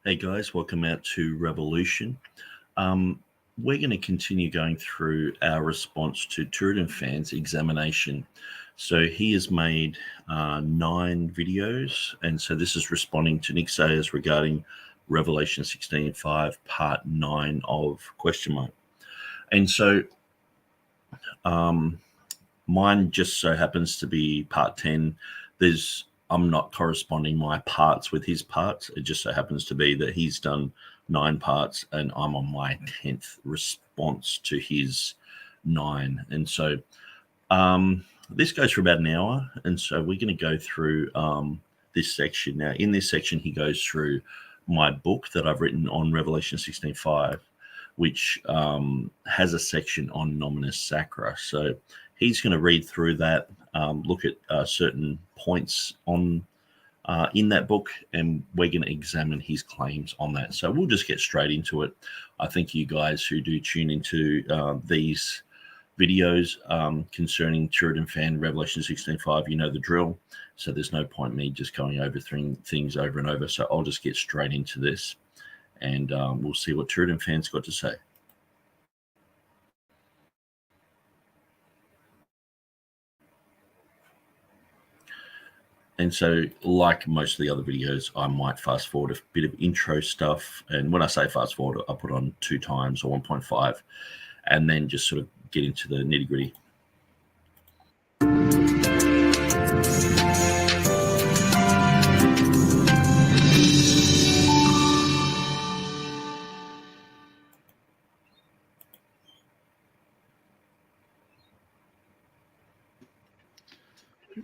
Hey guys, welcome out to Revolution. We're going to continue going through our response to TurretinFan's examination. So he has made 9 videos, and so this is responding to Nick Sayers regarding Revelation 16:5, part 9 of question mark. And so mine just so happens to be part 10. I'm not corresponding my parts with his parts. It just so happens to be that he's done 9 parts and I'm on my 10th response to his 9. And so this goes for about an hour. And so we're going to go through this section. Now, in this section, he goes through my book that I've written on Revelation 16:5, which has a section on Nominis Sacra. So he's going to read through that, look at certain points on in that book, and we're going to examine his claims on that. So we'll just get straight into it. I think you guys who do tune into these videos concerning TurretinFan Revelation 16:5, you know the drill. So there's no point me just going over things over and over. So I'll just get straight into this, and we'll see what TurretinFan's got to say. And so, like most of the other videos, I might fast forward a bit of intro stuff. And when I say fast forward, I put on 2 times or 1.5, and then just sort of get into the nitty gritty.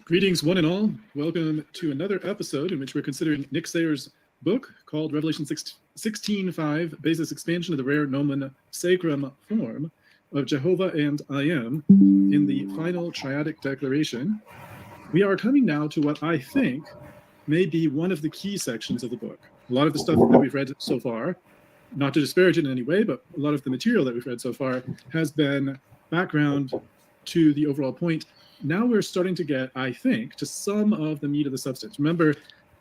Greetings, one and all. Welcome to another episode in which we're considering Nick Sayers' book called Revelation 16:5, Basis Expansion of the Rare Nomen Sacrum Form of Jehovah and I Am in the Final Triadic Declaration. We are coming now to what I think may be one of the key sections of the book. A lot of the stuff that we've read so far, not to disparage it in any way, but a lot of the material that we've read so far has been background to the overall point. Now we're starting to get, I think, to some of the meat of the substance. Remember,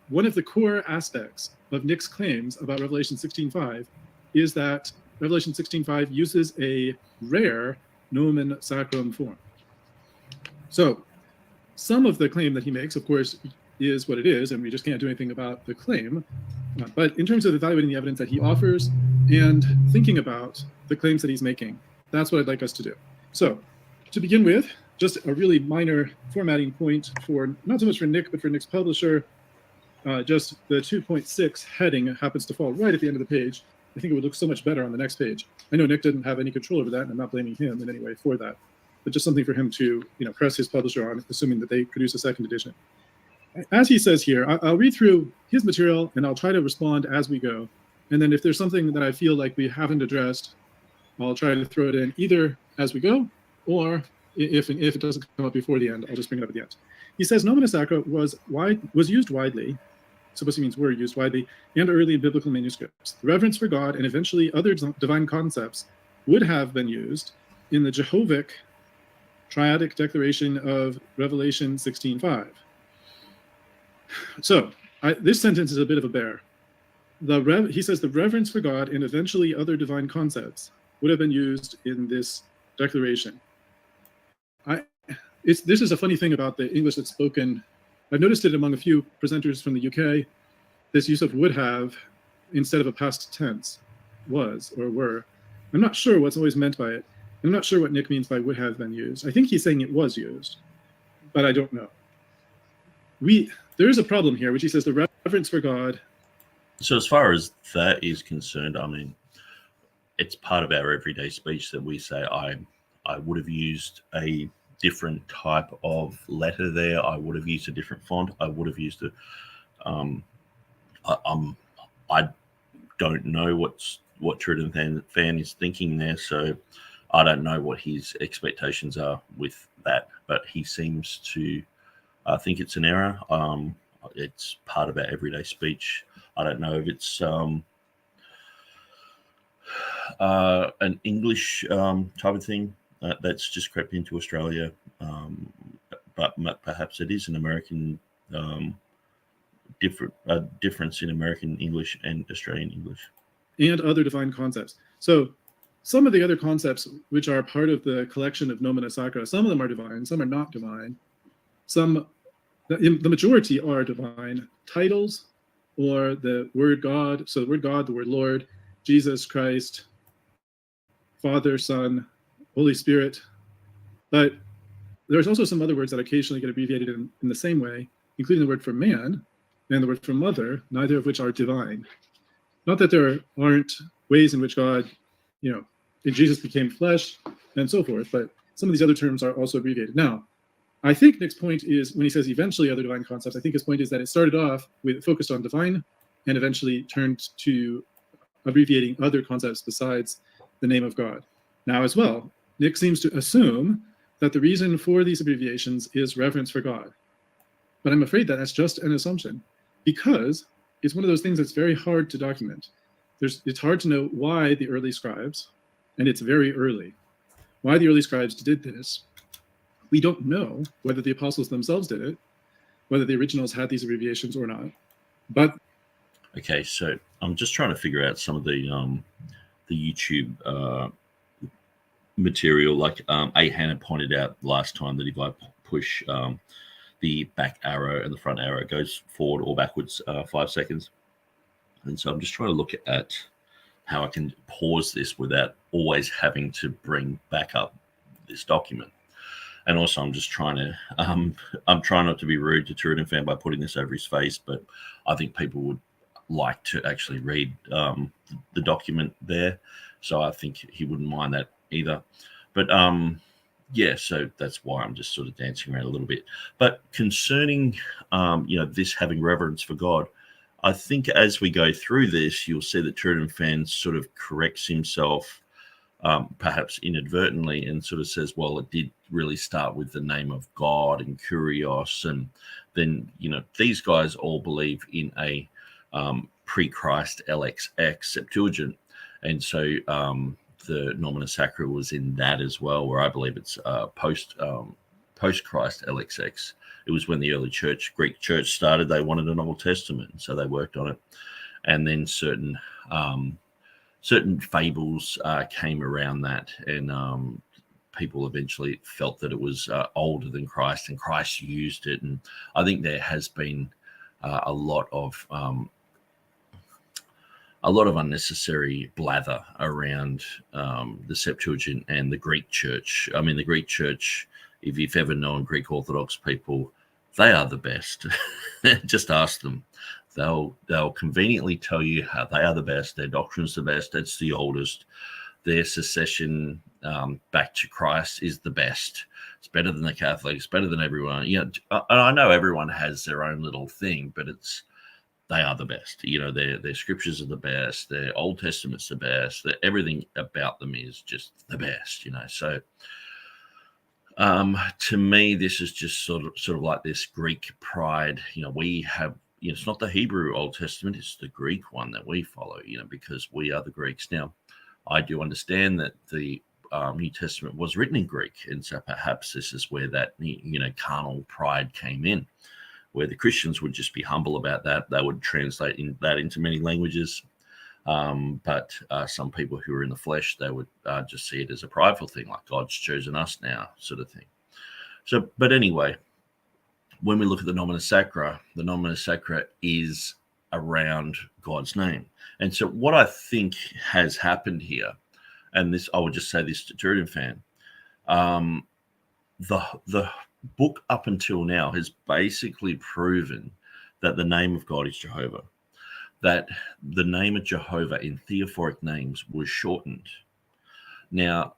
one of the core aspects of Nick's claims about Revelation 16:5 is that Revelation 16:5 uses a rare nomen sacrum form. So some of the claim that he makes, of course, is what it is, and we just can't do anything about the claim. But in terms of evaluating the evidence that he offers and thinking about the claims that he's making, that's what I'd like us to do. So to begin with, just a really minor formatting point for, not so much for Nick, but for Nick's publisher. Just the 2.6 heading happens to fall right at the end of the page. I think it would look so much better on the next page. I know Nick didn't have any control over that, and I'm not blaming him in any way for that, but just something for him to, press his publisher on, assuming that they produce a second edition. As he says here, I'll read through his material and I'll try to respond as we go. And then if there's something that I feel like we haven't addressed, I'll try to throw it in either as we go, or if it doesn't come up before the end, I'll just bring it up at the end. He says Nominis Sacra was used widely, supposed to means were used widely, and early in biblical manuscripts. The reverence for God and eventually other divine concepts would have been used in the Jehovic triadic declaration of Revelation 16:5. So this sentence is a bit of a bear. He says the reverence for God and eventually other divine concepts would have been used in this declaration. This is a funny thing about the English that's spoken. I've noticed it among a few presenters from the UK, this use of would have instead of a past tense, was or were. I'm not sure what's always meant by it. I'm not sure what Nick means by would have been used. I think he's saying it was used, but I don't know. There is a problem here, which he says the reverence for God. So as far as that is concerned, I mean, it's part of our everyday speech that we say, I would have used a different type of letter there. I would have used a different font. I would have used I don't know what TurretinFan is thinking there, so I don't know what his expectations are with that. But he seems to think it's an error. It's part of our everyday speech. I don't know if it's an English type of thing that's just crept into Australia, but perhaps it is an American difference in American English and Australian English. And other divine concepts. So some of the other concepts which are part of the collection of nomina sacra, some of them are divine, some are not divine. The majority are divine titles or the word God. So the word God, the word Lord, Jesus Christ, Father, Son, Holy Spirit. But there's also some other words that occasionally get abbreviated in the same way, including the word for man and the word for mother, neither of which are divine. Not that there aren't ways in which God, in Jesus became flesh and so forth, but some of these other terms are also abbreviated. Now, I think Nick's point is, when he says eventually other divine concepts, I think his point is that it started off with focused on divine and eventually turned to abbreviating other concepts besides the name of God. Now, as well, Nick seems to assume that the reason for these abbreviations is reverence for God. But I'm afraid that that's just an assumption, because it's one of those things that's very hard to document. It's hard to know why the early scribes, and it's very early, why the early scribes did this. We don't know whether the apostles themselves did it, whether the originals had these abbreviations or not. But okay, so I'm just trying to figure out some of the YouTube material. Like A. Hannah pointed out last time that if I push the back arrow and the front arrow, it goes forward or backwards 5 seconds. And so I'm just trying to look at how I can pause this without always having to bring back up this document. And also, I'm just trying to, I'm trying not to be rude to TurretinFan by putting this over his face, but I think people would like to actually read the document there. So I think he wouldn't mind that either. But yeah, so that's why I'm just sort of dancing around a little bit. But concerning, this having reverence for God, I think as we go through this, you'll see that TurretinFan sort of corrects himself, perhaps inadvertently, and sort of says, well, it did really start with the name of God and Kurios. And then, these guys all believe in a pre-Christ LXX Septuagint. And so the Nomina Sacra was in that as well, where I believe it's post-Christ LXX. It was when the early Greek church started. They wanted an Old Testament, so they worked on it. And then certain fables came around that, and people eventually felt that it was older than Christ, and Christ used it. And I think there has been a lot of unnecessary blather around the Septuagint and the Greek church. I mean, the Greek church, if you've ever known Greek Orthodox people, they are the best. Just ask them. They'll conveniently tell you how they are the best. Their doctrine's the best. It's the oldest. Their secession back to Christ is the best. It's better than the Catholics, better than everyone. And I know everyone has their own little thing, but they are the best. Their scriptures are the best. Their Old Testament's the best. Everything about them is just the best. So to me, this is just sort of like this Greek pride. We have. It's not the Hebrew Old Testament; it's the Greek one that we follow. Because we are the Greeks. Now, I do understand that the New Testament was written in Greek, and so perhaps this is where that carnal pride came in, where the Christians would just be humble about that. They would translate that into many languages. But some people who are in the flesh, they would just see it as a prideful thing, like God's chosen us now, sort of thing. So, but anyway, when we look at the Nomina Sacra is around God's name. And so what I think has happened here, and this, I would just say this to TurretinFan, the book up until now has basically proven that the name of God is Jehovah, that the name of Jehovah in theophoric names was shortened. Now,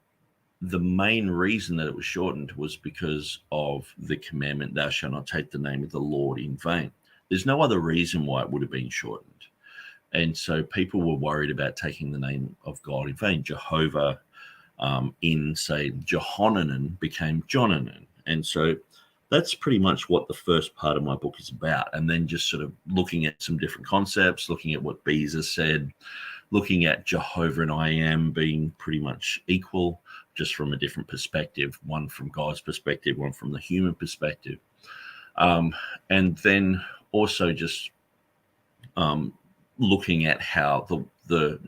the main reason that it was shortened was because of the commandment, thou shalt not take the name of the Lord in vain. There's no other reason why it would have been shortened. And so people were worried about taking the name of God in vain. Jehovah in, say, Jehonanan became Jonanan. And so that's pretty much what the first part of my book is about. And then just sort of looking at some different concepts, looking at what Beza said, looking at Jehovah and I am being pretty much equal, just from a different perspective, one from God's perspective, one from the human perspective. And then also just looking at how the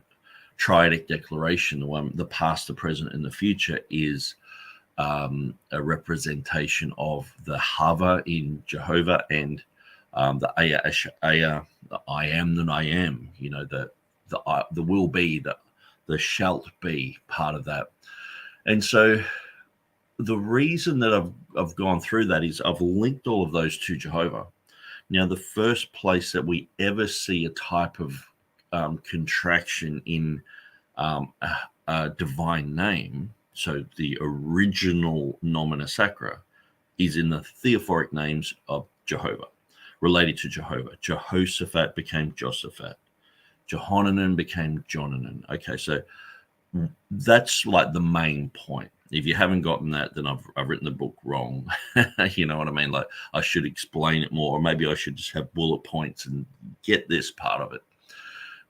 triadic declaration, the past, the present, and the future, is a representation of the Hava in Jehovah and the Aya, the I am that I am. The will be, the shalt be part of that. And so the reason that I've gone through that is I've linked all of those to Jehovah. Now, the first place that we ever see a type of contraction in a divine name, so the original nomina sacra, is in the theophoric names of Jehovah, related to Jehovah. Jehoshaphat became Josaphat. Jehonanan became Jonanan. Okay, so that's like the main point. If you haven't gotten that, then I've written the book wrong. You know what I mean? Like, I should explain it more, or maybe I should just have bullet points and get this part of it.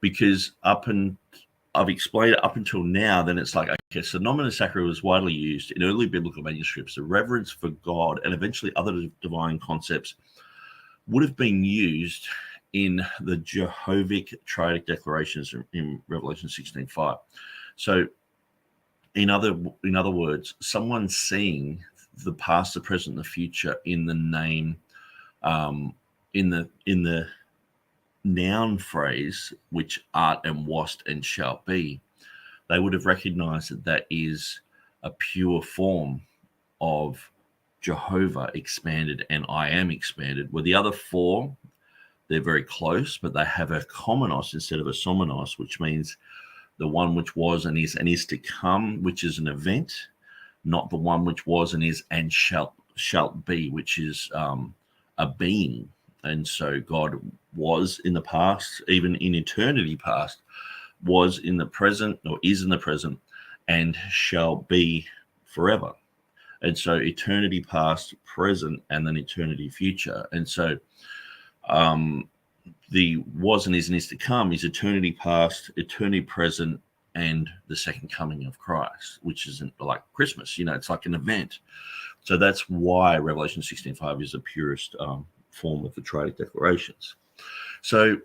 Because I've explained it up until now, then it's like, okay, so nomina sacra was widely used in early biblical manuscripts. The reverence for God and eventually other divine concepts would have been used in the Jehovic triadic declarations in Revelation 16:5. So in other words, someone seeing the past, the present, the future in the name, in the noun phrase, which art and wast and shall be, they would have recognized that that is a pure form of Jehovah expanded and I am expanded. Where the other four, they're very close, but they have a komenos instead of a somenos, which means the one which was and is to come, which is an event, not the one which was and is and shalt be, which is a being. And so God was in the past, even in eternity past, was in the present, or is in the present, and shall be forever. And so eternity past, present, and then eternity future. And so the was and is to come is eternity past, eternity present, and the second coming of Christ, which isn't like Christmas. It's like an event. So that's why Revelation 16:5 is the purest form of the triadic declarations. So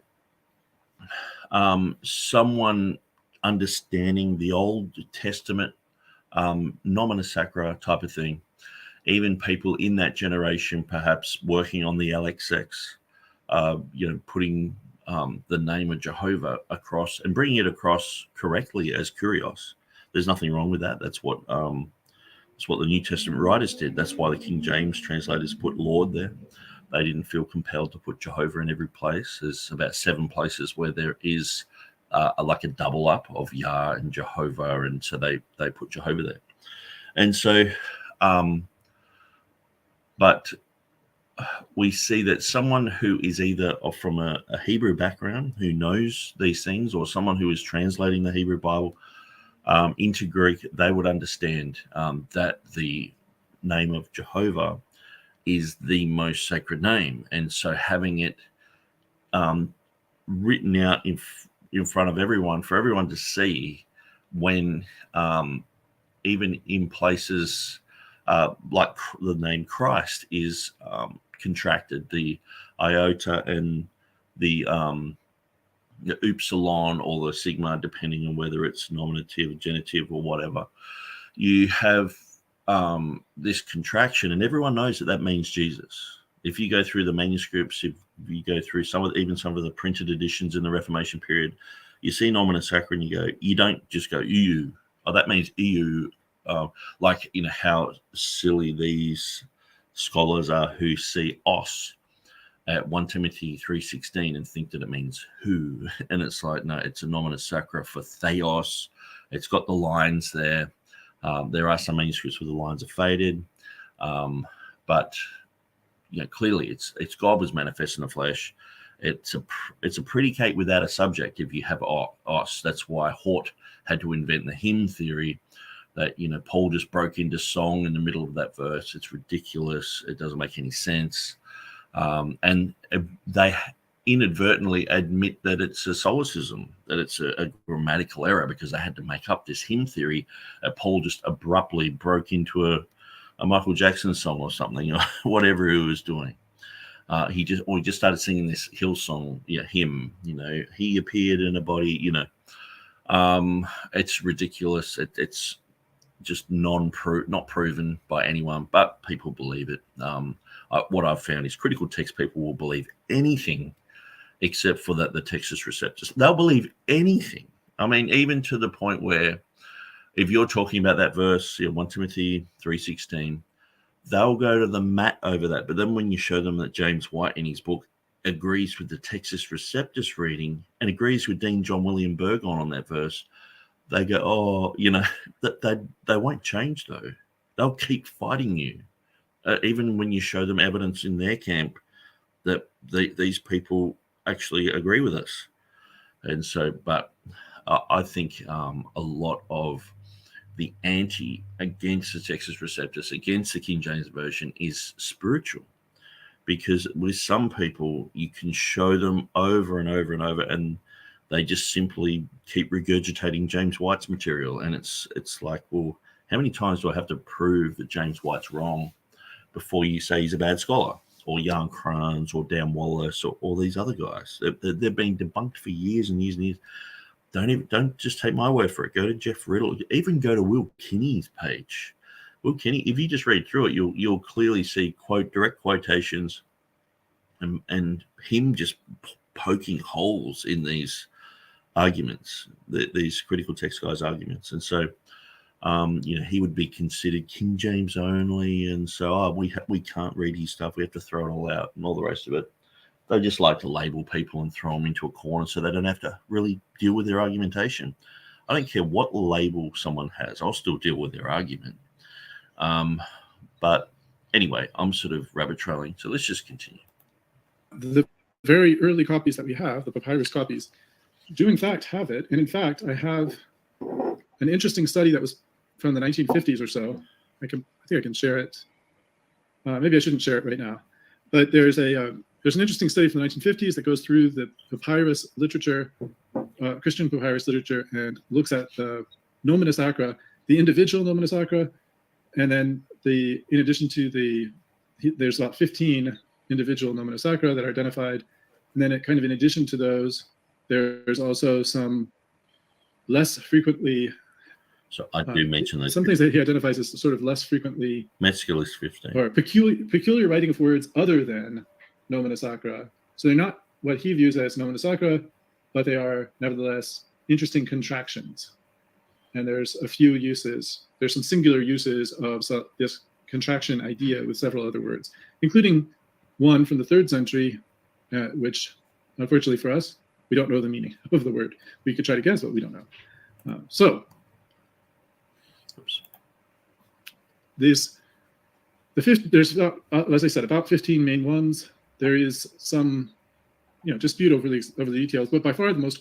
someone understanding the Old Testament nomina sacra type of thing, even people in that generation perhaps working on the LXX, putting the name of Jehovah across and bringing it across correctly as kurios. There's nothing wrong with that. That's what the New Testament writers did. That's why the King James translators put Lord there. They didn't feel compelled to put Jehovah in every place. There's about 7 places where there is like a double up of Yah and Jehovah, and so they put Jehovah there. And so, but we see that someone who is either from a Hebrew background who knows these things, or someone who is translating the Hebrew Bible into Greek, they would understand that the name of Jehovah is the most sacred name. And so having it written out in front of everyone, for everyone to see, when even in places like the name Christ is contracted, the iota and the upsilon or the sigma, depending on whether it's nominative, genitive, or whatever, you have this contraction, and everyone knows that means Jesus. If you go through the manuscripts, if you go through some of the printed editions in the Reformation period, you see nomina sacra and you don't just go EU. Oh, that means EU. Like, how silly these scholars are who see os at 1 Timothy 3:16 and think that it means who. And it's like, no, it's a nomina sacra for theos. It's got the lines there. There are some manuscripts where the lines are faded. But clearly it's God was manifest in the flesh. It's a predicate without a subject if you have os. That's why Hort had to invent the hymn theory that, Paul just broke into song in the middle of that verse. It's ridiculous. It doesn't make any sense. And they inadvertently admit that it's a solecism, that it's a grammatical error, because they had to make up this hymn theory that Paul just abruptly broke into a Michael Jackson song or something, or whatever he was doing. He just started singing this Hillsong, hymn. He appeared in a body. It's ridiculous. It's just not proven by anyone, but people believe it. What I've found is critical text people will believe anything except for the Textus Receptus. They'll believe anything. I mean, even to the point where if you're talking about that verse, 1 Timothy 3:16, they'll go to the mat over that. But then when you show them that James White in his book agrees with the Textus Receptus reading and agrees with Dean John William Burgon on that verse, they go, that they won't change though. They'll keep fighting you, even when you show them evidence in their camp that these people actually agree with us. And so, but I think a lot of the anti against the Textus Receptus, against the King James Version, is spiritual, because with some people you can show them over and over and over, and they just simply keep regurgitating James White's material, and it's like, well, how many times do I have to prove that James White's wrong before you say he's a bad scholar, or Jan Kranz, or Dan Wallace, or all these other guys? They've been debunked for years and years and years. Don't just take my word for it. Go to Jeff Riddle. Even go to Will Kinney's page. Will Kinney, if you just read through it, you'll clearly see direct quotations, and him just poking holes in these arguments, these critical text guys' arguments. And so, he would be considered King James only, and so we can't read his stuff. We have to throw it all out, and all the rest of it. They just like to label people and throw them into a corner so they don't have to really deal with their argumentation. I don't care what label someone has. I'll still deal with their argument. But anyway, I'm sort of rabbit trailing. So let's just continue. The very early copies that we have, the papyrus copies, do in fact have it. And in fact, I have an interesting study that was from the 1950s or so. I think I can share it. Maybe I shouldn't share it right now. But there's an interesting study from the 1950s that goes through the papyrus literature, Christian papyrus literature, and looks at the nomina sacra, the individual nomina sacra, and then in addition to there's about 15 individual nomina sacra that are identified, and then in addition to those, there's also some less frequently. So I do mention those. Some things that he identifies as sort of less frequently. Mescalis 15. Or peculiar writing of words other than nomina sacra. So they're not what he views as nomina sacra, but they are nevertheless interesting contractions. And there's a few uses. There's some singular uses of this contraction idea with several other words, including one from the 3rd century, which unfortunately for us, we don't know the meaning of the word. We could try to guess, but we don't know. There's, as I said, about 15 main ones. There is some, dispute over the details, but by far the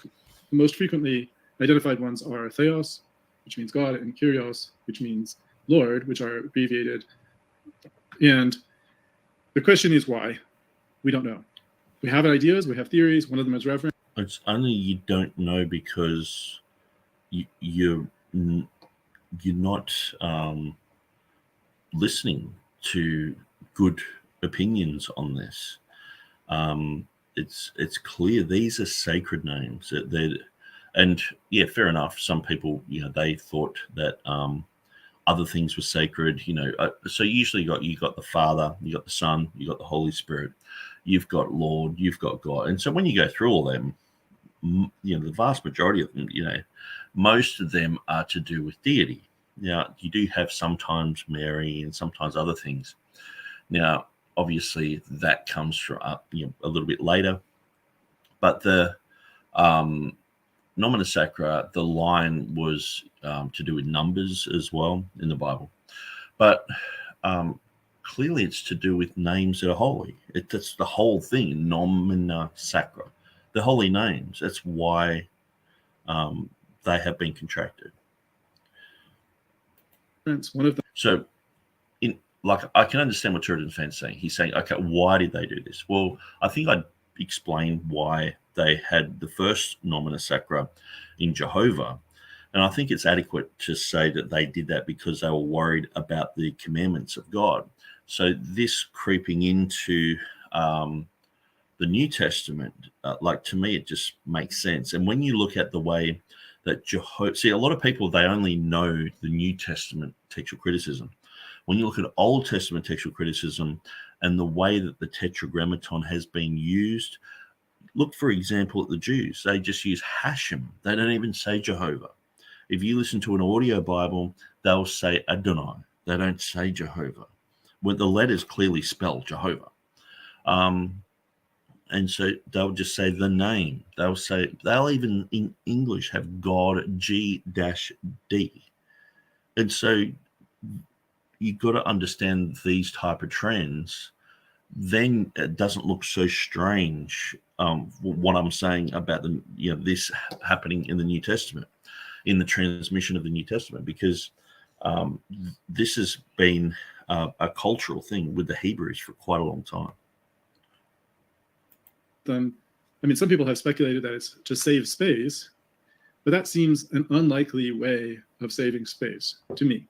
most frequently identified ones are Theos, which means God, and Kyrios, which means Lord, which are abbreviated. And the question is why? We don't know. We have ideas, we have theories. One of them is reference. It's only you don't know because you're not listening to good opinions on this. It's clear these are sacred names. And yeah, fair enough. Some people, they thought that other things were sacred. So usually you got the Father, you got the Son, you got the Holy Spirit, you've got Lord, you've got God. And so when you go through all them, the vast majority of them, most of them are to do with deity. Now, you do have sometimes Mary and sometimes other things. Now, obviously, that comes from a little bit later. But the nomina sacra, the line was to do with numbers as well in the Bible. But clearly, it's to do with names that are holy. That's the whole thing, nomina sacra. The holy names. That's why they have been contracted. One of them. So, I can understand what TurretinFan's saying. He's saying, okay, why did they do this? Well, I think I explained why they had the first nomina sacra in Jehovah. And I think it's adequate to say that they did that because they were worried about the commandments of God. So this creeping into the New Testament, like to me, it just makes sense. And when you look at the way that Jehovah, see, a lot of people, they only know the New Testament textual criticism. When you look at Old Testament textual criticism and the way that the Tetragrammaton has been used, look, for example, at the Jews. They just use Hashem. They don't even say Jehovah. If you listen to an audio Bible, they'll say Adonai. They don't say Jehovah. When the letters clearly spell Jehovah. And so they'll just say the name. They'll even in English have God G-D. And so you've got to understand these type of trends. Then it doesn't look so strange. What I'm saying about this happening in the New Testament, in the transmission of the New Testament, because this has been a cultural thing with the Hebrews for quite a long time. Some people have speculated that it's to save space, but that seems an unlikely way of saving space to me.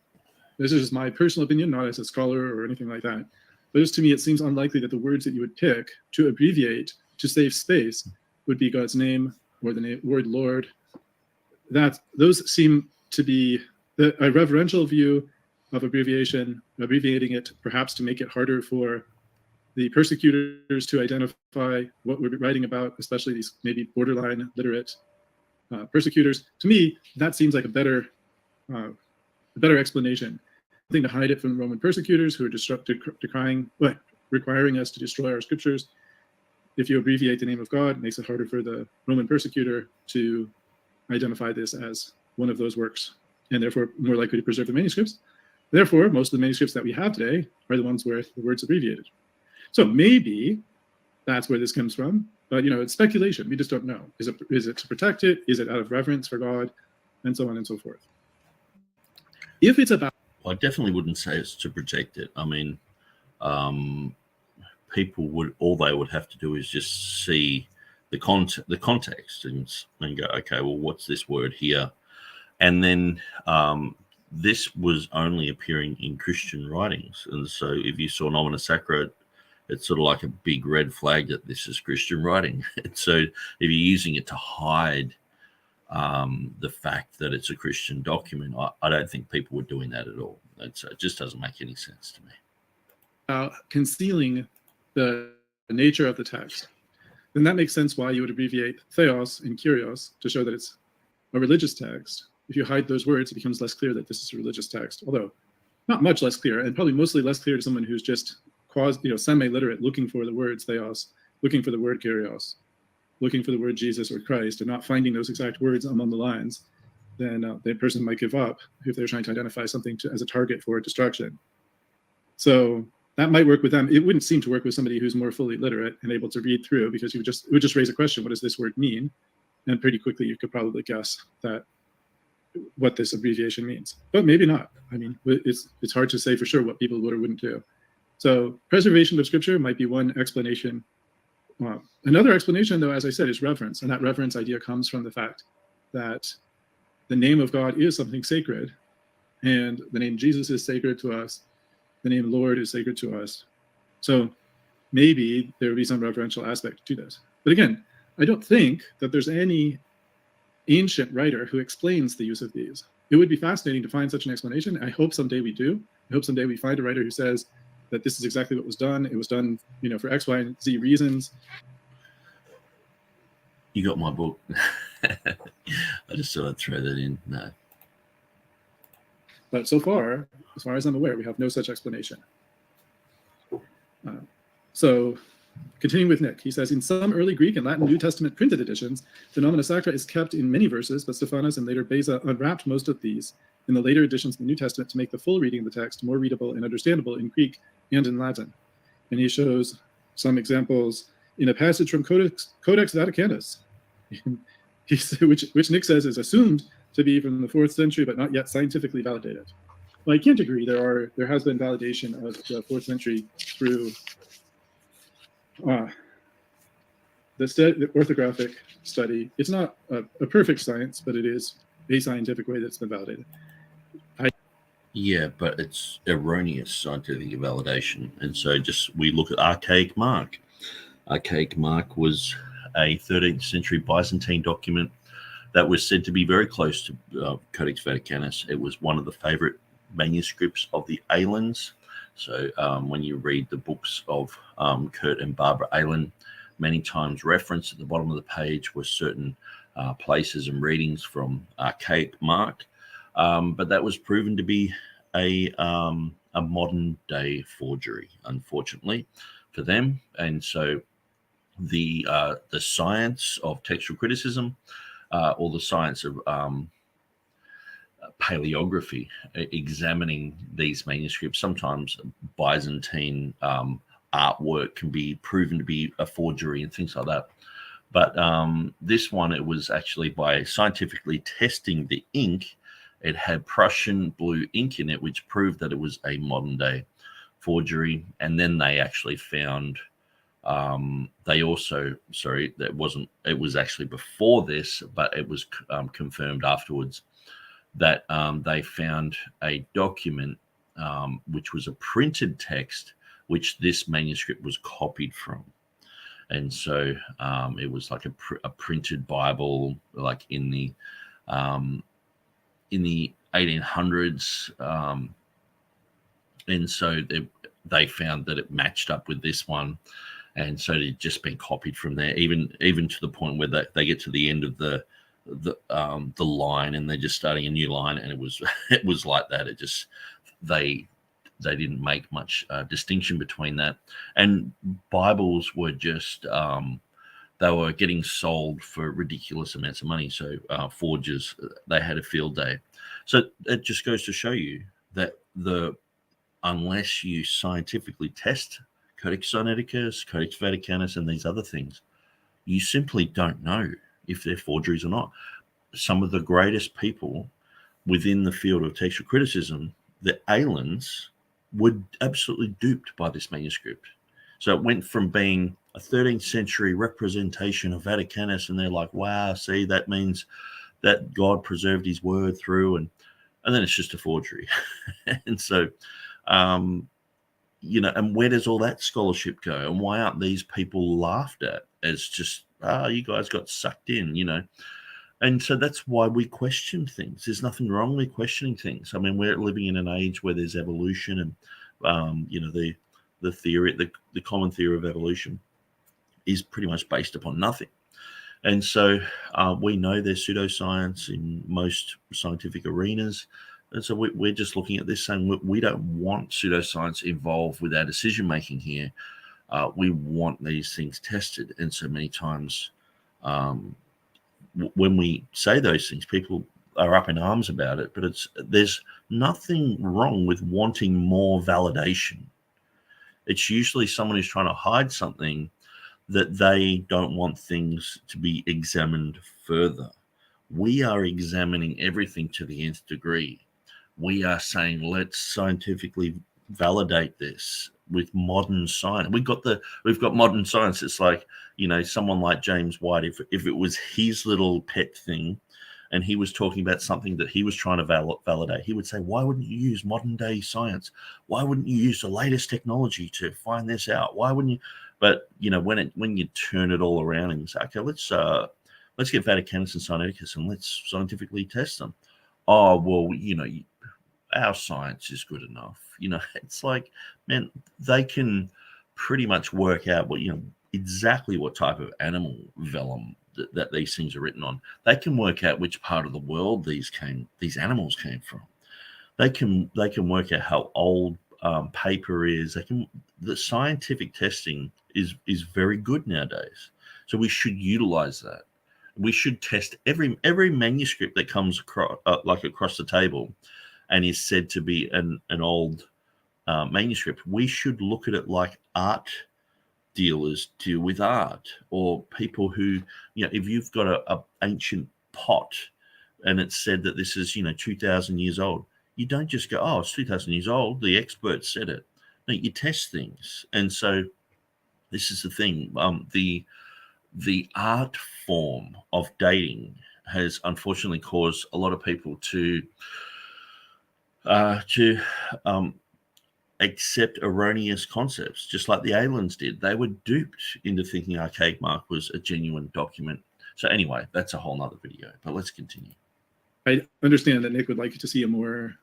This is just my personal opinion, not as a scholar or anything like that. But just to me, it seems unlikely that the words that you would pick to abbreviate to save space would be God's name or the word Lord. Those seem to be a reverential view of abbreviating it perhaps to make it harder for the persecutors to identify what we're writing about, especially these maybe borderline literate persecutors. To me, that seems like a better explanation. I think to hide it from Roman persecutors who are requiring us to destroy our scriptures. If you abbreviate the name of God, it makes it harder for the Roman persecutor to identify this as one of those works, and therefore more likely to preserve the manuscripts. Therefore, most of the manuscripts that we have today are the ones where the word's abbreviated. So maybe that's where this comes from, but it's speculation. We just don't know. Is it to protect it? Is it out of reverence for God? And so on and so forth. If it's about... I definitely wouldn't say it's to protect it. I mean, people would have to do is just see the context and go, okay, well, what's this word here? And then this was only appearing in Christian writings. And so if you saw Nomina Sacra, it's sort of like a big red flag that this is Christian writing. So if you're using it to hide the fact that it's a Christian document, I don't think people were doing that at all. It just doesn't make any sense to me. Concealing the nature of the text, then that makes sense why you would abbreviate theos and kurios to show that it's a religious text. If you hide those words, it becomes less clear that this is a religious text, although not much less clear, and probably mostly less clear to someone who's just semi-literate, looking for the words theos, looking for the word kurios, looking for the word Jesus or Christ, and not finding those exact words among the lines. Then the person might give up if they're trying to identify something as a target for destruction. So that might work with them. It wouldn't seem to work with somebody who's more fully literate and able to read through, because it would just raise a question: what does this word mean? And pretty quickly you could probably guess what this abbreviation means. But maybe not. I mean, it's hard to say for sure what people would or wouldn't do. So preservation of scripture might be one explanation. Another explanation, though, as I said, is reverence. And that reverence idea comes from the fact that the name of God is something sacred, and the name Jesus is sacred to us. The name Lord is sacred to us. So maybe there would be some reverential aspect to this. But again, I don't think that there's any ancient writer who explains the use of these. It would be fascinating to find such an explanation. I hope someday we do. I hope someday we find a writer who says that this is exactly what was done. It was done, for X, Y, and Z reasons. You got my book. I just thought I'd throw that in. No. But so far, as far as I'm aware, we have no such explanation. So continuing with Nick, he says, in some early Greek and Latin New Testament printed editions, the Nomina Sacra is kept in many verses, but Stephanus and later Beza unwrapped most of these in the later editions of the New Testament to make the full reading of the text more readable and understandable in Greek and in Latin. And he shows some examples in a passage from Codex Vaticanus, which Nick says is assumed to be from the 4th century, but not yet scientifically validated. Well, I can't agree. There has been validation of the 4th century through the orthographic study. It's not a perfect science, but it is a scientific way that's been validated. Yeah, but it's erroneous scientific validation. And so we look at archaic Mark. archaic mark was a 13th century Byzantine document that was said to be very close to Codex Vaticanus. It was one of the favorite manuscripts of the Alans. So when you read the books of Kurt and Barbara Allen, many times referenced at the bottom of the page were certain places and readings from archaic mark. But that was proven to be a modern day forgery, unfortunately for them. And so the science of textual criticism, or the science of paleography, examining these manuscripts, sometimes Byzantine artwork can be proven to be a forgery and things like that. But this one, it was actually by scientifically testing the ink. It had Prussian blue ink in it, which proved that it was a modern day forgery. And then they actually found, it was actually before this, but it was confirmed afterwards that they found a document which was a printed text, which this manuscript was copied from. And so it was like a printed Bible, like in the 1800s, and so they found that it matched up with this one, and so it had just been copied from there, even to the point where they get to the end of the line and they're just starting a new line, and it was like that. It just they didn't make much distinction between that, and Bibles were just they were getting sold for ridiculous amounts of money. So forgers, they had a field day. So it just goes to show you that unless you scientifically test Codex Sinaiticus, Codex Vaticanus, and these other things, you simply don't know if they're forgeries or not. Some of the greatest people within the field of textual criticism, the Alans, were absolutely duped by this manuscript. So it went from being a 13th century representation of Vaticanus, and they're like, wow, see, that means that God preserved his word through, and then it's just a forgery. And so, and where does all that scholarship go? And why aren't these people laughed at as just, you guys got sucked in, And so that's why we question things. There's nothing wrong with questioning things. I mean, we're living in an age where there's evolution, and the theory, the common theory of evolution is pretty much based upon nothing. And so we know there's pseudoscience in most scientific arenas. And so we're just looking at this saying we don't want pseudoscience involved with our decision-making here. We want these things tested. And so many times when we say those things, people are up in arms about it, but there's nothing wrong with wanting more validation. It's usually someone who's trying to hide something that they don't want things to be examined further. We are examining everything to the nth degree. We are saying, let's scientifically validate this with modern science. We've got modern science. It's like, someone like James White, if it was his little pet thing and he was talking about something that he was trying to validate, he would say, why wouldn't you use modern day science? Why wouldn't you use the latest technology to find this out? Why wouldn't you? But, when you turn it all around and you say, okay, let's get Vaticanus and Sinaiticus and let's scientifically test them. Oh, well, our science is good enough. It's like, man, they can pretty much work out exactly what type of animal vellum that these things are written on. They can work out which part of the world these animals came from. They can work out how old paper is. The scientific testing is very good nowadays. So we should utilize that. We should test every manuscript that comes across the table and is said to be an old manuscript. We should look at it like art dealers deal with art, or people who, if you've got a ancient pot and it's said that this is 2,000 years old, you don't just go, oh, it's 2,000 years old, the expert said it. No, you test things. And so this is the thing, the art form of dating has unfortunately caused a lot of people to accept erroneous concepts, just like the aliens did. They were duped into thinking archaic mark was a genuine document. So anyway, that's a whole nother video, but let's continue. I understand that Nick would like to see a more,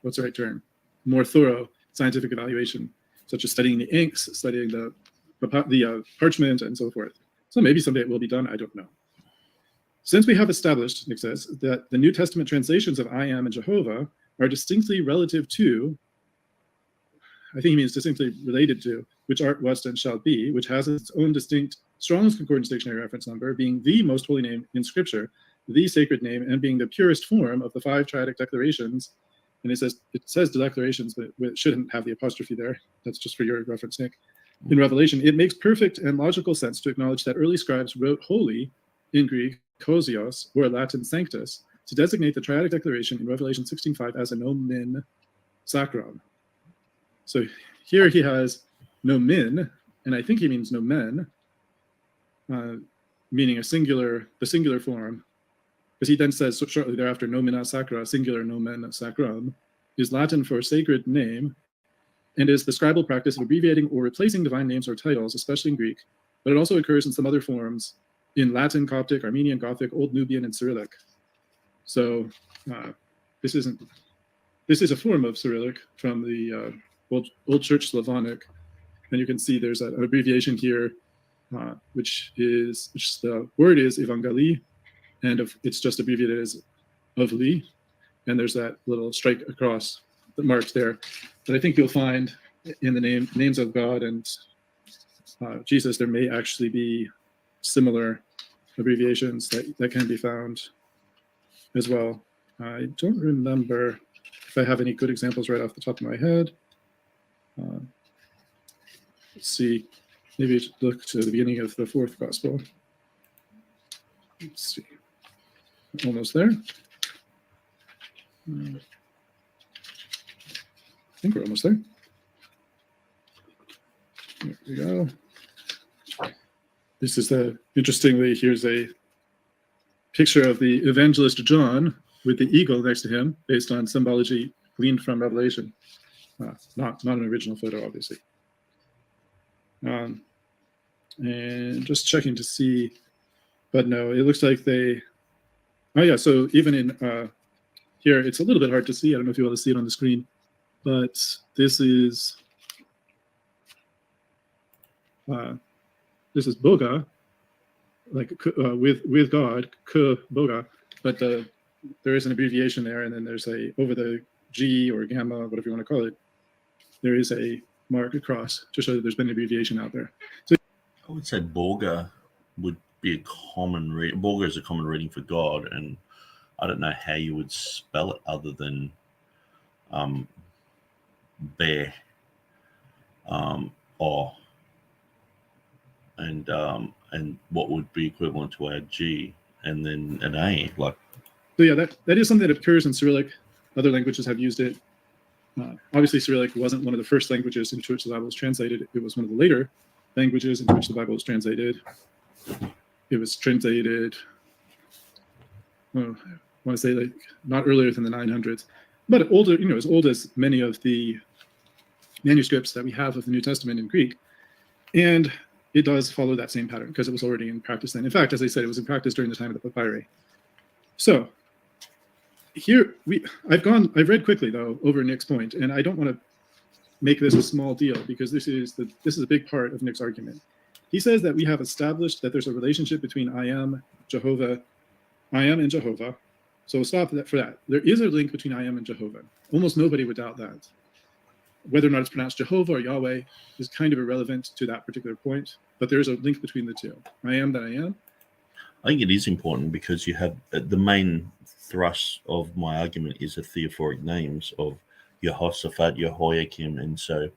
what's the right term, more thorough scientific evaluation, such as studying the inks, studying the parchment, and so forth. So maybe someday it will be done, I don't know. Since we have established, Nick says, that the New Testament translations of I am and Jehovah are distinctly relative to, I think he means distinctly related to, which art, was, and shall be, which has its own distinct Strong's Concordance Dictionary reference number, being the most holy name in Scripture, the sacred name, and being the purest form of the 5 triadic declarations. And it says declarations, but it shouldn't have the apostrophe there. That's just for your reference, Nick. In Revelation, it makes perfect and logical sense to acknowledge that early scribes wrote holy in Greek, kosios, or Latin sanctus, to designate the triadic declaration in Revelation 16:5 as a nomen sacrum. So here he has nomen, and I think he means nomen, meaning the singular form, because he then says shortly thereafter, nomina sacra, singular nomen sacrum, is Latin for sacred name, and is the scribal practice of abbreviating or replacing divine names or titles, especially in Greek, but it also occurs in some other forms in Latin, Coptic, Armenian, Gothic, Old Nubian, and Cyrillic. So this is a form of Cyrillic from the Old Church Slavonic, and you can see there's an abbreviation here, which the word is evangelii, and it's just abbreviated as Ovli, and there's that little strike across the mark there. But I think you'll find in the names of God and Jesus, there may actually be similar abbreviations that can be found as well. I don't remember if I have any good examples right off the top of my head. Let's see, maybe look to the beginning of the 4th gospel. Let's see, almost there. I think we're almost there. There we go. This is interestingly, here's a picture of the evangelist John with the eagle next to him, based on symbology gleaned from Revelation. Not an original photo, obviously. And just checking to see, but no, it looks like they, oh yeah, so even in here, it's a little bit hard to see. I don't know if you want to see it on the screen, but this is Boga, like with God, Boga, but there is an abbreviation there, and then there's over the G or gamma, whatever you want to call it, there is a mark across to show that there's been an abbreviation out there. So I would say Borga would be a common reading. Borga is a common reading for God, and I don't know how you would spell it other than bear, or, and what would be equivalent to our G, and then an A. Like, so yeah, that is something that occurs in Cyrillic. Other languages have used it. Obviously, Cyrillic wasn't one of the first languages into which the Bible was translated. It was one of the later languages in which the Bible was translated. It was translated, well, I want to say like not earlier than the 900s, but older, as old as many of the manuscripts that we have of the New Testament in Greek. And it does follow that same pattern because it was already in practice then. In fact, as I said, it was in practice during the time of the papyri. So here I've read quickly though over Nick's point, and I don't want to make this a small deal because this is a big part of Nick's argument. He says that we have established that there's a relationship between I am and Jehovah. So we'll stop for that. There is a link between I am and Jehovah. Almost nobody would doubt that. Whether or not it's pronounced Jehovah or Yahweh is kind of irrelevant to that particular point, but there is a link between the two. I am that I am. I think it is important because you have the main thrust of my argument is the theophoric names of Jehoshaphat, Jehoiakim, and so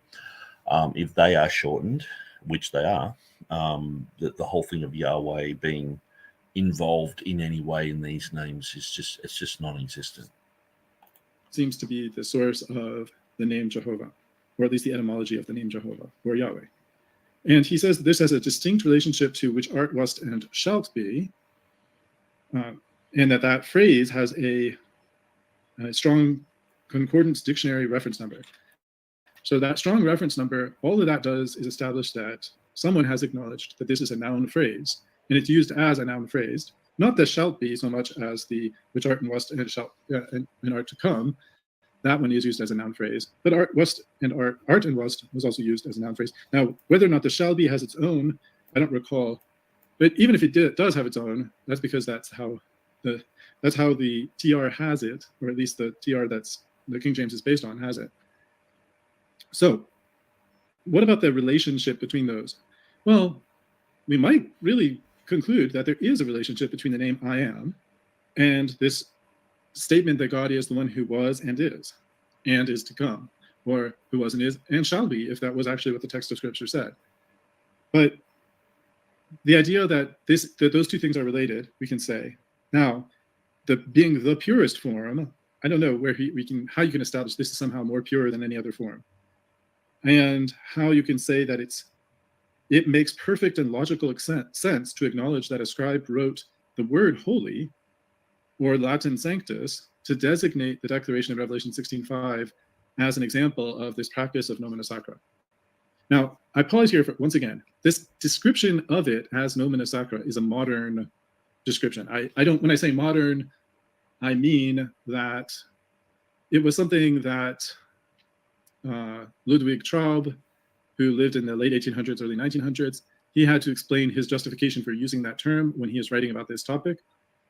if they are shortened, which they are, the whole thing of Yahweh being involved in any way in these names is just non-existent. Seems to be the source of the name Jehovah, or at least the etymology of the name Jehovah or Yahweh. And he says that this has a distinct relationship to which art, wast, and shalt be, and that phrase has a strong concordance dictionary reference number. So that strong reference number, all of that does is establish that someone has acknowledged that this is a noun phrase, and it's used as a noun phrase, not the shall be so much as the which art and wast and it shall and art to come. That one is used as a noun phrase, but art and wast was also used as a noun phrase. Now, whether or not the shall be has its own, I don't recall, but even if it does have its own, that's because that's how the TR has it, or at least the TR that's the King James is based on has it. So, what about the relationship between those? Well, we might really conclude that there is a relationship between the name I am and this statement that God is the one who was and is to come, or who was and is and shall be, if that was actually what the text of Scripture said. But the idea that those two things are related, we can say. Now, being the purest form, I don't know how you can establish this is somehow more pure than any other form, and how you can say that it makes perfect and logical sense to acknowledge that a scribe wrote the word holy, or Latin sanctus, to designate the declaration of Revelation 16:5 as an example of this practice of nomina sacra. Now, I pause here once again. This description of it as nomina sacra is a modern description. I don't, when I say modern, I mean that it was something that Ludwig Traub, who lived in the late 1800s, early 1900s, he had to explain his justification for using that term when he was writing about this topic.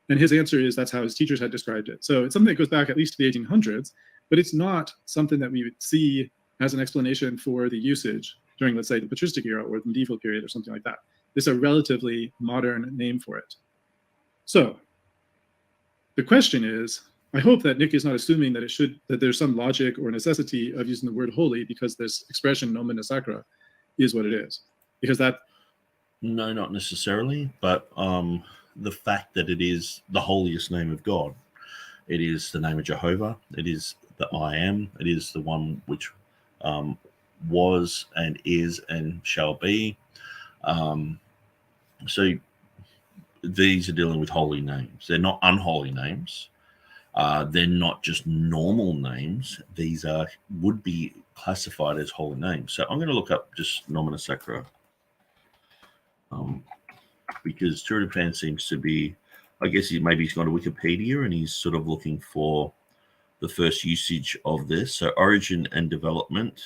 And his answer is that's how his teachers had described it. So it's something that goes back at least to the 1800s, but it's not something that we would see as an explanation for the usage during, let's say, the patristic era or the medieval period or something like that. This is a relatively modern name for it. So the question is, I hope that Nick is not assuming that there's some logic or necessity of using the word holy because this expression nomina sacra is what it is. Because that... No, not necessarily, but the fact that it is the holiest name of God, it is the name of Jehovah, it is the I am, it is the one which was and is and shall be. So these are dealing with holy names. They're not unholy names. They're not just normal names. These would be classified as holy names. So I'm going to look up just nomina sacra, because TurretinFan's seems to be, I guess maybe he's gone to Wikipedia and he's sort of looking for the first usage of this. So origin and development.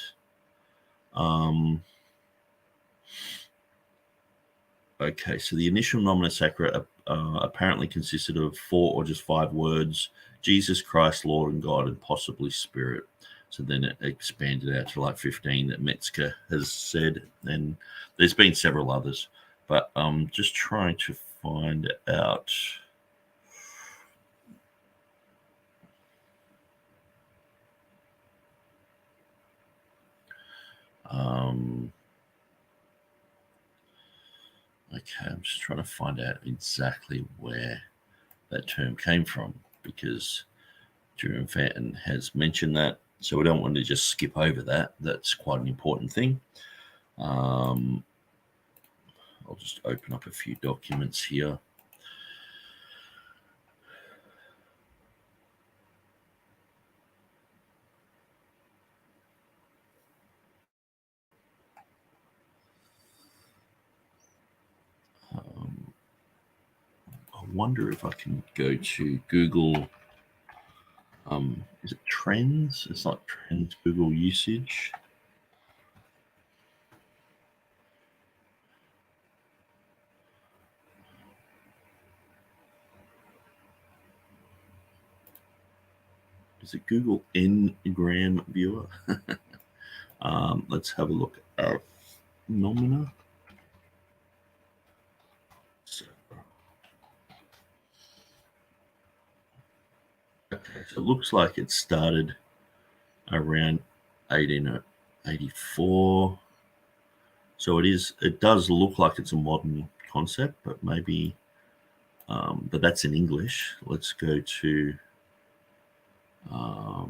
Okay, so the initial nomina sacra apparently consisted of 4 or just 5 words: Jesus Christ, Lord and God, and possibly Spirit. So then it expanded out to like 15 that Metzger has said, and there's been several others. But I'm just trying to find out. Okay, I'm just trying to find out exactly where that term came from, because TurretinFan has mentioned that, so we don't want to just skip over that. That's quite an important thing. I'll just open up a few documents here. I wonder if I can go to Google. Is it trends? It's not trends. Google usage. Is it Google Ngram Viewer? Let's have a look at nomina. Okay, so it looks like it started around 1884. So it does look like it's a modern concept, but maybe, but that's in English. Let's go to, I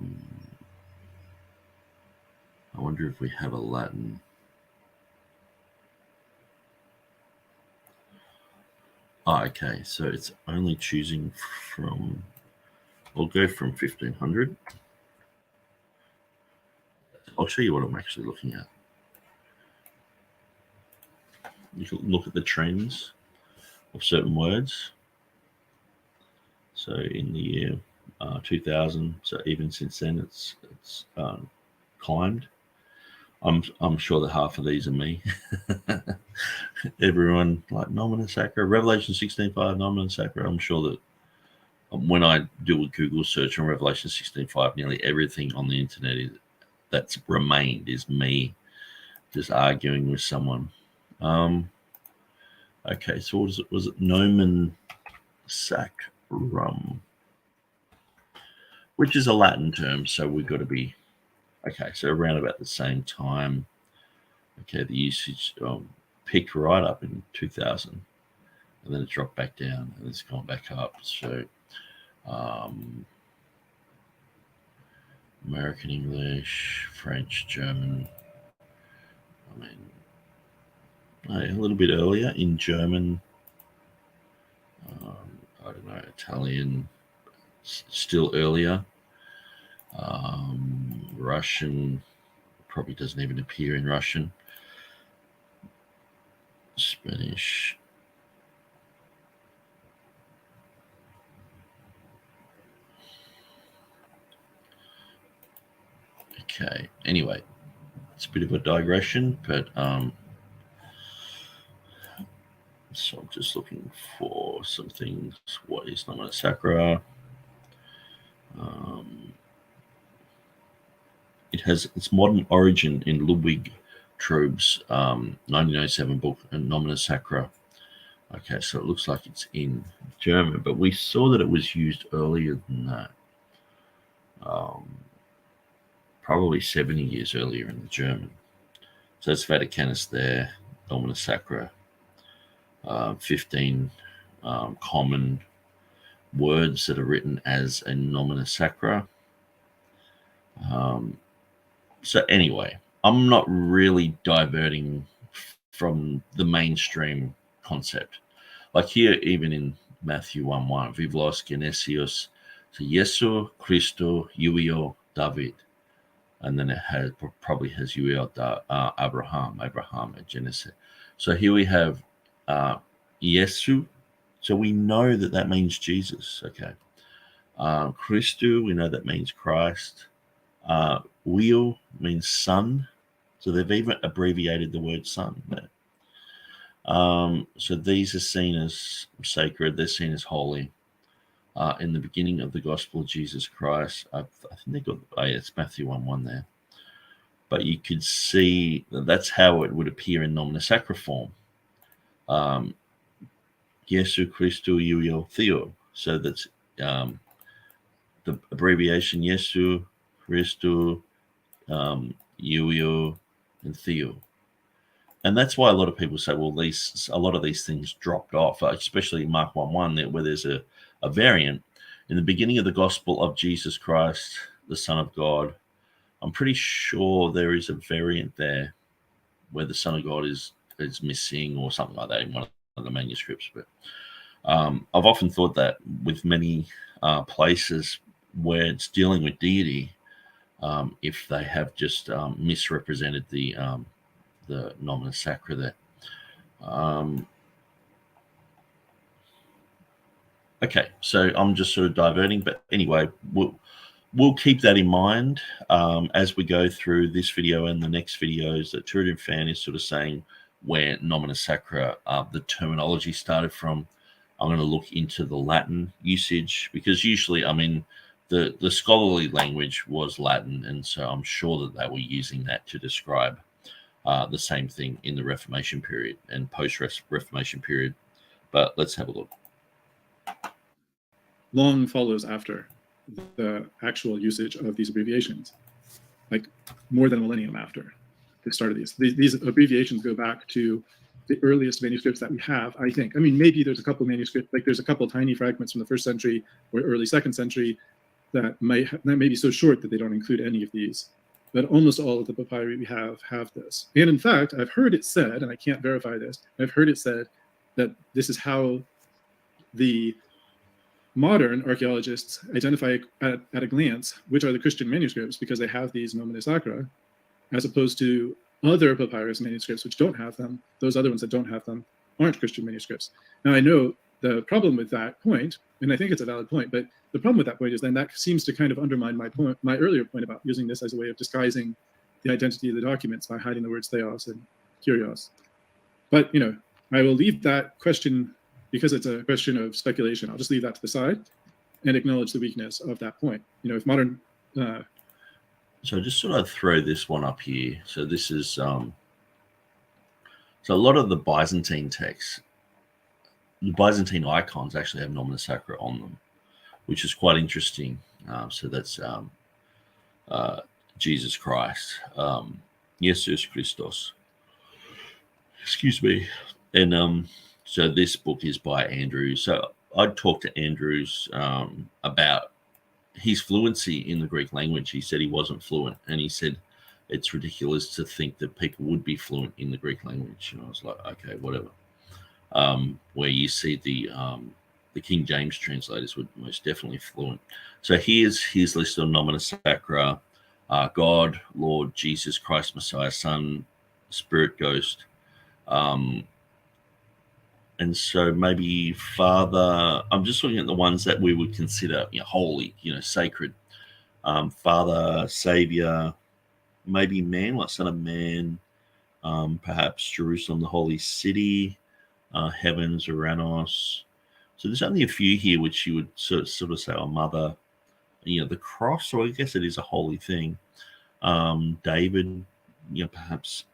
wonder if we have a Latin. Oh, okay, so it's only choosing from, we'll go from 1500. I'll show you what I'm actually looking at. You can look at the trends of certain words. So in the year 2000, so even since then, it's climbed. I'm sure that half of these are me. Everyone like Nomina Sacra, Revelation 16:5, Nomina Sacra. I'm sure that when I do a Google search on Revelation 16:5, nearly everything on the internet that's remained is me just arguing with someone. Okay, so what was it Nomen Sacrum, which is a Latin term, so we've got to be okay. So around about the same time, okay, the usage picked right up in 2000, and then it dropped back down, and it's gone back up. So American English, French, German. I mean, a little bit earlier in German. I don't know, Italian, still earlier. Russian probably doesn't even appear in Russian. Spanish. Okay, anyway, it's a bit of a digression, but so I'm just looking for some things. What is Nomina Sacra? It has its modern origin in Ludwig Trube's 1907 book, Nomina Sacra. Okay, so it looks like it's in German, but we saw that it was used earlier than that. Probably 70 years earlier in the German. So it's Vaticanus there, Nomina Sacra. 15 common words that are written as a Nomina Sacra. So anyway, I'm not really diverting from the mainstream concept. Like here, even in Matthew 1:1, Vivlos Genesios to Jesu Christo Iuio David. And then it probably has Iuio Abraham at Genesis. So here we have Jesu. So we know that means Jesus. Okay. Christu, we know that means Christ. Wheel means son. So they've even abbreviated the word son there. So these are seen as sacred. They're seen as holy. In the beginning of the gospel of Jesus Christ, I think they got, it's Matthew 1:1 there. But you could see that's how it would appear in Nomina Sacra form. Jesu Christu Iuio Theo. So that's the abbreviation Jesu Christu Iuio and Theo. And that's why a lot of people say, well, a lot of these things dropped off, especially Mark 1:1, where there's a variant. In the beginning of the gospel of Jesus Christ, the Son of God, I'm pretty sure there is a variant there where the Son of God is missing or something like that in one of the manuscripts. But I've often thought that with many places where it's dealing with deity, if they have just misrepresented the Nomina Sacra there. Okay, so I'm just sort of diverting, but anyway, we'll keep that in mind as we go through this video and the next videos. That TurretinFan is sort of saying where Nomina Sacra, the terminology started from. I'm going to look into the Latin usage because usually, I mean, the scholarly language was Latin, and so I'm sure that they were using that to describe the same thing in the Reformation period and post-Reformation period. But let's have a look. Long follows after the actual usage of these abbreviations, like more than a millennium after the start of these. These abbreviations go back to the earliest manuscripts that we have, I think. I mean, maybe there's a couple manuscripts, like there's a couple tiny fragments from the 1st century or early 2nd century that may be so short that they don't include any of these. But almost all of the papyri we have this. And in fact, I've heard it said, and I can't verify this, I've heard it said that this is how the modern archaeologists identify at a glance which are the Christian manuscripts, because they have these Nomina Sacra as opposed to other papyrus manuscripts which don't have them. Those other ones that don't have them aren't Christian manuscripts. Now I know the problem with that point, and I think it's a valid point, but the problem with that point is then that seems to kind of undermine my earlier point about using this as a way of disguising the identity of the documents by hiding the words theos and kurios. But I will leave that question, because it's a question of speculation. I'll just leave that to the side and acknowledge the weakness of that point. If modern so just sort of throw this one up here. So this is so a lot of the Byzantine texts, the Byzantine icons actually have Nomina Sacra on them, which is quite interesting. So that's Jesus Christ, Jesus Christos. Excuse me. And so this book is by Andrews. So I'd talked to Andrews about his fluency in the Greek language. He said he wasn't fluent, and he said it's ridiculous to think that people would be fluent in the Greek language. And I was like, okay, whatever. Where you see the King James translators were most definitely fluent. So here's his list of Nomina Sacra: God, Lord, Jesus Christ, Messiah, Son, Spirit, Ghost. And so maybe Father, I'm just looking at the ones that we would consider holy, sacred. Father, Savior, maybe man, like Son of Man, perhaps Jerusalem, the holy city, heavens, Uranus. So there's only a few here which you would sort of say, oh, Mother, the cross, or I guess it is a holy thing. David, perhaps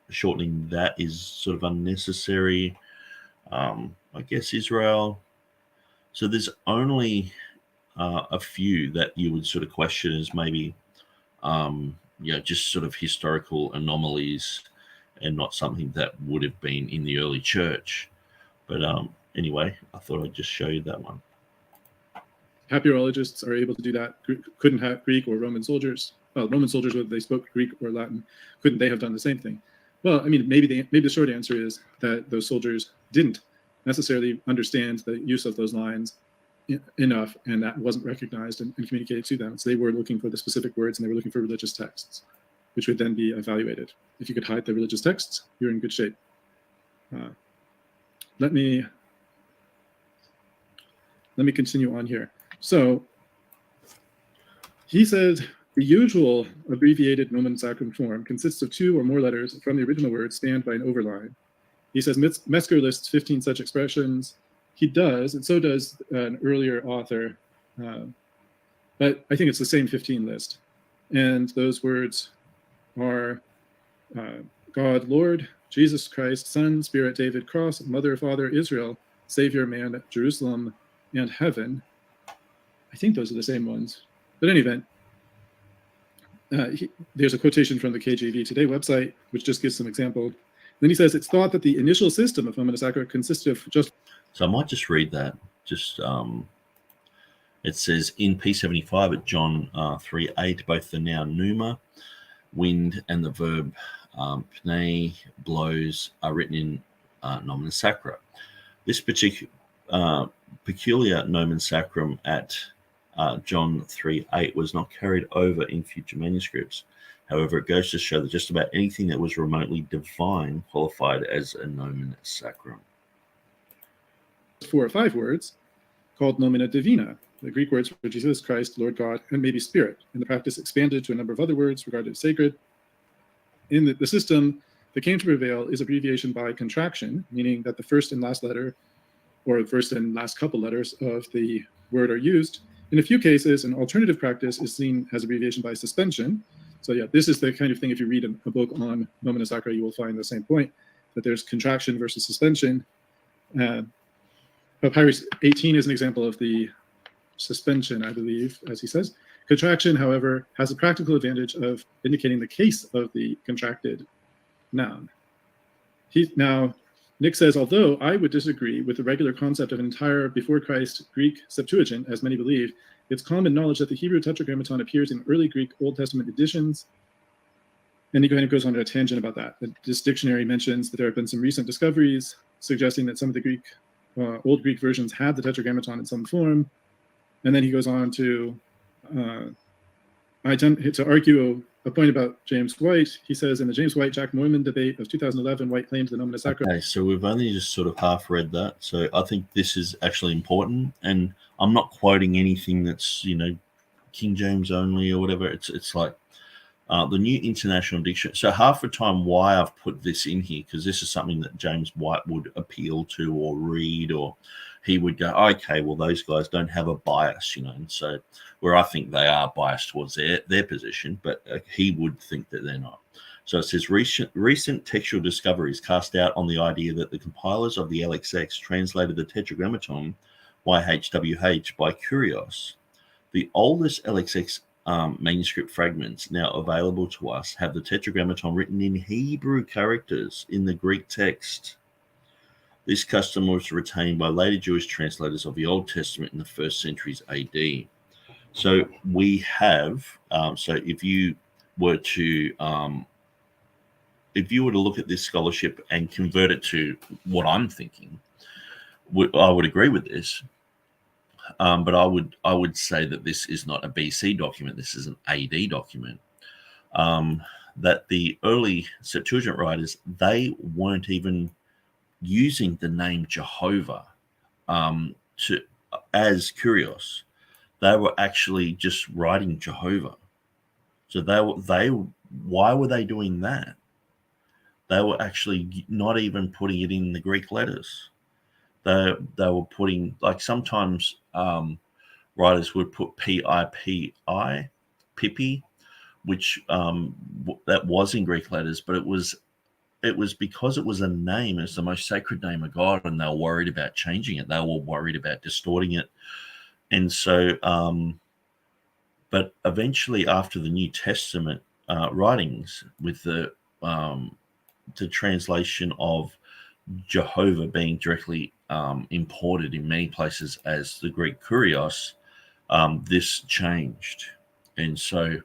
shortening that is sort of unnecessary. I guess Israel. So there's only a few that you would sort of question as maybe, just sort of historical anomalies and not something that would have been in the early church. But anyway, I thought I'd just show you that one. Papyrologists are able to do that. Couldn't have Greek or Roman soldiers. Well, Roman soldiers, whether they spoke Greek or Latin, couldn't they have done the same thing? Well, I mean, maybe the short answer is that those soldiers didn't necessarily understand the use of those lines enough, and that wasn't recognized and communicated to them. So they were looking for the specific words, and they were looking for religious texts, which would then be evaluated. If you could hide the religious texts, you're in good shape. Let me continue on here. So he says, the usual abbreviated nomen sacrum form consists of 2 or more letters from the original word scanned by an overline. He says Metzger lists 15 such expressions. He does, and so does an earlier author, but I think it's the same 15 list. And those words are God, Lord, Jesus Christ, Son, Spirit, David, Cross, Mother, Father, Israel, Savior, Man, Jerusalem, and Heaven. I think those are the same ones. But in any event, there's a quotation from the KJV Today website, which just gives some example. Then he says, it's thought that the initial system of Nomina Sacra consisted of just... So I might just read that. Just it says in P75 at John 3:8, both the noun pneuma, wind, and the verb pnei, blows, are written in Nomina Sacra. This peculiar nomen sacrum at John 3:8 was not carried over in future manuscripts. However, it goes to show that just about anything that was remotely divine qualified as a nomen sacrum. 4 or 5 words called nomina divina, the Greek words for Jesus Christ, Lord God, and maybe Spirit. And the practice expanded to a number of other words regarded as sacred. In the system that came to prevail is abbreviation by contraction, meaning that the first and last letter, or the first and last couple letters of the word are used. In a few cases, an alternative practice is seen as abbreviation by suspension. So yeah, this is the kind of thing, if you read a book on Nomina Sacra, you will find the same point, that there's contraction versus suspension. Papyrus 18 is an example of the suspension, I believe, as he says. Contraction, however, has a practical advantage of indicating the case of the contracted noun. Now, Nick says, although I would disagree with the regular concept of an entire before Christ Greek Septuagint, as many believe, it's common knowledge that the Hebrew Tetragrammaton appears in early Greek Old Testament editions. And he kind of goes on to a tangent about that. This dictionary mentions that there have been some recent discoveries suggesting that some of the Old Greek versions had the Tetragrammaton in some form. And then he goes on to argue a point about James White. He says in the James White-Jack Mormon debate of 2011, White claimed the nomen sacra. Okay, so we've only just sort of half read that. So I think this is actually important. And I'm not quoting anything that's, King James only or whatever. It's like the New International Dictionary. So half the time why I've put this in here, because this is something that James White would appeal to or read, or he would go, okay, well, those guys don't have a bias, and so where I think they are biased towards their position, but he would think that they're not. So it says recent textual discoveries cast doubt on the idea that the compilers of the LXX translated the Tetragrammaton YHWH by Kurios. The oldest LXX manuscript fragments now available to us have the Tetragrammaton written in Hebrew characters in the Greek text. This custom was retained by later Jewish translators of the Old Testament in the first centuries AD. So we have, so if you were to look at this scholarship and convert it to what I'm thinking, I would agree with this. But I would say that this is not a BC document. This is an AD document. That the early Septuagint writers, they weren't even using the name Jehovah as Kurios. They were actually just writing Jehovah. So why were they doing that? They were actually not even putting it in the Greek letters. They were putting, like, sometimes writers would put P-I-P-I, Pippi, which that was in Greek letters, but it was because it was a name. It's the most sacred name of God, and they were worried about changing it. They were worried about distorting it. And so, but eventually after the New Testament writings, with the translation of Jehovah being directly imported in many places as the Greek Kurios, this changed. And so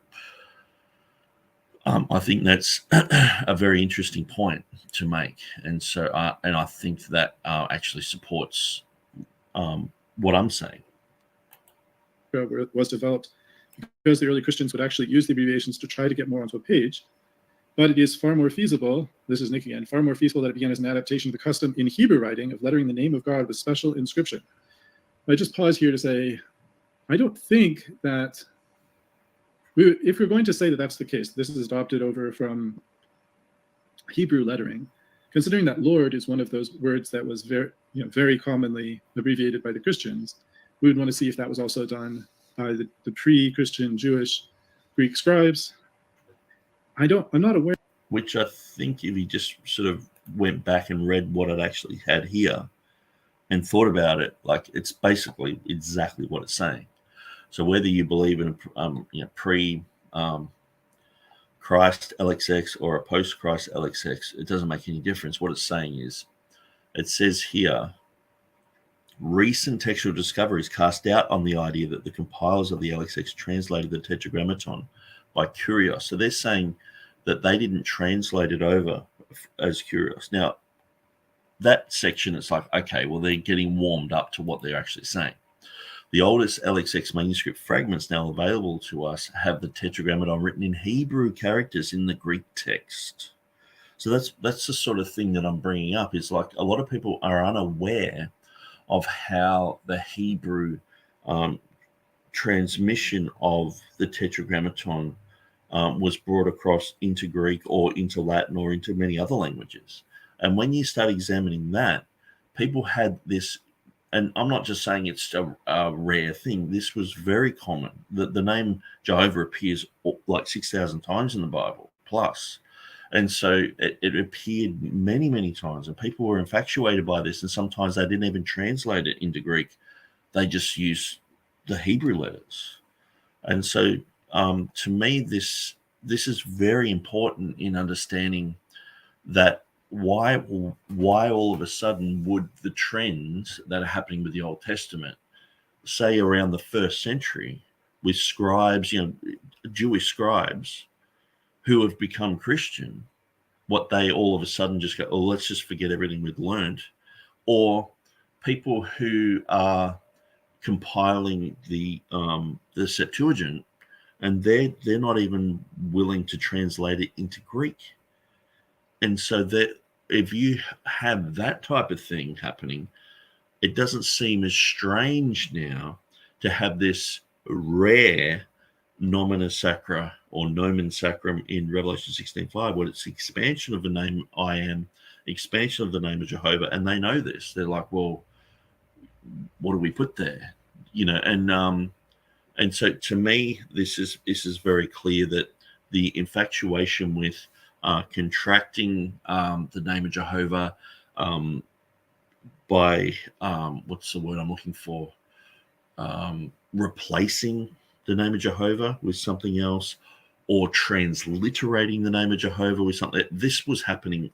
I think that's a very interesting point to make. And so, and I think that actually supports what I'm saying. Was developed because the early Christians would actually use the abbreviations to try to get more onto a page. But it is far more feasible, this is Nick again, far more feasible that it began as an adaptation of the custom in Hebrew writing of lettering the name of God with special inscription. I just pause here to say, I don't think that, if we're going to say that that's the case, this is adopted over from Hebrew lettering, considering that Lord is one of those words that was very commonly abbreviated by the Christians, we would want to see if that was also done by the pre-Christian Jewish Greek scribes. I'm not aware. Which I think if you just sort of went back and read what it actually had here and thought about it, like, it's basically exactly what it's saying. So whether you believe in a pre Christ LXX or a post Christ LXX, it doesn't make any difference. What it's saying is, it says here, recent textual discoveries cast doubt on the idea that the compilers of the LXX translated the Tetragrammaton by Kurios. So they're saying that they didn't translate it over as Kurios. Now, that section, it's like, okay, well, they're getting warmed up to what they're actually saying. The oldest LXX manuscript fragments now available to us have the Tetragrammaton written in Hebrew characters in the Greek text. So that's the sort of thing that I'm bringing up, is like, a lot of people are unaware of how the Hebrew transmission of the Tetragrammaton was brought across into Greek or into Latin or into many other languages. And when you start examining that, people had this, and I'm not just saying it's a rare thing. This was very common. The name Jehovah appears like 6,000 times in the Bible plus. And so it appeared many, many times, and people were infatuated by this. And sometimes they didn't even translate it into Greek. They just used the Hebrew letters. And so to me, this is very important in understanding that why all of a sudden would the trends that are happening with the Old Testament, say around the 1st century, with scribes, Jewish scribes who have become Christian, what they all of a sudden just go, oh, let's just forget everything we've learned, or people who are compiling the Septuagint, and they're not even willing to translate it into Greek. And so that if you have that type of thing happening, it doesn't seem as strange now to have this rare nomina sacra or nomen sacrum in Revelation 16:5, where it's the expansion of the name I am, expansion of the name of Jehovah, and they know this. They're like, well, what do we put there? You know, and so to me, this is very clear that the infatuation with contracting the name of Jehovah by what's the word I'm looking for? Replacing the name of Jehovah with something else, or transliterating the name of Jehovah with something. This was happening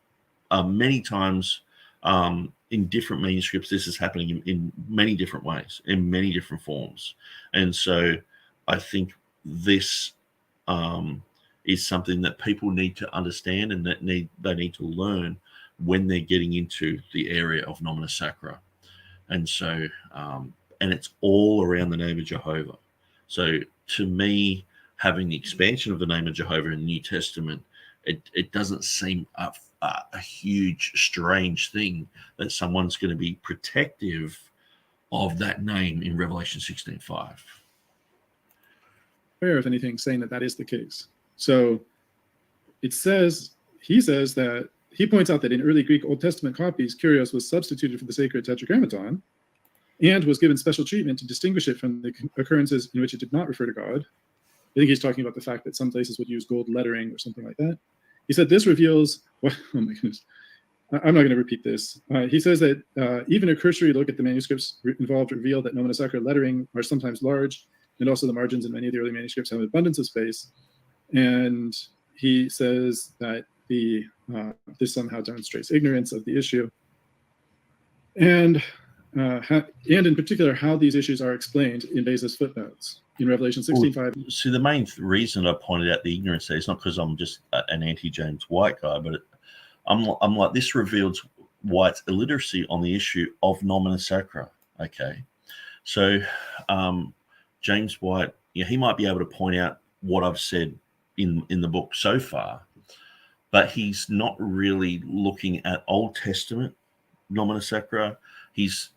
many times in different manuscripts. This is happening in many different ways, in many different forms. And so I think this is something that people need to understand, and that they need to learn when they're getting into the area of nomina sacra. And so, and it's all around the name of Jehovah. So to me, having the expansion of the name of Jehovah in the New Testament, it doesn't seem a huge, strange thing that someone's going to be protective of that name in Revelation 16:5. Fair, if anything, saying that is the case. So it says, he says that he points out that in early Greek Old Testament copies, Kyrios was substituted for the sacred tetragrammaton and was given special treatment to distinguish it from the occurrences in which it did not refer to God. I think he's talking about the fact that some places would use gold lettering or something like that. He said this reveals, well, oh my goodness, I'm not going to repeat this. He says that even a cursory look at the manuscripts involved reveal that nomina sacra lettering are sometimes large, and also the margins in many of the early manuscripts have an abundance of space. And he says that this somehow demonstrates ignorance of the issue. And in particular, how these issues are explained in Beza's footnotes in Revelation 16:5. See, the main reason I pointed out the ignorance there is not because I'm just an anti-James White guy, but I'm like, this reveals White's illiteracy on the issue of nomina sacra. Okay, so James White, he might be able to point out what I've said in the book so far, but he's not really looking at Old Testament nomina sacra. He's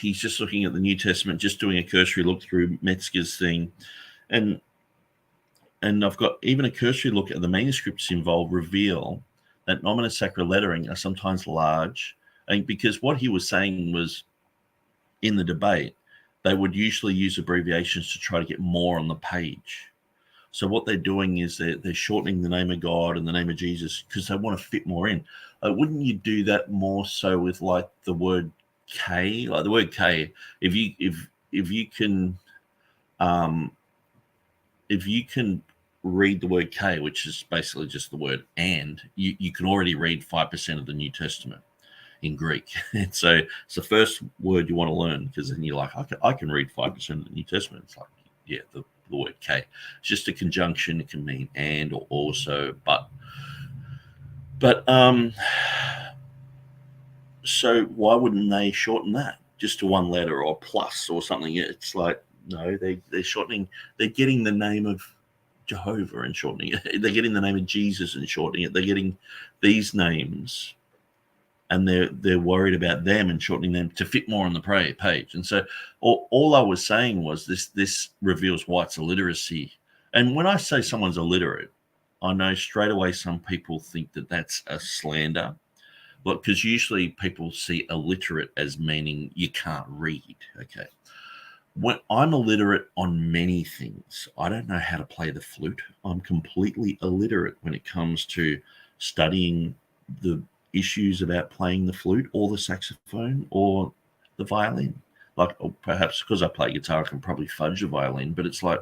just looking at the New Testament, just doing a cursory look through Metzger's thing. And I've got even a cursory look at the manuscripts involved reveal that nomina sacra lettering are sometimes large. And because what he was saying was, in the debate, they would usually use abbreviations to try to get more on the page. So what they're doing is they're shortening the name of God and the name of Jesus because they want to fit more in. Wouldn't you do that more so with like the word K, like the word K? If you can read the word K, which is basically just the word and, you can already read 5% of the New Testament in Greek. And so it's the first word you want to learn, because then you're like, I can read 5% of the New Testament. It's like, yeah, the word K. It's just a conjunction. It can mean and or also, but so why wouldn't they shorten that just to one letter or plus or something? It's like, no, they're shortening. They're getting the name of Jehovah and shortening it. They're getting the name of Jesus and shortening it. They're getting these names, and they're worried about them and shortening them to fit more on the page. And so all I was saying was this reveals White's illiteracy. And when I say someone's illiterate, I know straight away some people think that that's a slander. Look, because usually people see illiterate as meaning you can't read. Okay. When I'm illiterate on many things, I don't know how to play the flute. I'm completely illiterate when it comes to studying the issues about playing the flute or the saxophone or the violin. Like, or perhaps because I play guitar, I can probably fudge the violin, but it's like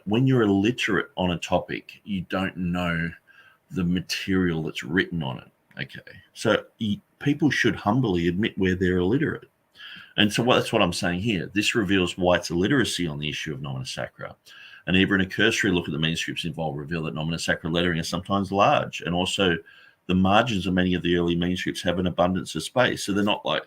when you're illiterate on a topic, you don't know the material that's written on it. Okay, so people should humbly admit where they're illiterate. And so that's what I'm saying here. This reveals White's illiteracy on the issue of nomina sacra. And even a cursory look at the manuscripts involved reveal that nomina sacra lettering is sometimes large. And also the margins of many of the early manuscripts have an abundance of space. So they're not like,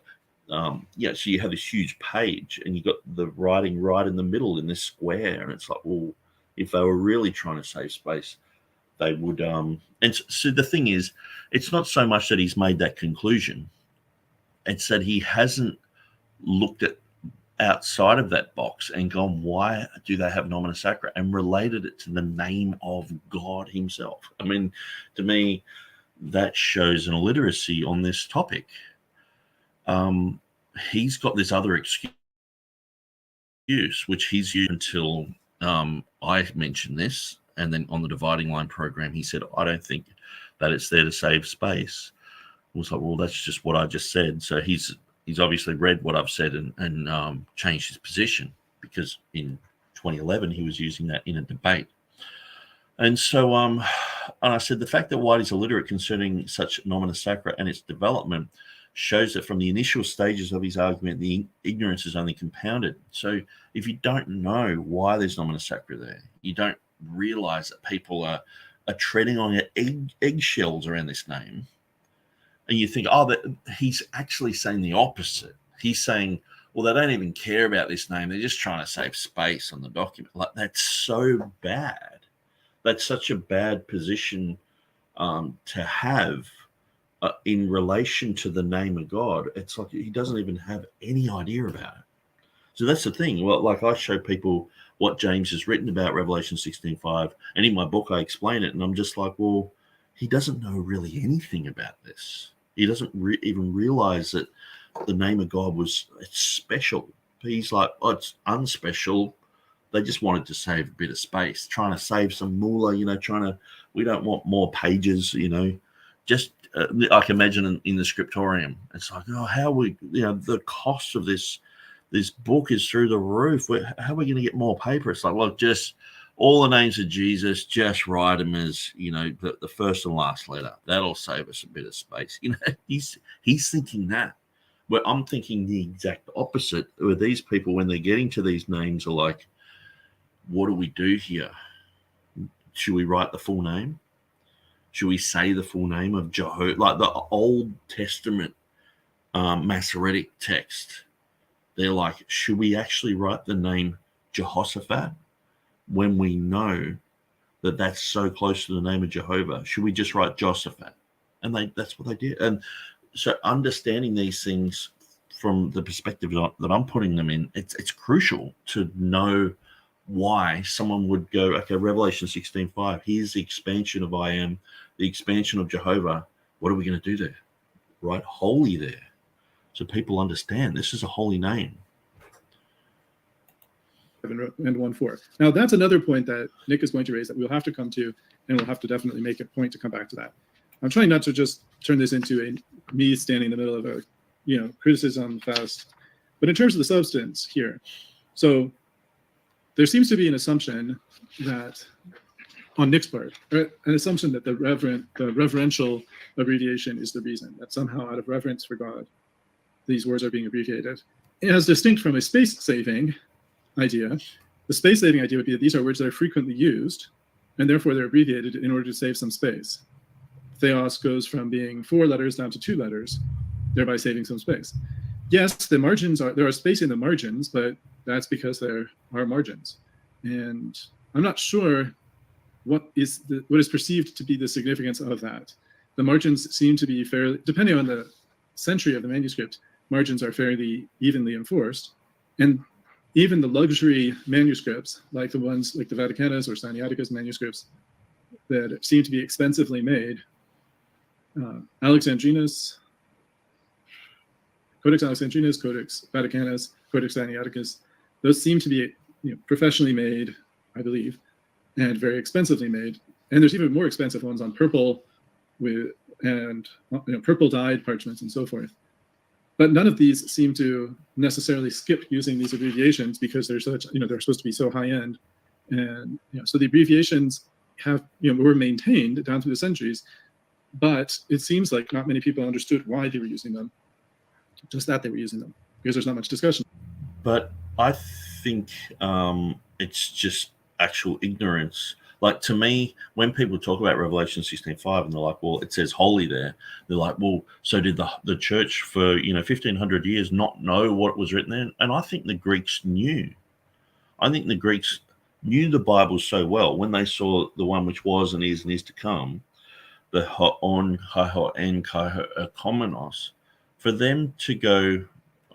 so you have this huge page and you've got the writing right in the middle in this square. And it's like, well, if they were really trying to save space, they would. And so the thing is, it's not so much that he's made that conclusion; it's that he hasn't looked at outside of that box and gone, why do they have nomina sacra, and related it to the name of God himself. I mean, to me, that shows an illiteracy on this topic. He's got this other excuse, which he's used until I mentioned this, and then on the dividing line program, he said, I don't think that it's there to save space. I was like, well, that's just what I just said. So he's obviously read what I've said and changed his position, because in 2011 he was using that in a debate. And so and I said the fact that White is illiterate concerning such nomina sacra and its development shows that from the initial stages of his argument, the ignorance is only compounded. So if you don't know why there's nomina sacra there, you don't realize that people are treading on eggshells around this name, and you think, oh, that he's actually saying the opposite. He's saying, well, they don't even care about this name. They're just trying to save space on the document. Like, that's so bad. That's such a bad position to have in relation to the name of God. It's like he doesn't even have any idea about it. So that's the thing. Well, like, I show people what James has written about Revelation 16:5, and in my book I explain it, and I'm just like, well, he doesn't know really anything about this. He doesn't even realize that the name of God it's special. He's like, oh, it's unspecial. They just wanted to save a bit of space, trying to save some moolah, we don't want more pages, just I can imagine in the scriptorium. It's like, oh, how the cost of this book is through the roof. How are we going to get more paper? It's like, look, just all the names of Jesus, just write them as, the first and last letter. That'll save us a bit of space. He's thinking that. But I'm thinking the exact opposite. Where these people, when they're getting to these names, are like, what do we do here? Should we write the full name? Should we say the full name of Jehovah? Like the Old Testament Masoretic text. They're like, should we actually write the name Jehoshaphat when we know that that's so close to the name of Jehovah? Should we just write Josaphat? And that's what they did. And so understanding these things from the perspective that I'm putting them in, it's crucial to know why someone would go, okay, Revelation 16:5, here's the expansion of I am, the expansion of Jehovah. What are we going to do there? Write holy there, so people understand this is a holy name. And 1:4. Now, that's another point that Nick is going to raise that we'll have to come to, and we'll have to definitely make a point to come back to that. I'm trying not to just turn this into me standing in the middle of a criticism fest, but in terms of the substance here. So there seems to be an assumption that on Nick's part, an assumption that the reverential abbreviation is the reason, that somehow out of reverence for God, these words are being abbreviated. As distinct from a space-saving idea, the space-saving idea would be that these are words that are frequently used, and therefore they're abbreviated in order to save some space. Theos goes from being 4 letters down to 2 letters, thereby saving some space. Yes, the margins there are space in the margins, but that's because there are margins. And I'm not sure what is perceived to be the significance of that. The margins seem to be fairly, depending on the century of the manuscript, margins are fairly evenly enforced. And even the luxury manuscripts, like the ones like the Vaticanus or Sinaiticus manuscripts that seem to be expensively made, Alexandrinus, Codex Alexandrinus, Codex Vaticanus, Codex Sinaiticus, those seem to be professionally made, I believe, and very expensively made. And there's even more expensive ones on purple purple dyed parchments and so forth. But none of these seem to necessarily skip using these abbreviations because they're such, they're supposed to be so high end. And so the abbreviations were maintained down through the centuries, but it seems like not many people understood why they were using them, just that they were using them, because there's not much discussion. But I think it's just actual ignorance. Like, to me, when people talk about Revelation 16:5 and they're like, well, it says holy there, they're like, well, so did the church for 1500 years not know what was written there? And I think the Greeks knew. I think the Greeks knew the Bible so well, when they saw the one which was and is to come, the Ha'on, Ha'en, Komenos, for them to go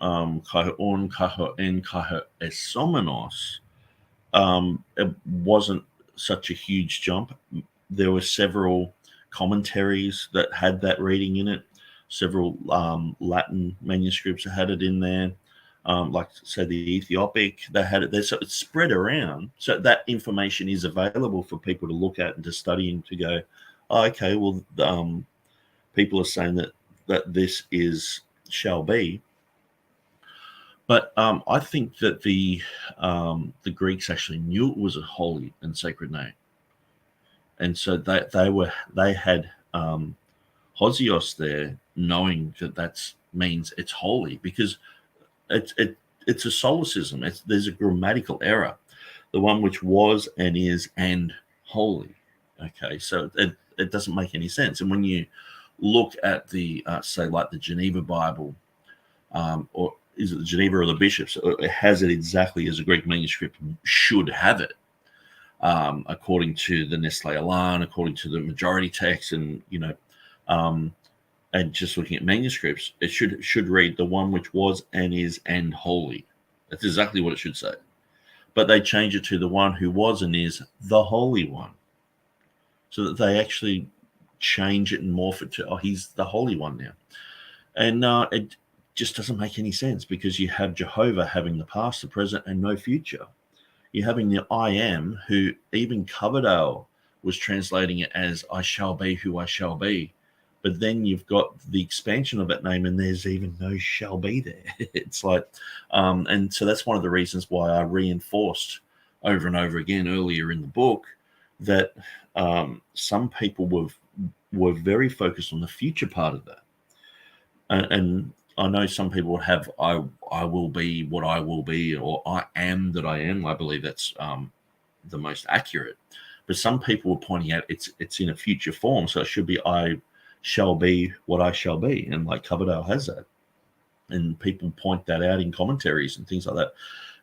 Ha'on, Ha'en, Ha'esomenos, it wasn't such a huge jump. There were several commentaries that had that reading in it, several Latin manuscripts that had it in there. Like say the Ethiopic, they had it there, so it's spread around. So that information is available for people to look at and to study and to go, oh, okay, well, people are saying that this is shall be. But I think that the Greeks actually knew it was a holy and sacred name, and so they had Hosios there, knowing that means it's holy, because it's a solecism. There's a grammatical error. The one which was and is and holy. Okay, so it doesn't make any sense. And when you look at the say like the Geneva Bible, or is it the Geneva or the Bishops? It has it exactly as a Greek manuscript should have it, according to the Nestle Aland, according to the majority text, and and just looking at manuscripts, it should read the one which was and is and holy. That's exactly what it should say. But they change it to the one who was and is the Holy One, so that they actually change it and morph it to, oh, he's the Holy One now. And it just doesn't make any sense, because you have Jehovah having the past, the present, and no future. You're having the I am, who even Coverdale was translating it as I shall be who I shall be. But then you've got the expansion of that name, and there's even no shall be there. It's like, and so that's one of the reasons why I reinforced over and over again earlier in the book that some people were very focused on the future part of that. And I know some people would have I will be what I will be, or I am that I am. I believe that's the most accurate. But some people were pointing out it's in a future form, so it should be I shall be what I shall be, and like Coverdale has that, and people point that out in commentaries and things like that.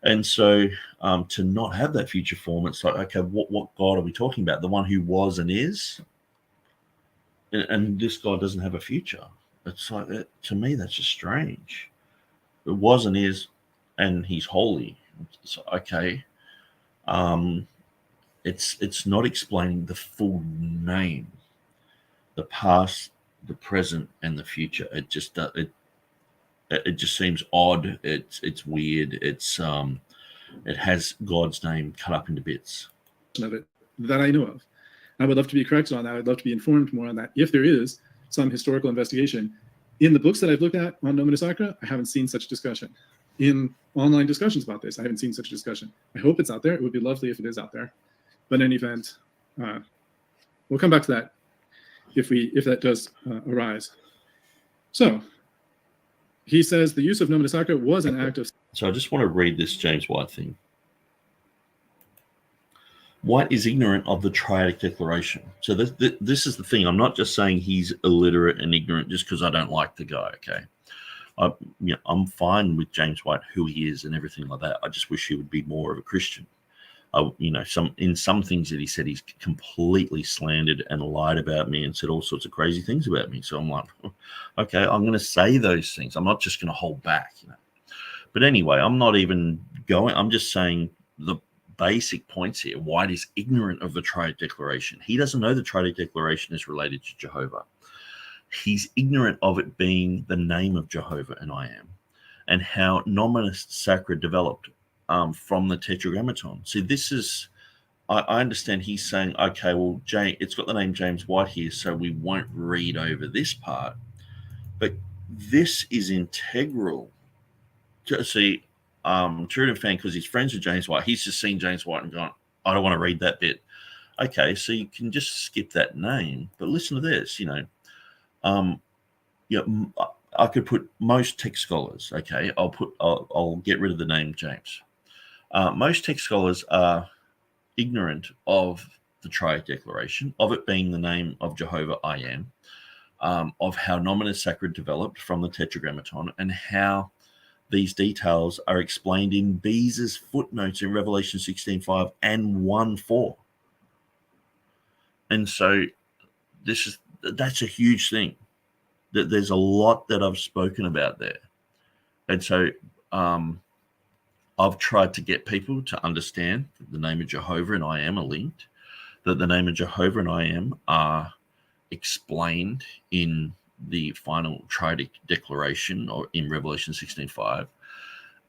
And so to not have that future form, it's like, okay, what God are we talking about? The one who was and is, and this God doesn't have a future. It's like, to me, that's just strange. It was and is, and he's holy. So okay, it's not explaining the full name, the past, the present, and the future. It just seems odd. It's weird. It has God's name cut up into bits. Of it that I know of. I would love to be corrected on that. I'd love to be informed more on that, if there is some historical investigation. In the books that I've looked at on Nomina Sacra, I haven't seen such discussion. In online discussions about this, I haven't seen such a discussion. I hope it's out there. It would be lovely if it is out there. But in any event, we'll come back to that if that does arise. So he says the use of Nomina Sacra was an act of... So I just want to read this James White thing. White is ignorant of the triadic declaration. So this is the thing. I'm not just saying he's illiterate and ignorant just because I don't like the guy, okay? I'm fine with James White, who he is and everything like that. I just wish he would be more of a Christian. In some things that he said, he's completely slandered and lied about me and said all sorts of crazy things about me. So I'm like, okay, I'm going to say those things. I'm not just going to hold back, But anyway, I'm not even going. I'm just saying the basic points here. White is ignorant of the Triadic Declaration. He doesn't know the Triadic Declaration is related to Jehovah. He's ignorant of it being the name of Jehovah and I am, and how Nomina Sacra developed from the Tetragrammaton. See, this is, I understand he's saying, okay, well, it's got the name James White here, so we won't read over this part. But this is integral to see TurretinFan, because he's friends with James White. He's just seen James White and gone, I don't want to read that bit. Okay, so you can just skip that name. But listen to this, I could put most text scholars. Okay, I'll get rid of the name James. Most text scholars are ignorant of the Triadic Declaration, of it being the name of Jehovah I am, of how Nomina Sacra developed from the Tetragrammaton, and how these details are explained in Beza's footnotes in Revelation 16:5 and 1:4. And so that's a huge thing. That there's a lot that I've spoken about there. And so I've tried to get people to understand that the name of Jehovah and I am are linked, that the name of Jehovah and I am are explained in the final triadic declaration or in Revelation 16:5,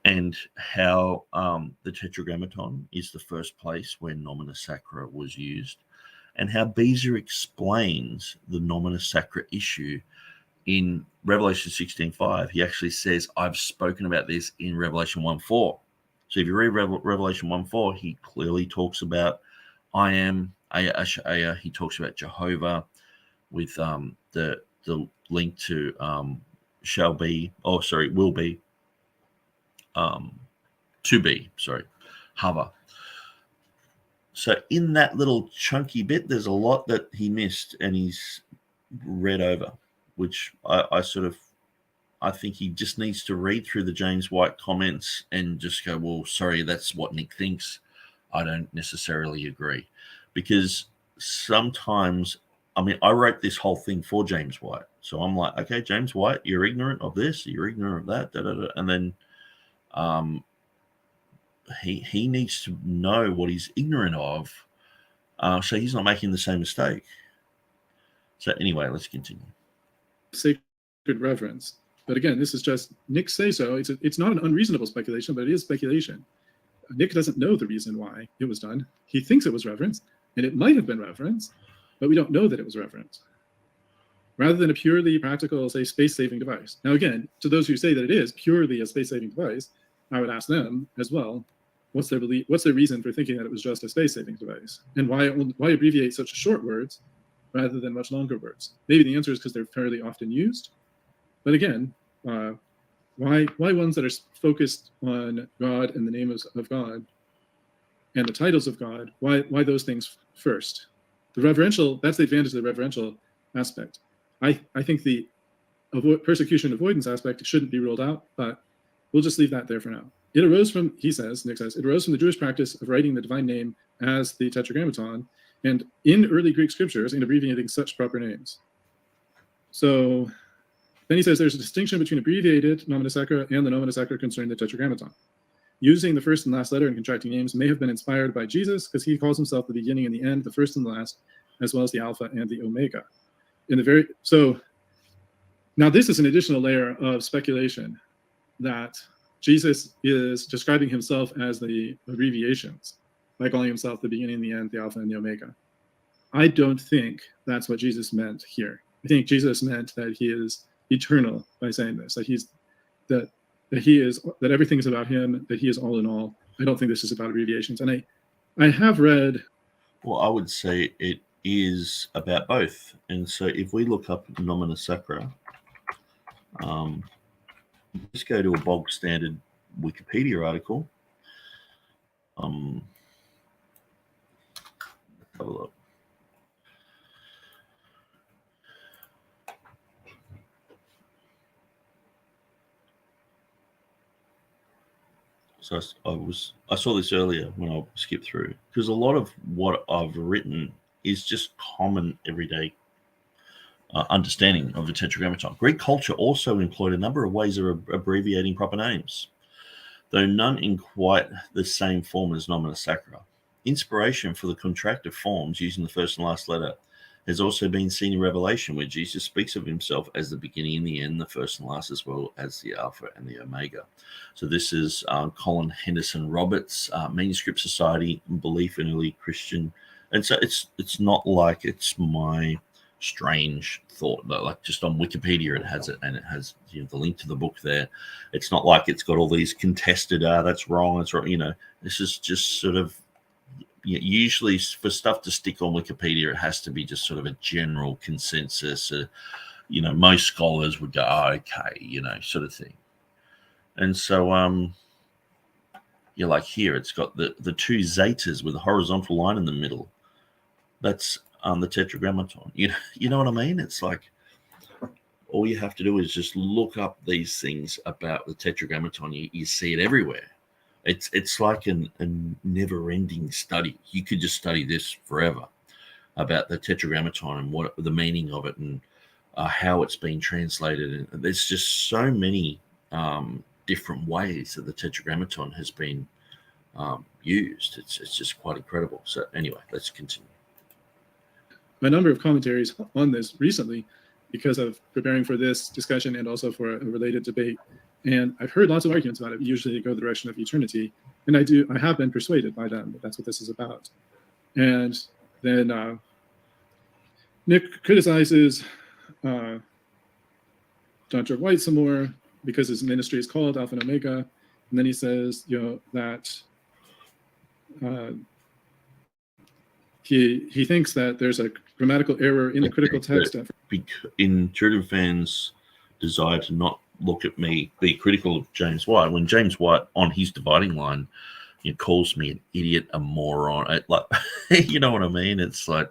and how the Tetragrammaton is the first place where Nomina Sacra was used, and how Beza explains the Nomina Sacra issue in Revelation 16:5. He actually says, I've spoken about this in Revelation 1:4. So if you read Revelation 1:4, he clearly talks about I am, Aya Asha. He talks about Jehovah with the link to will be, to be, Hava. So in that little chunky bit, there's a lot that he missed and he's read over, which I think he just needs to read through the James White comments and just go, well, sorry, that's what Nick thinks. I don't necessarily agree. Because sometimes, I wrote this whole thing for James White. So I'm like, okay, James White, you're ignorant of this, you're ignorant of that, and then he needs to know what he's ignorant of, so he's not making the same mistake. So anyway, let's continue. Sacred reverence. But again, this is just Nick say so. It's not an unreasonable speculation, but it is speculation. Nick doesn't know the reason why it was done. He thinks it was reverence, and it might have been reverence, but we don't know that it was reverence. Rather than a purely practical, say, space-saving device. Now, again, to those who say that it is purely a space-saving device, I would ask them as well, what's their reason for thinking that it was just a space-saving device? And why abbreviate such short words rather than much longer words? Maybe the answer is because they're fairly often used. But again, why ones that are focused on God and the name of God and the titles of God? Why those things first? The reverential, that's the advantage of the reverential aspect. I think the persecution avoidance aspect shouldn't be ruled out, but we'll just leave that there for now. It arose from, Nick says, it arose from the Jewish practice of writing the divine name as the Tetragrammaton, and in early Greek scriptures, in abbreviating such proper names. So then he says there's a distinction between abbreviated nomina sacra and the nomina sacra concerning the Tetragrammaton. Using the first and last letter in contracting names may have been inspired by Jesus, because he calls himself the beginning and the end, the first and the last, as well as the Alpha and the Omega. So now this is an additional layer of speculation that Jesus is describing himself as the abbreviations by calling himself the beginning and the end, the Alpha and the Omega. I don't think that's what Jesus meant here. I think Jesus meant that he is eternal by saying this, that everything is about him, that he is all in all. I don't think this is about abbreviations. And I have read. Well, I would say it is about both. And so if we look up nomina sacra, just go to a bog standard Wikipedia article. Let's have a look. So I saw this earlier when I skipped through, because a lot of what I've written is just common everyday understanding of the Tetragrammaton. Greek culture also employed a number of ways of abbreviating proper names, though none in quite the same form as nomina sacra. Inspiration for the contractive forms using the first and last letter has also been seen in Revelation, where Jesus speaks of himself as the beginning and the end, the first and last, as well as the Alpha and the Omega. So this is Colin Henderson Roberts, Manuscript Society, Belief in Early Christian. And so it's not like it's my strange thought, but like just on Wikipedia it has it, and it has the link to the book there. It's not like it's got all these contested, that's wrong, that's wrong. This is just sort of, usually for stuff to stick on Wikipedia, it has to be just sort of a general consensus. Most scholars would go, okay, sort of thing. And so, like here, it's got the two zetas with a horizontal line in the middle. That's the Tetragrammaton. You know what I mean? It's like, all you have to do is just look up these things about the Tetragrammaton. You see it everywhere. It's like a never-ending study. You could just study this forever about the Tetragrammaton and what the meaning of it and how it's been translated. And there's just so many different ways that the Tetragrammaton has been used. It's just quite incredible. So anyway, let's continue. A number of commentaries on this recently because of preparing for this discussion and also for a related debate. And I've heard lots of arguments about it. Usually they go the direction of eternity. And I have been persuaded by them that that's what this is about. And then Nick criticizes Dr. White some more because his ministry is called Alpha and Omega. And then he says, that he thinks that there's a grammatical error in the critical text. In TurretinFan's desire to not look at me, be critical of James White, when James White on his dividing line calls me an idiot, a moron, like, you know what I mean? It's like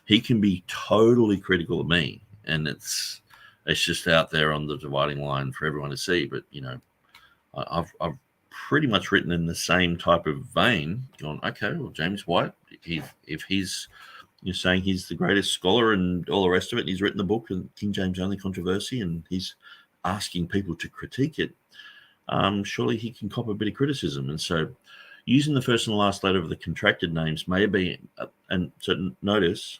he can be totally critical of me, and it's just out there on the dividing line for everyone to see. But I've pretty much written in the same type of vein, going, okay, well, James White, if he's saying he's the greatest scholar and all the rest of it, he's written the book of King James Only Controversy, and he's asking people to critique it, surely he can cop a bit of criticism. And so using the first and the last letter of the contracted names may be, and so notice,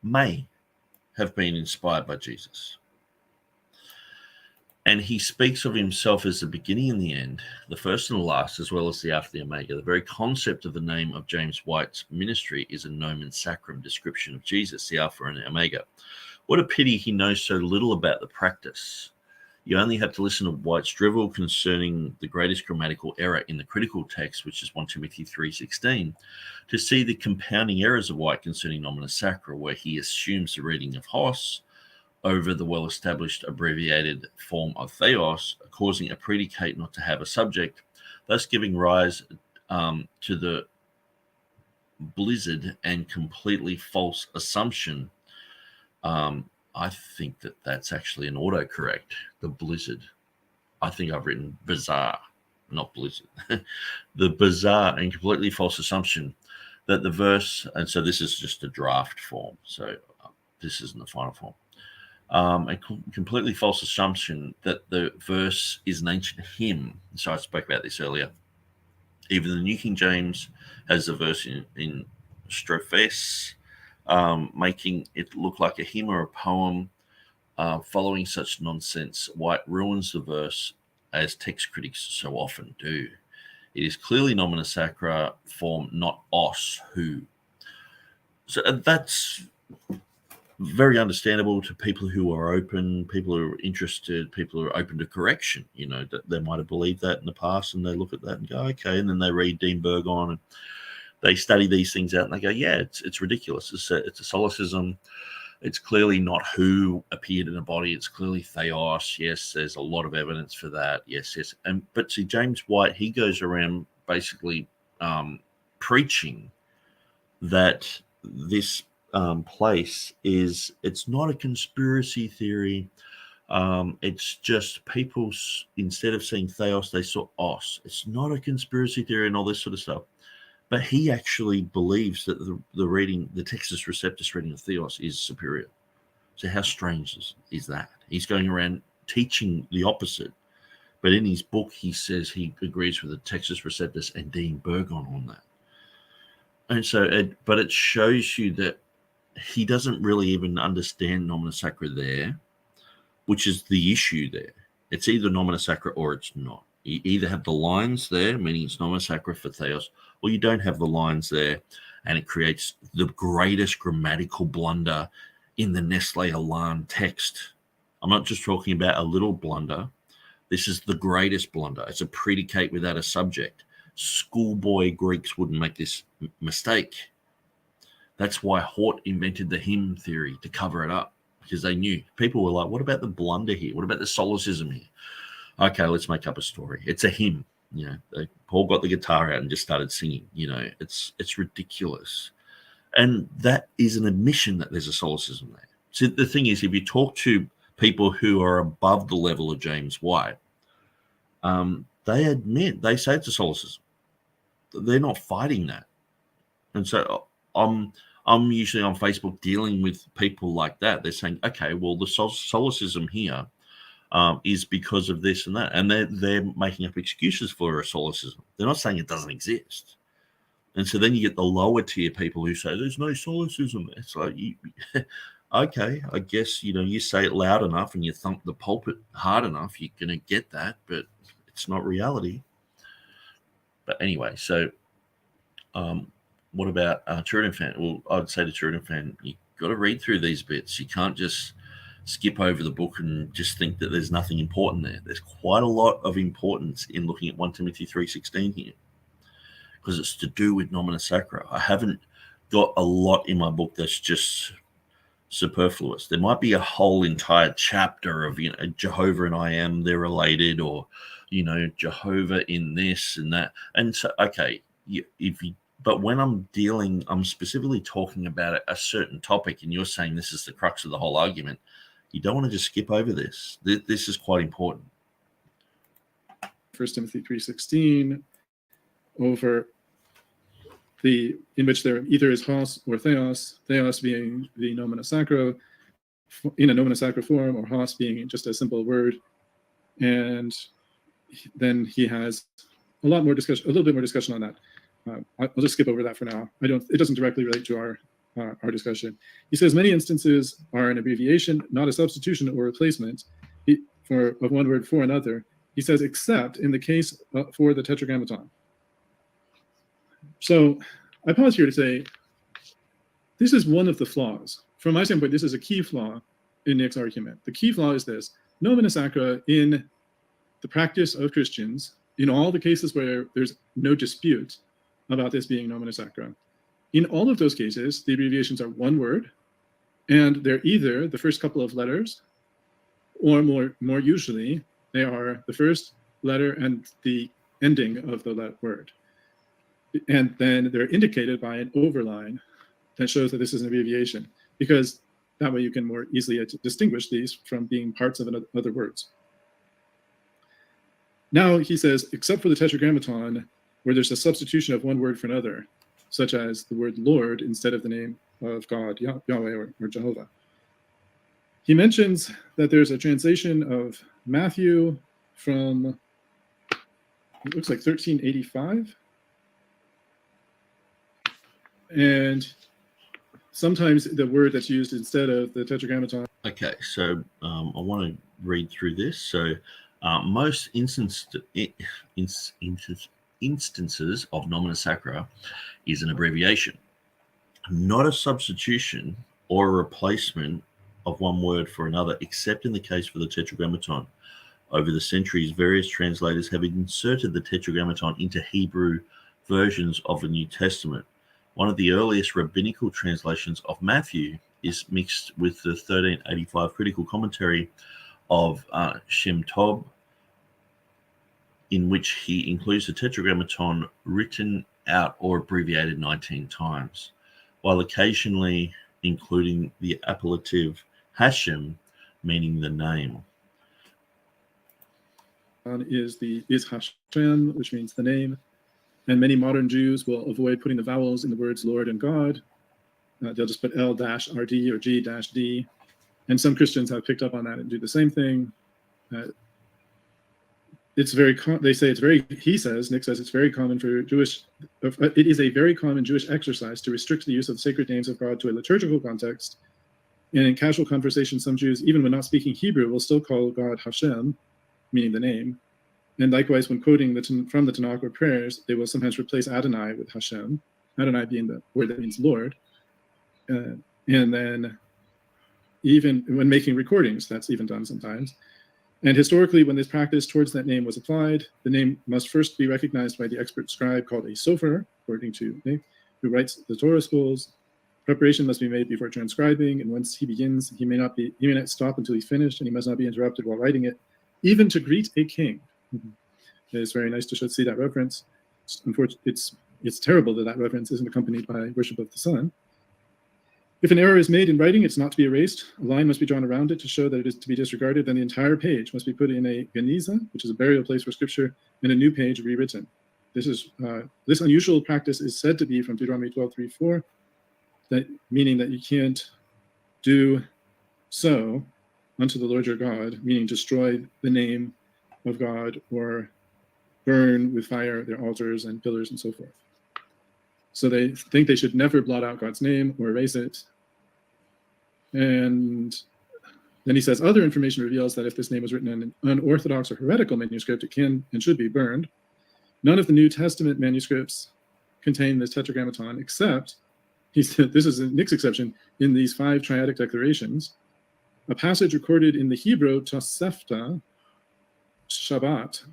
may have been inspired by Jesus. And he speaks of himself as the beginning and the end, the first and the last, as well as the Alpha and the Omega. The very concept of the name of James White's ministry is a nomen sacrum description of Jesus, the Alpha and the Omega. What a pity he knows so little about the practice. You only have to listen to White's drivel concerning the greatest grammatical error in the critical text, which is 1 Timothy 3:16, to see the compounding errors of White concerning nomina sacra, where he assumes the reading of hos over the well-established abbreviated form of theos, causing a predicate not to have a subject, thus giving rise to the blizzard and completely false assumption. I think that that's actually an autocorrect, the blizzard. I think I've written bizarre, not blizzard. The bizarre and completely false assumption that the verse, and so this is just a draft form, so this isn't the final form. A completely false assumption that the verse is an ancient hymn. So I spoke about this earlier. Even the New King James has a verse in strophes, making it look like a hymn or a poem. Following such nonsense, White ruins the verse, as text critics so often do. It is clearly nomina sacra form, not os, who. So that's very understandable to people who are open, people who are interested, people who are open to correction. That they might have believed that in the past, and they look at that and go, okay, and then they read Dean Burgon and they study these things out and they go, yeah, it's ridiculous. It's a solecism. It's clearly not who appeared in a body. It's clearly theos. Yes, there's a lot of evidence for that. Yes. But see, James White, he goes around basically preaching that this place it's not a conspiracy theory. It's just people, instead of seeing theos, they saw os. It's not a conspiracy theory and all this sort of stuff. But he actually believes that the reading, the Textus Receptus reading of theos is superior. So how strange is that? He's going around teaching the opposite. But in his book, he says he agrees with the Textus Receptus and Dean Burgon on that. And so, but it shows you that he doesn't really even understand nomina sacra there, which is the issue there. It's either nomina sacra or it's not. You either have the lines there, meaning it's nomina sacra for theos, or you don't have the lines there, and it creates the greatest grammatical blunder in the Nestle Alarm text. I'm not just talking about a little blunder. This is the greatest blunder. It's a predicate without a subject. Schoolboy Greeks wouldn't make this mistake. That's why Hort invented the hymn theory, to cover it up, because they knew. People were like, what about the blunder here? What about the solecism here? Okay, let's make up a story. It's a hymn. Paul got the guitar out and just started singing. It's ridiculous. And that is an admission that there's a solecism there. So the thing is, if you talk to people who are above the level of James White, they say it's a solecism. They're not fighting that. And so I'm usually on Facebook dealing with people like that. They're saying, okay, well, the solecism here is because of this and that. And they're making up excuses for a solecism. They're not saying it doesn't exist. And so then you get the lower tier people who say there's no solecism. It's like, okay, I guess, you say it loud enough and you thump the pulpit hard enough, you're going to get that, but it's not reality. But anyway, so what about TurretinFan? Well, I'd say to TurretinFan, you've got to read through these bits. You can't just skip over the book and just think that there's nothing important there. There's quite a lot of importance in looking at 1 Timothy 3:16 here, because it's to do with nomina sacra. I haven't got a lot in my book that's just superfluous. There might be a whole entire chapter of Jehovah and I am, they're related, or Jehovah in this and that. And so, okay, but when I'm specifically talking about a certain topic, and you're saying this is the crux of the whole argument, you don't want to just skip over this. This is quite important. 1 Timothy 3:16, over in which there either is hos or theos being the nomina sacra in a nomina sacra form, or hos being just a simple word. And then he has a little bit more discussion on that. I'll just skip over that for now. It doesn't directly relate to our discussion. He says many instances are an abbreviation, not a substitution or replacement of one word for another. He says, except in the case for the tetragrammaton. So I pause here to say, this is one of the flaws. From my standpoint, this is a key flaw in Nick's argument. The key flaw is this: nomina sacra in the practice of Christians, in all the cases where there's no dispute about this being nomina sacra, in all of those cases, the abbreviations are one word, and they're either the first couple of letters, or more usually, they are the first letter and the ending of the word. And then they're indicated by an overline that shows that this is an abbreviation, because that way you can more easily distinguish these from being parts of other words. Now he says, except for the tetragrammaton, where there's a substitution of one word for another, such as the word Lord instead of the name of God, Yahweh or Jehovah. He mentions that there's a translation of Matthew from, it looks like 1385. And sometimes the word that's used instead of the tetragrammaton. Okay, so I want to read through this. So most instances of nomina sacra is an abbreviation, not a substitution or a replacement of one word for another, except in the case for the tetragrammaton. Over the centuries, various translators have inserted the tetragrammaton into Hebrew versions of the New Testament. One of the earliest rabbinical translations of Matthew is mixed with the 1385 critical commentary of Shem Tov, in which he includes the tetragrammaton written out or abbreviated 19 times, while occasionally including the appellative Hashem, meaning the name. Is Hashem, which means the name. And many modern Jews will avoid putting the vowels in the words Lord and God. They'll just put L-RD or G-D. And some Christians have picked up on that and do the same thing. Nick says it's very common for it is a very common Jewish exercise to restrict the use of sacred names of God to a liturgical context. And in casual conversation, some Jews, even when not speaking Hebrew, will still call God Hashem, meaning the name. And likewise, when quoting from the Tanakh or prayers, they will sometimes replace Adonai with Hashem, Adonai being the word that means Lord. And then even when making recordings, that's even done sometimes. And historically, when this practice towards that name was applied, the name must first be recognized by the expert scribe called a sofer, according to Nick, who writes the Torah scrolls. Preparation must be made before transcribing, and once he begins, he may not stop until he's finished, and he must not be interrupted while writing it, even to greet a king. It's very nice to see that reference. Unfortunately, it's terrible that reference isn't accompanied by worship of the sun. If an error is made in writing, it's not to be erased. A line must be drawn around it to show that it is to be disregarded. Then the entire page must be put in a geniza, which is a burial place for scripture, and a new page rewritten. This unusual practice is said to be from Deuteronomy 12:3-4, meaning that you can't do so unto the Lord your God, meaning destroy the name of God or burn with fire their altars and pillars and so forth. So they think they should never blot out God's name or erase it. And then he says, other information reveals that if this name was written in an unorthodox or heretical manuscript, it can and should be burned. None of the New Testament manuscripts contain this tetragrammaton, except, he said, this is Nick's exception, in these 5 triadic declarations. A passage recorded in the Hebrew Tosefta Shabbat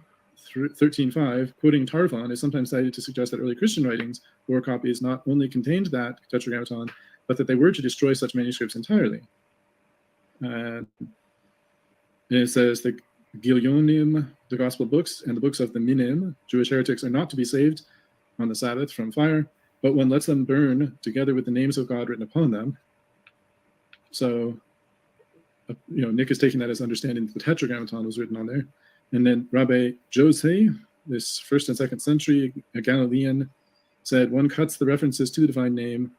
13:5, quoting Tarfon, is sometimes cited to suggest that early Christian writings or copies not only contained that tetragrammaton, but that they were to destroy such manuscripts entirely. And it says the Gilyonim, the Gospel books, and the books of the Minim, Jewish heretics, are not to be saved on the Sabbath from fire, but one lets them burn together with the names of God written upon them. So, Nick is taking that as understanding that the tetragrammaton was written on there. And then Rabbi Jose, this 1st and 2nd century, a Galilean, said one cuts the references to the divine name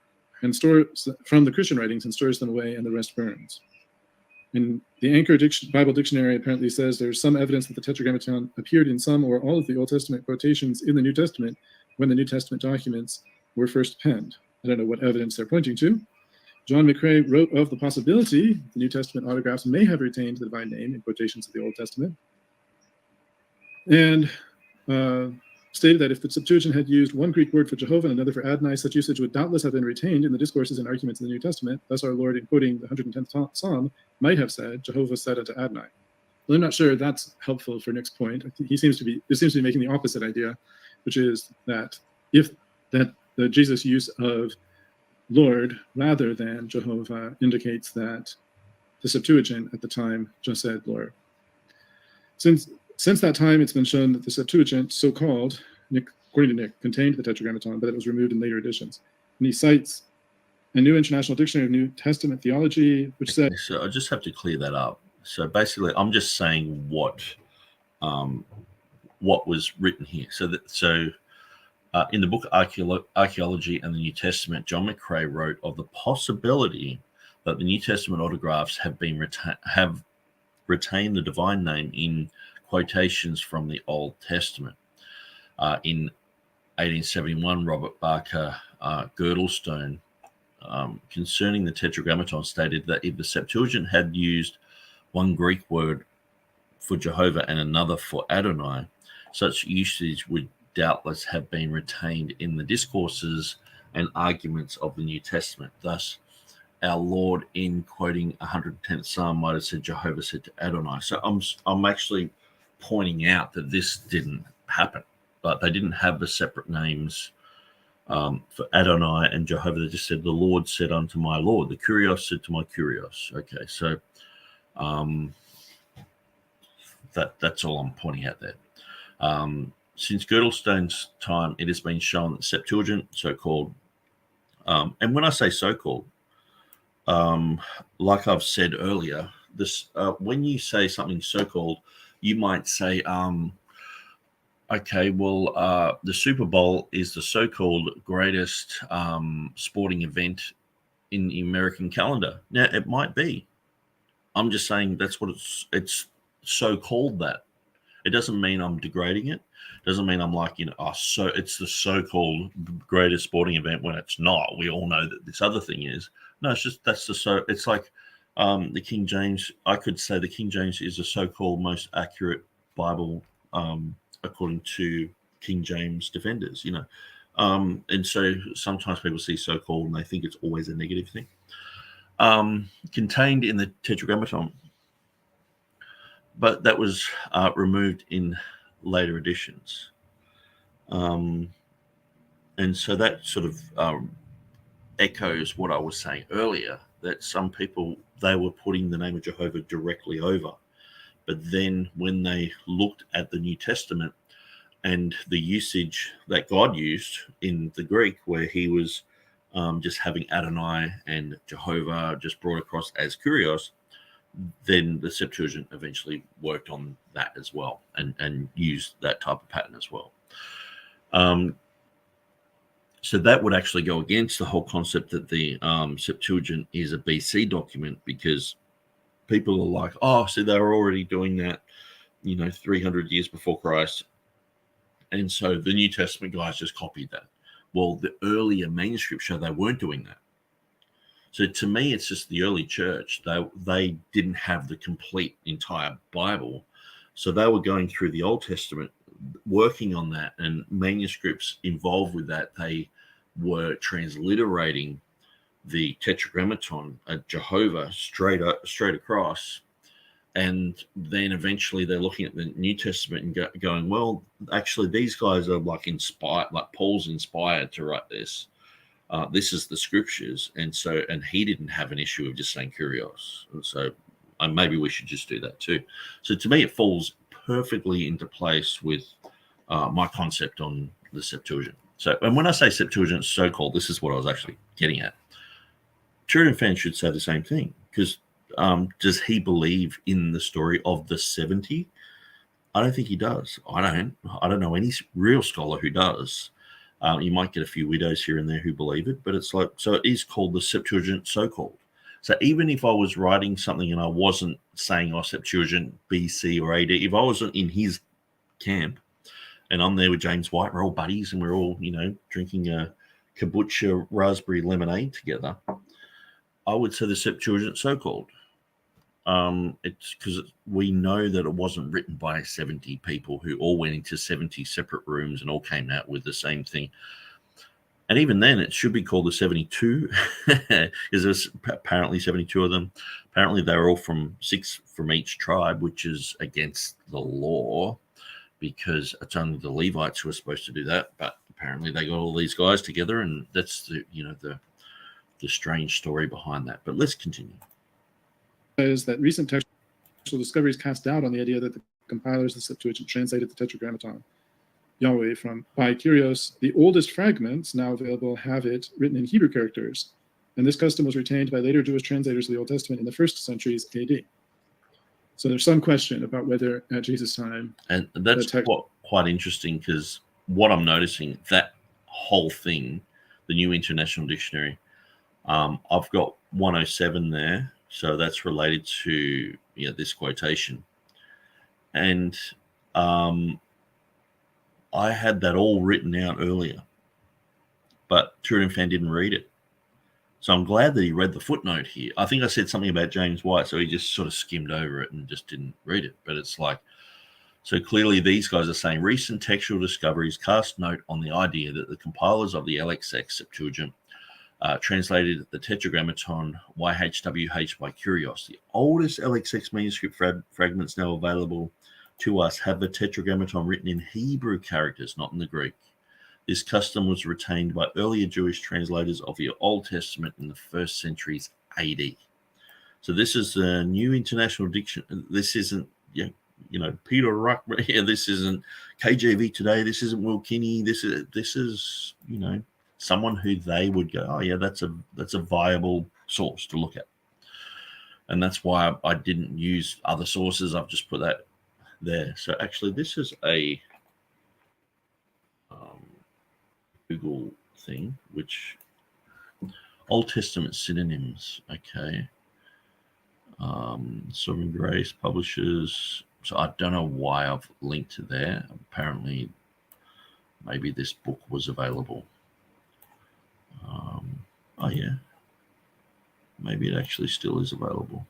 and stores from the Christian writings and stores them away, and the rest burns. And the Anchor Bible Dictionary apparently says there's some evidence that the tetragrammaton appeared in some or all of the Old Testament quotations in the New Testament when the New Testament documents were first penned. I don't know what evidence they're pointing to. John McCrae wrote of the possibility the New Testament autographs may have retained the divine name in quotations of the Old Testament, and stated that if the Septuagint had used one Greek word for Jehovah and another for Adonai, such usage would doubtless have been retained in the discourses and arguments in the New Testament. Thus our Lord, in quoting the 110th Psalm, might have said, Jehovah said unto Adonai. Well, I'm not sure that's helpful for Nick's point. It seems to be making the opposite idea, which is that the Jesus use of Lord rather than Jehovah indicates that the Septuagint at the time just said Lord. Since that time, it's been shown that the Septuagint, so-called, according to Nick, contained the tetragrammaton, but it was removed in later editions. And he cites a New International Dictionary of New Testament Theology, which said... So I just have to clear that up. So basically, I'm just saying what was written here. In the book Archaeology and the New Testament, John McCrae wrote of the possibility that the New Testament autographs have retained the divine name in quotations from the Old Testament. In 1871, Robert Barker Girdlestone, concerning the tetragrammaton, stated that if the Septuagint had used one Greek word for Jehovah and another for Adonai, such usage would doubtless have been retained in the discourses and arguments of the New Testament. Thus, our Lord, in quoting 110th Psalm, might have said, Jehovah said to Adonai. So I'm actually pointing out that this didn't happen, but they didn't have the separate names for Adonai and Jehovah. They just said, the Lord said unto my Lord, the Kurios said to my Kurios. Okay, so that's all I'm pointing out there. Since Girdlestone's time, it has been shown that Septuagint, so-called, and when I say so-called, like I've said earlier, this when you say something so-called, you might say, okay, well, the Super Bowl is the so-called greatest sporting event in the American calendar. Now, it might be. I'm just saying that's what it's so-called that. It doesn't mean I'm degrading it. Doesn't mean I'm like, so it's the so-called greatest sporting event when it's not. We all know that this other thing is. No, it's just it's like the King James. I could say the King James is the so-called most accurate Bible according to King James defenders, and so sometimes people see so-called and they think it's always a negative thing. Contained in the Tetragrammaton, but that was removed in later editions. And so that sort of echoes what I was saying earlier, that some people, they were putting the name of Jehovah directly over. But then when they looked at the New Testament and the usage that God used in the Greek, where he was just having Adonai and Jehovah just brought across as Kurios, then the Septuagint eventually worked on that as well and used that type of pattern as well. So that would actually go against the whole concept that the Septuagint is a BC document, because people are like, oh, so they were already doing that, 300 years before Christ. And so the New Testament guys just copied that. Well, the earlier manuscripts show they weren't doing that. So to me, it's just the early church. They didn't have the complete entire Bible. So they were going through the Old Testament, working on that, and manuscripts involved with that. They were transliterating the Tetragrammaton at Jehovah straight across. And then eventually they're looking at the New Testament and going, well, actually, these guys are like inspired, like Paul's inspired to write this. This is the scriptures. And he didn't have an issue of just saying Kurios. And so maybe we should just do that too. So to me, it falls perfectly into place with my concept on the Septuagint. So, and when I say Septuagint so-called, this is what I was actually getting at. TurretinFan's should say the same thing, because does he believe in the story of the 70? I don't think he does. I don't know any real scholar who does. You might get a few widows here and there who believe it, but it's like, so it is called the Septuagint so-called. So even if I was writing something and I wasn't saying, Septuagint BC or AD, if I wasn't in his camp and I'm there with James White, we're all buddies and we're all, drinking a kombucha raspberry lemonade together, I would say the Septuagint so-called. It's because we know that it wasn't written by 70 people who all went into 70 separate rooms and all came out with the same thing. And even then, it should be called the 72, because there's apparently 72 of them. Apparently, they were all from 6 from each tribe, which is against the law, because it's only the Levites who are supposed to do that. But apparently, they got all these guys together, and that's the strange story behind that. But let's continue. Is that recent textual discoveries cast doubt on the idea that the compilers of the Septuagint translated the Tetragrammaton Yahweh by Kurios. The oldest fragments now available have it written in Hebrew characters, and this custom was retained by later Jewish translators of the Old Testament in the first centuries AD. So there's some question about whether at Jesus' time, and that's quite interesting, because what I'm noticing, that whole thing, the New International Dictionary, I've got 107 there, so that's related to this quotation, and I had that all written out earlier, but TurretinFan didn't read it. So I'm glad that he read the footnote here. I think I said something about James White, so he just sort of skimmed over it and just didn't read it. But it's like, so clearly these guys are saying recent textual discoveries cast note on the idea that the compilers of the LXX Septuagint translated the Tetragrammaton YHWH by Kurios. The oldest LXX manuscript fragments now available to us have the Tetragrammaton written in Hebrew characters, not in the Greek. This custom was retained by earlier Jewish translators of the Old Testament in the first centuries AD. So this is a New International Dictionary. This isn't, Peter Ruckman. Yeah, this isn't KJV today. This isn't Will Kinney. This is someone who they would go, oh yeah, that's a viable source to look at. And that's why I didn't use other sources. I've just put that there. So actually, this is a Google thing, which Old Testament synonyms. Okay. Sovereign Grace publishers. So I don't know why I've linked to there. Apparently, maybe this book was available. Oh yeah. Maybe it actually still is available.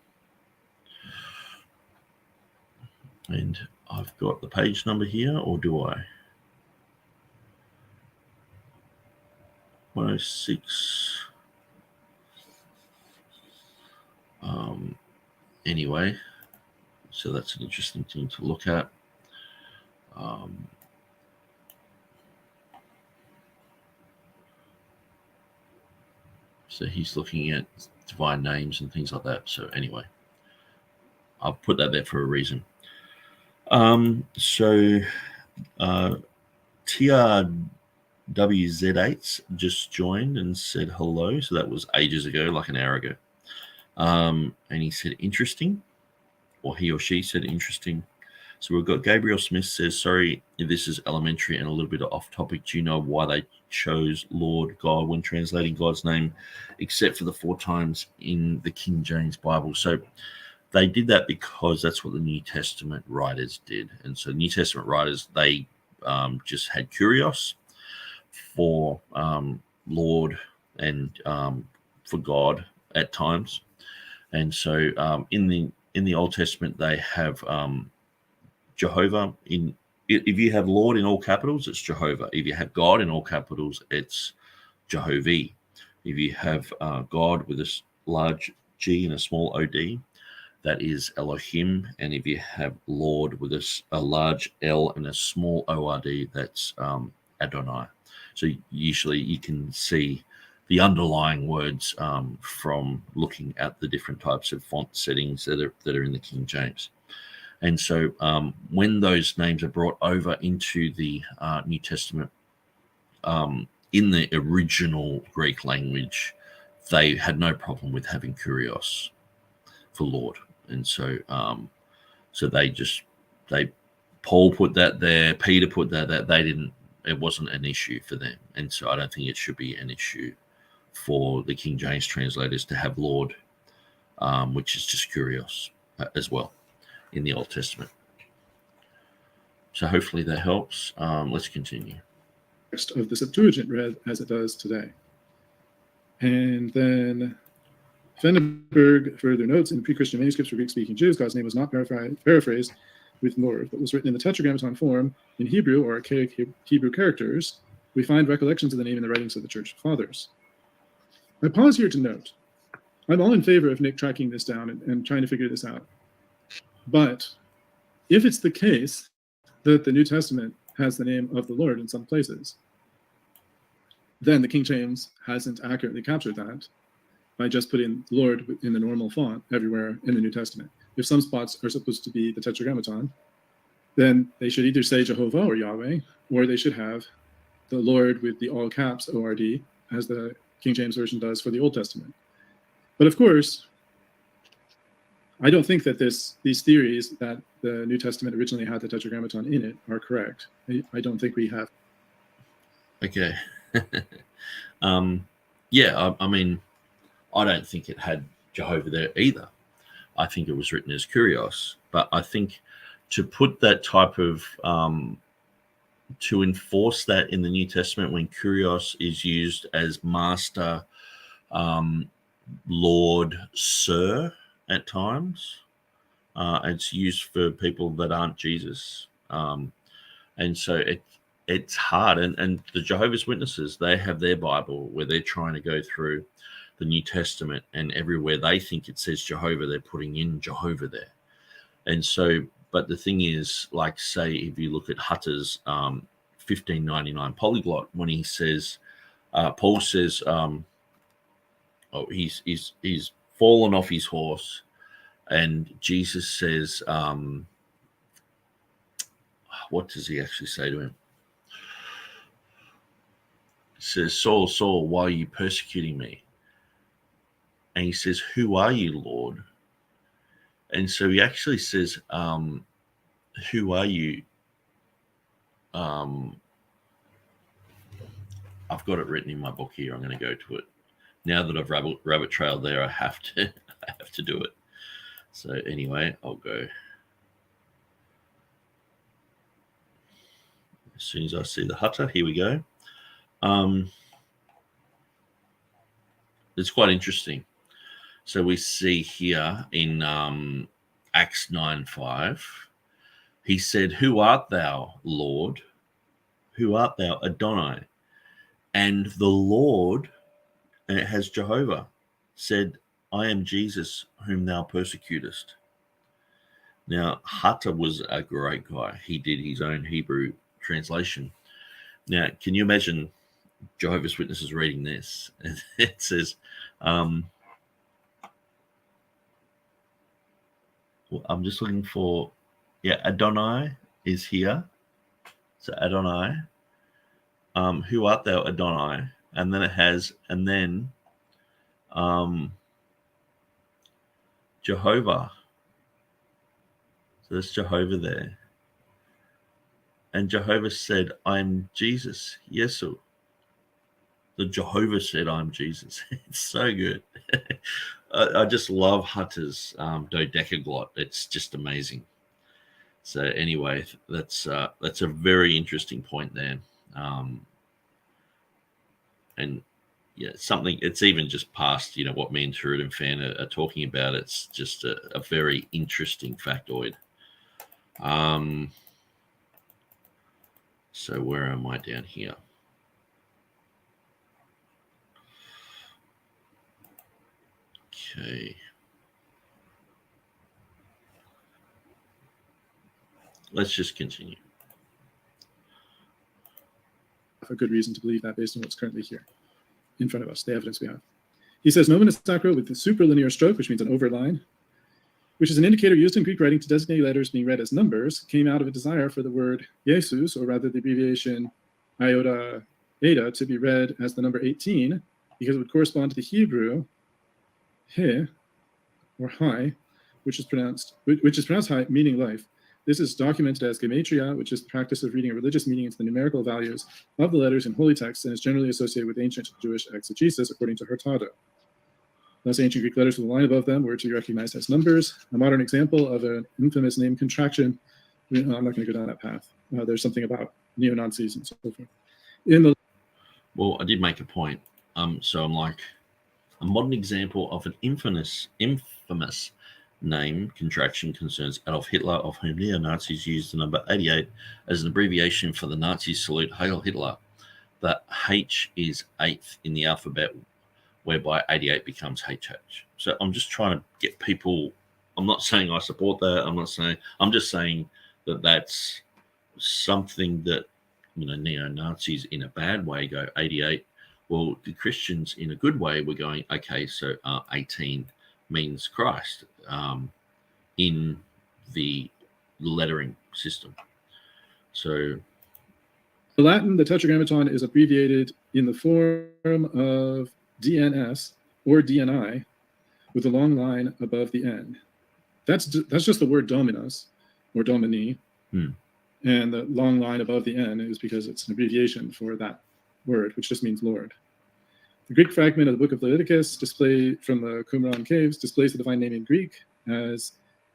And I've got the page number here, or do I? 106. Anyway, so that's an interesting thing to look at. So he's looking at divine names and things like that. So anyway, I'll put that there for a reason. Tia WZ8 just joined and said hello. So that was ages ago, like an hour ago. And he said interesting, or he or she said interesting. So we've got Gabriel Smith says, sorry if this is elementary and a little bit off topic. Do you know why they chose Lord God when translating God's name, except for the 4 times in the King James Bible? So they did that because that's what the New Testament writers did. And so New Testament writers, they just had kurios for Lord and for God at times. And so in the Old Testament, they have Jehovah if you have Lord in all capitals, it's Jehovah. If you have God in all capitals, it's Jehovah. If you have God with a large G and a small OD, that is Elohim. And if you have Lord with a large L and a small ORD, that's Adonai. So usually you can see the underlying words from looking at the different types of font settings that are in the King James. And so when those names are brought over into the New Testament, in the original Greek language, they had no problem with having kurios for Lord. And so Paul put that there, Peter put that it wasn't an issue for them. And so I don't think it should be an issue for the King James translators to have Lord, which is just kurios as well in the Old Testament. So hopefully that helps. Let's continue. Of the Septuagint read as it does today. And then Berg further notes, in pre-Christian manuscripts for Greek-speaking Jews, God's name was not paraphrased with Lord, but was written in the Tetragrammaton form in Hebrew or archaic Hebrew characters. We find recollections of the name in the writings of the Church Fathers. I pause here to note, I'm all in favor of Nick tracking this down and trying to figure this out. But if it's the case that the New Testament has the name of the Lord in some places, then the King James hasn't accurately captured that by just putting Lord in the normal font everywhere in the New Testament. If some spots are supposed to be the Tetragrammaton, then they should either say Jehovah or Yahweh, or they should have the Lord with the all caps ORD, as the King James Version does for the Old Testament. But of course, I don't think that these theories that the New Testament originally had the Tetragrammaton in it are correct. I don't think we have. Okay. Yeah, I mean, I don't think it had Jehovah there either. I think it was written as kurios. But I think to put that type of, to enforce that in the New Testament when kurios is used as master, Lord, Sir at times, it's used for people that aren't Jesus. And so it's hard. And the Jehovah's Witnesses, they have their Bible where they're trying to go through the New Testament, and everywhere they think it says Jehovah, they're putting in Jehovah there. And so, but the thing is, like, say, if you look at Hutter's 1599 polyglot, when he says, Paul says, he's fallen off his horse, and Jesus says, what does he actually say to him? He says, Saul, Saul, why are you persecuting me? And he says, who are you, Lord? And so he actually says, who are you? I've got it written in my book here. I'm going to go to it. Now that I've rabbit trailed there, I have to do it. So anyway, I'll go. As soon as I see the Hutter, here we go. It's quite interesting. So we see here in Acts 9:5, he said, who art thou, Lord? Who art thou, Adonai? And the Lord, and it has Jehovah, said, I am Jesus whom thou persecutest. Now, Hutter was a great guy. He did his own Hebrew translation. Now, can you imagine Jehovah's Witnesses reading this? And it says, I'm just looking for, Adonai is here. So Adonai. who art thou, Adonai? And then it has, and then Jehovah. So there's Jehovah there. And Jehovah said, I'm Jesus. Yes, sir. The Jehovah said, I'm Jesus. It's so good. I just love Hutter's dodecaglot. It's just amazing. So anyway, that's a very interesting point there. And yeah, something, it's even just past, what me and TurretinFan are talking about. It's just a very interesting factoid. So where am I down here? Okay. Let's just continue. A good reason to believe that based on what's currently here in front of us, the evidence we have. He says, nomen sacra with the superlinear stroke, which means an overline, which is an indicator used in Greek writing to designate letters being read as numbers, came out of a desire for the word Jesus, or rather the abbreviation iota eta, to be read as the number 18, because it would correspond to the Hebrew he, or hi, which is pronounced hi, meaning life. This is documented as gematria, which is the practice of reading a religious meaning into the numerical values of the letters in holy texts, and is generally associated with ancient Jewish exegesis, according to Hurtado. Thus, ancient Greek letters with a line above them were to be recognized as numbers. A modern example of an infamous name contraction. I'm not going to go down that path. There's something about neo-Nazis and so forth. Well, I did make a point. So I'm like, a modern example of an infamous name contraction concerns Adolf Hitler, of whom neo-Nazis used the number 88 as an abbreviation for the Nazi salute, Heil Hitler. The H is 8th in the alphabet, whereby 88 becomes HH. So I'm just trying to get people, I'm not saying I support that, I'm just saying that that's something that, neo-Nazis in a bad way go 88. Well, the Christians in a good way were going, okay, so 18 means Christ in the lettering system. So the Latin, the Tetragrammaton is abbreviated in the form of DNS or DNI with a long line above the N. That's just the word Dominus or Domini. And the long line above the N is because it's an abbreviation for that word, which just means Lord. The Greek fragment of the book of Leviticus, displayed from the Qumran caves, displays the divine name in Greek as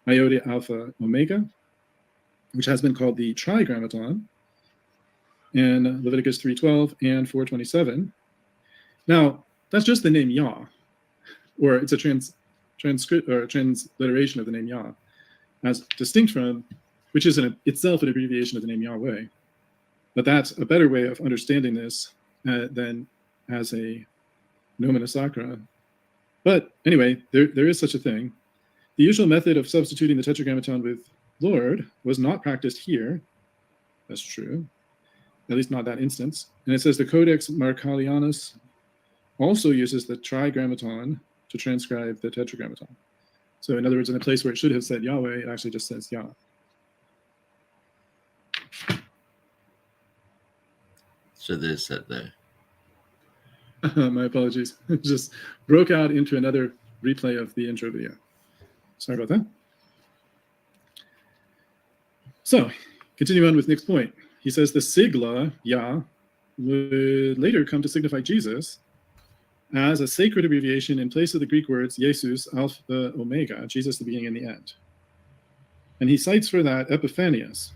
Iota Alpha Omega, which has been called the Trigrammaton in Leviticus 3:12 and 4:27. Now, that's just the name Yah, or it's a transliteration of the name Yah, as distinct from, which is itself an abbreviation of the name Yahweh. But that's a better way of understanding this than as a nomina sacra. But anyway, there is such a thing. The usual method of substituting the Tetragrammaton with Lord was not practiced here. That's true, at least not that instance. And it says the Codex Marcellianus also uses the Trigrammaton to transcribe the Tetragrammaton. So in other words, in a place where it should have said Yahweh, it actually just says Yah. So there's that there. My apologies. Just broke out into another replay of the intro video. Sorry about that. So, continue on with Nick's point. He says the sigla, Yah, would later come to signify Jesus as a sacred abbreviation in place of the Greek words Jesus, Alpha, Omega, Jesus, the beginning and the end. And he cites for that Epiphanius.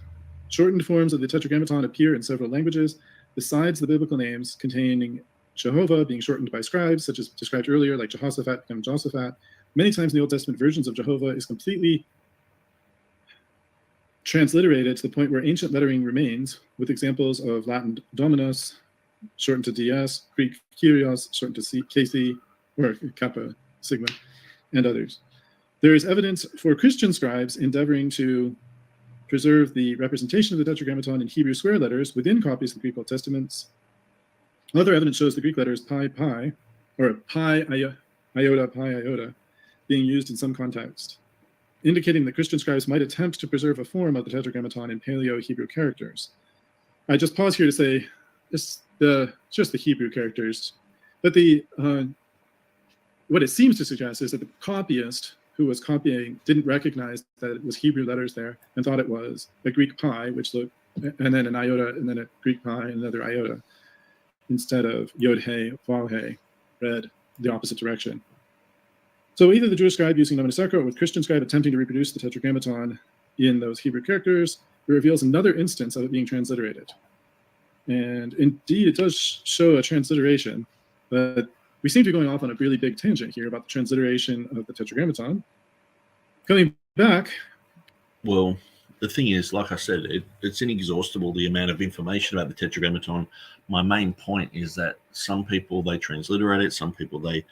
Shortened forms of the Tetragrammaton appear in several languages, besides the biblical names containing Jehovah being shortened by scribes, such as described earlier, like Jehoshaphat becoming Josaphat. Many times in the Old Testament, versions of Jehovah is completely transliterated to the point where ancient lettering remains, with examples of Latin Dominus, shortened to DS, Greek Kyrios, shortened to KC, or Kappa, Sigma, and others. There is evidence for Christian scribes endeavoring to preserve the representation of the Tetragrammaton in Hebrew square letters within copies of the Greek Old Testaments. Other evidence shows the Greek letters pi, pi, or pi, iota, pi, iota, being used in some context, indicating that Christian scribes might attempt to preserve a form of the Tetragrammaton in Paleo-Hebrew characters. I just pause here to say, just the Hebrew characters. But what it seems to suggest is that the copyist who was copying didn't recognize that it was Hebrew letters there and thought it was a Greek pi, which looked, and then an iota, and then a Greek pi, and another iota, instead of yod he, vav he, read the opposite direction. So either the Jewish scribe using Nomen Secra or with Christian scribe attempting to reproduce the Tetragrammaton in those Hebrew characters, it reveals another instance of it being transliterated. And indeed, it does show a transliteration, but we seem to be going off on a really big tangent here about the transliteration of the Tetragrammaton. Coming back. Well, the thing is, like I said, it's inexhaustible, the amount of information about the Tetragrammaton. My main point is that some people, they transliterate it, some people, they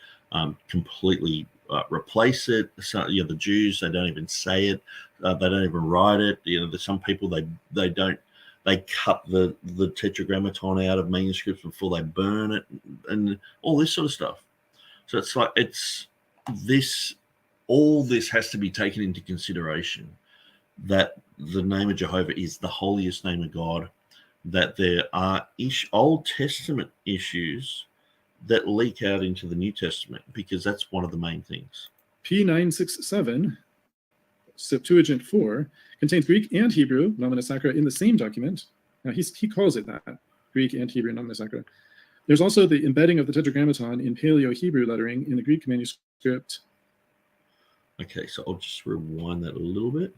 completely replace it. So, the Jews, they don't even say it, they don't even write it. There's some people, they don't, they cut the Tetragrammaton out of manuscripts before they burn it, and all this sort of stuff. So it's like, all this has to be taken into consideration, that the name of Jehovah is the holiest name of God, that there are Old Testament issues that leak out into the New Testament, because that's one of the main things. P967, Septuagint 4, contains Greek and Hebrew Nomen Secra in the same document. Now he calls it that, Greek and Hebrew Nomen Secra. There's also the embedding of the Tetragrammaton in Paleo-Hebrew lettering in the Greek manuscript. Okay, so I'll just rewind that a little bit.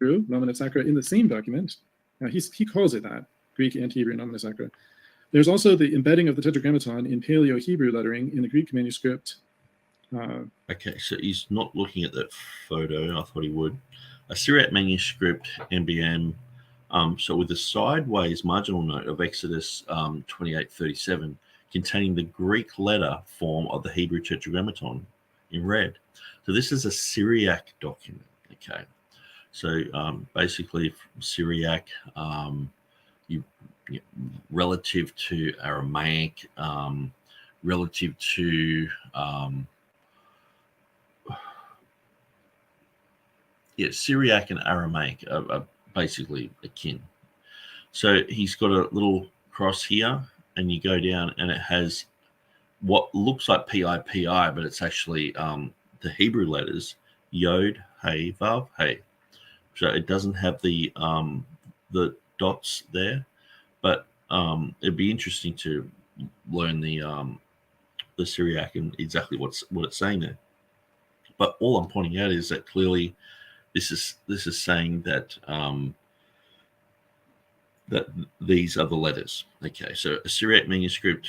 Nomen Secra in the same document. Now he calls it that, Greek and Hebrew Nomen Secra. There's also the embedding of the Tetragrammaton in Paleo-Hebrew lettering in the Greek manuscript. Okay, so he's not looking at that photo. I thought he would. A Syriac manuscript, MBM, so with a sideways marginal note of Exodus 28:37, containing the Greek letter form of the Hebrew Tetragrammaton in red. So this is a Syriac document, okay? So basically Syriac, relative to Aramaic, relative to Syriac and Aramaic are basically akin. So he's got a little cross here, and you go down, and it has what looks like PI, but it's actually the Hebrew letters Yod, Hey, Vav, Hey. So it doesn't have the dots there, but it'd be interesting to learn the Syriac and exactly what it's saying there. But all I'm pointing out is that clearly this is saying that that these are the letters. Okay, so a Syriac manuscript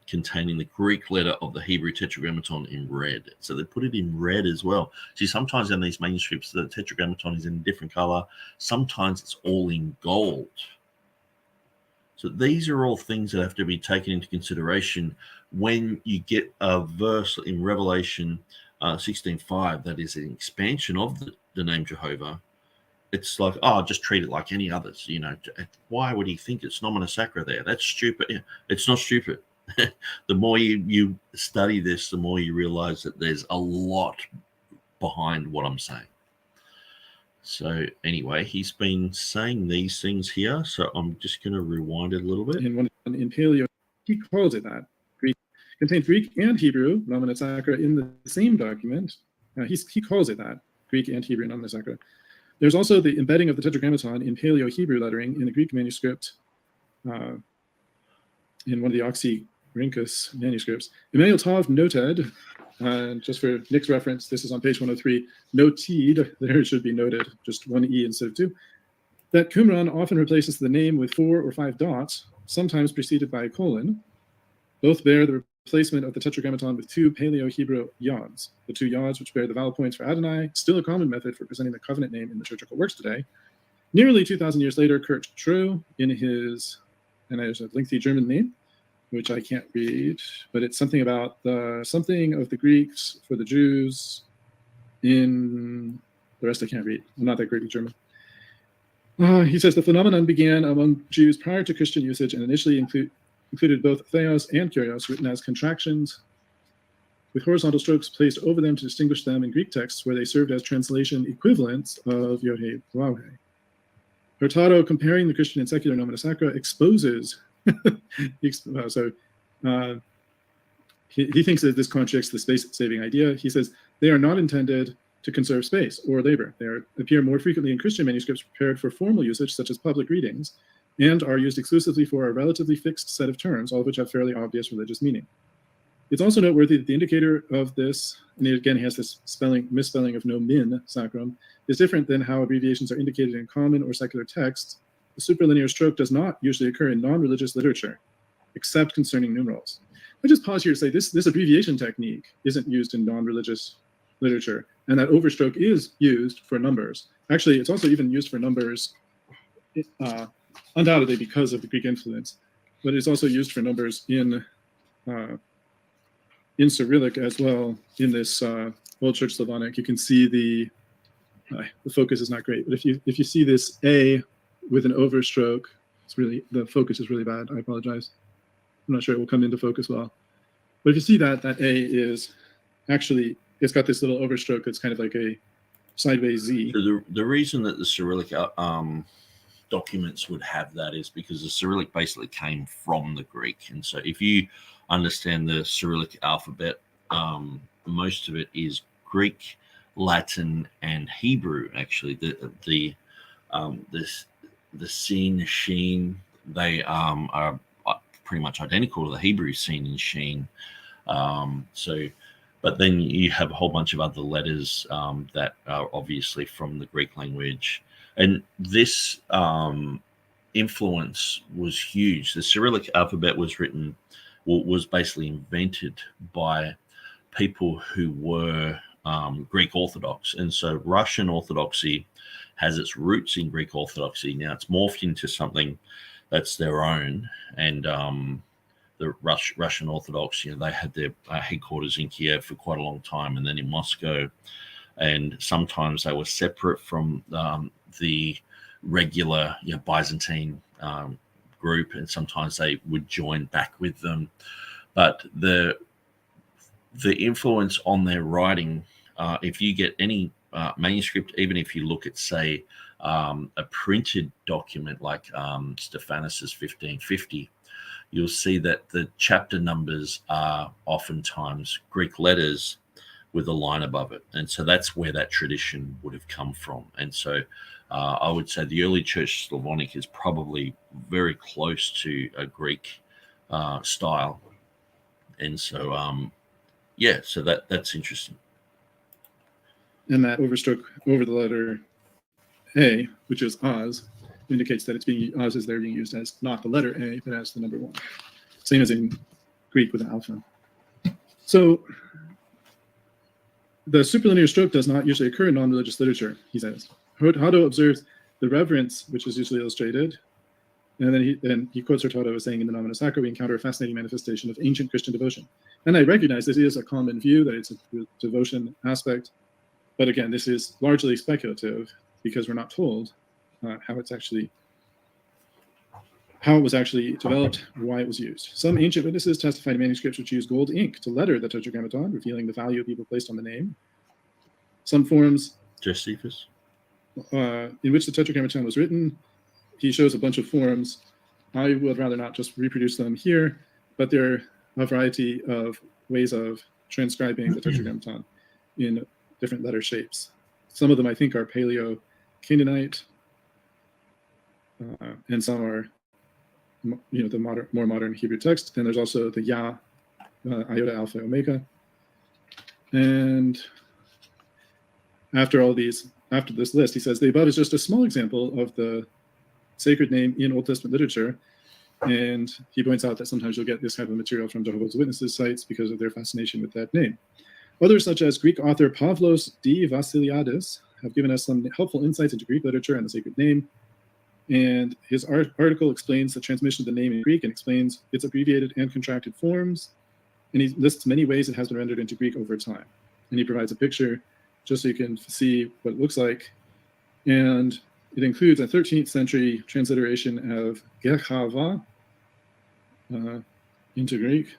containing the Greek letter of the Hebrew Tetragrammaton in red. So they put it in red as well. See, sometimes in these manuscripts, the Tetragrammaton is in a different color. Sometimes it's all in gold. So these are all things that have to be taken into consideration when you get a verse in Revelation 16:5 that is an expansion of the name Jehovah. It's like, just treat it like any others. Why would he think it's Nomen Secra there? That's stupid. Yeah, it's not stupid. The more you study this, the more you realize that there's a lot behind what I'm saying. So anyway, he's been saying these things here. So I'm just going to rewind it a little bit. In Paleo, he calls it that. Greek contains Greek and Hebrew Nomen Secra in the same document. He calls it that, Greek and Hebrew Nomen Secra. There's also the embedding of the Tetragrammaton in Paleo-Hebrew lettering in the Greek manuscript, in one of the Oxyrhynchus manuscripts. Emmanuel Tov noted, just for Nick's reference, this is on page 103, noted, there should be noted, just one E instead of two, that Qumran often replaces the name with 4 or 5 dots, sometimes preceded by a colon. Both bear the replacement of the Tetragrammaton with 2 Paleo-Hebrew yods. The 2 yods, which bear the vowel points for Adonai, still a common method for presenting the covenant name in liturgical works today. Nearly 2,000 years later, Kurt True, in his, and there's a lengthy German name, which I can't read, but it's something about something of the Greeks for the Jews in, the rest I can't read. I'm not that great with German. He says the phenomenon began among Jews prior to Christian usage and initially included both theos and kurios, written as contractions, with horizontal strokes placed over them to distinguish them in Greek texts where they served as translation equivalents of Yod-Heh, Vav-Heh. Hurtado, comparing the Christian and secular nomina sacra, exposes. He thinks that this contradicts the space-saving idea. He says they are not intended to conserve space or labor. They appear more frequently in Christian manuscripts prepared for formal usage, such as public readings, and are used exclusively for a relatively fixed set of terms, all of which have fairly obvious religious meaning. It's also noteworthy that the indicator of this, and again, he has this misspelling of nomen sacrum, is different than how abbreviations are indicated in common or secular texts. The superlinear stroke does not usually occur in non-religious literature, except concerning numerals. I just pause here to say this abbreviation technique isn't used in non-religious literature, and that overstroke is used for numbers. Actually, it's also even used for numbers, undoubtedly because of the Greek influence, but it's also used for numbers in Cyrillic as well. In this Old Church Slavonic, you can see the focus is not great, but if you see this A with an overstroke, the focus is really bad. I apologize. I'm not sure it will come into focus well. But if you see that A is actually, it's got this little overstroke that's kind of like a sideways Z. So the reason that the Cyrillic documents would have that is because the Cyrillic basically came from the Greek. And so if you understand the Cyrillic alphabet, most of it is Greek, Latin, and Hebrew. Actually, the scene, sheen, they are pretty much identical to the Hebrew scene and sheen. But then you have a whole bunch of other letters that are obviously from the Greek language. And this influence was huge. The Cyrillic alphabet was basically invented by people who were Greek Orthodox. And so Russian Orthodoxy has its roots in Greek Orthodoxy. Now it's morphed into something that's their own. And the Russian Orthodox, they had their headquarters in Kiev for quite a long time, and then in Moscow. And sometimes they were separate from the regular Byzantine group, and sometimes they would join back with them. But the influence on their writing, if you get any manuscript, even if you look at, say, a printed document like Stephanus's 1550, you'll see that the chapter numbers are oftentimes Greek letters with a line above it. And so that's where that tradition would have come from. And so I would say the early Church Slavonic is probably very close to a Greek style. And so, so that's interesting. And that overstroke over the letter A, which is Oz, indicates that Oz is there being used as not the letter A, but as the number 1. Same as in Greek with an alpha. So the superlinear stroke does not usually occur in non-religious literature, he says. Hurtado observes the reverence, which is usually illustrated, and then he quotes Hurtado as saying, in the Nomina Sacra, we encounter a fascinating manifestation of ancient Christian devotion. And I recognize this is a common view, that it's a devotion aspect, but again, this is largely speculative because we're not told how it was actually developed, why it was used. Some ancient witnesses testified to manuscripts which used gold ink to letter the Tetragrammaton, revealing the value people placed on the name. Some forms Josephus, in which the Tetragrammaton was written, he shows a bunch of forms. I would rather not just reproduce them here, but there are a variety of ways of transcribing the Tetragrammaton in different letter shapes. Some of them I think are Paleo-Canaanite, and some are, the more modern Hebrew text. And there's also the Ya, Iota, Alpha, Omega. And after this list, he says the above is just a small example of the sacred name in Old Testament literature. And he points out that sometimes you'll get this type of material from Jehovah's Witnesses sites because of their fascination with that name. Others, such as Greek author Pavlos D. Vassiliadis, have given us some helpful insights into Greek literature and the sacred name. And his article explains the transmission of the name in Greek and explains its abbreviated and contracted forms. And he lists many ways it has been rendered into Greek over time. And he provides a picture just so you can see what it looks like. And it includes a 13th century transliteration of Gechava into Greek.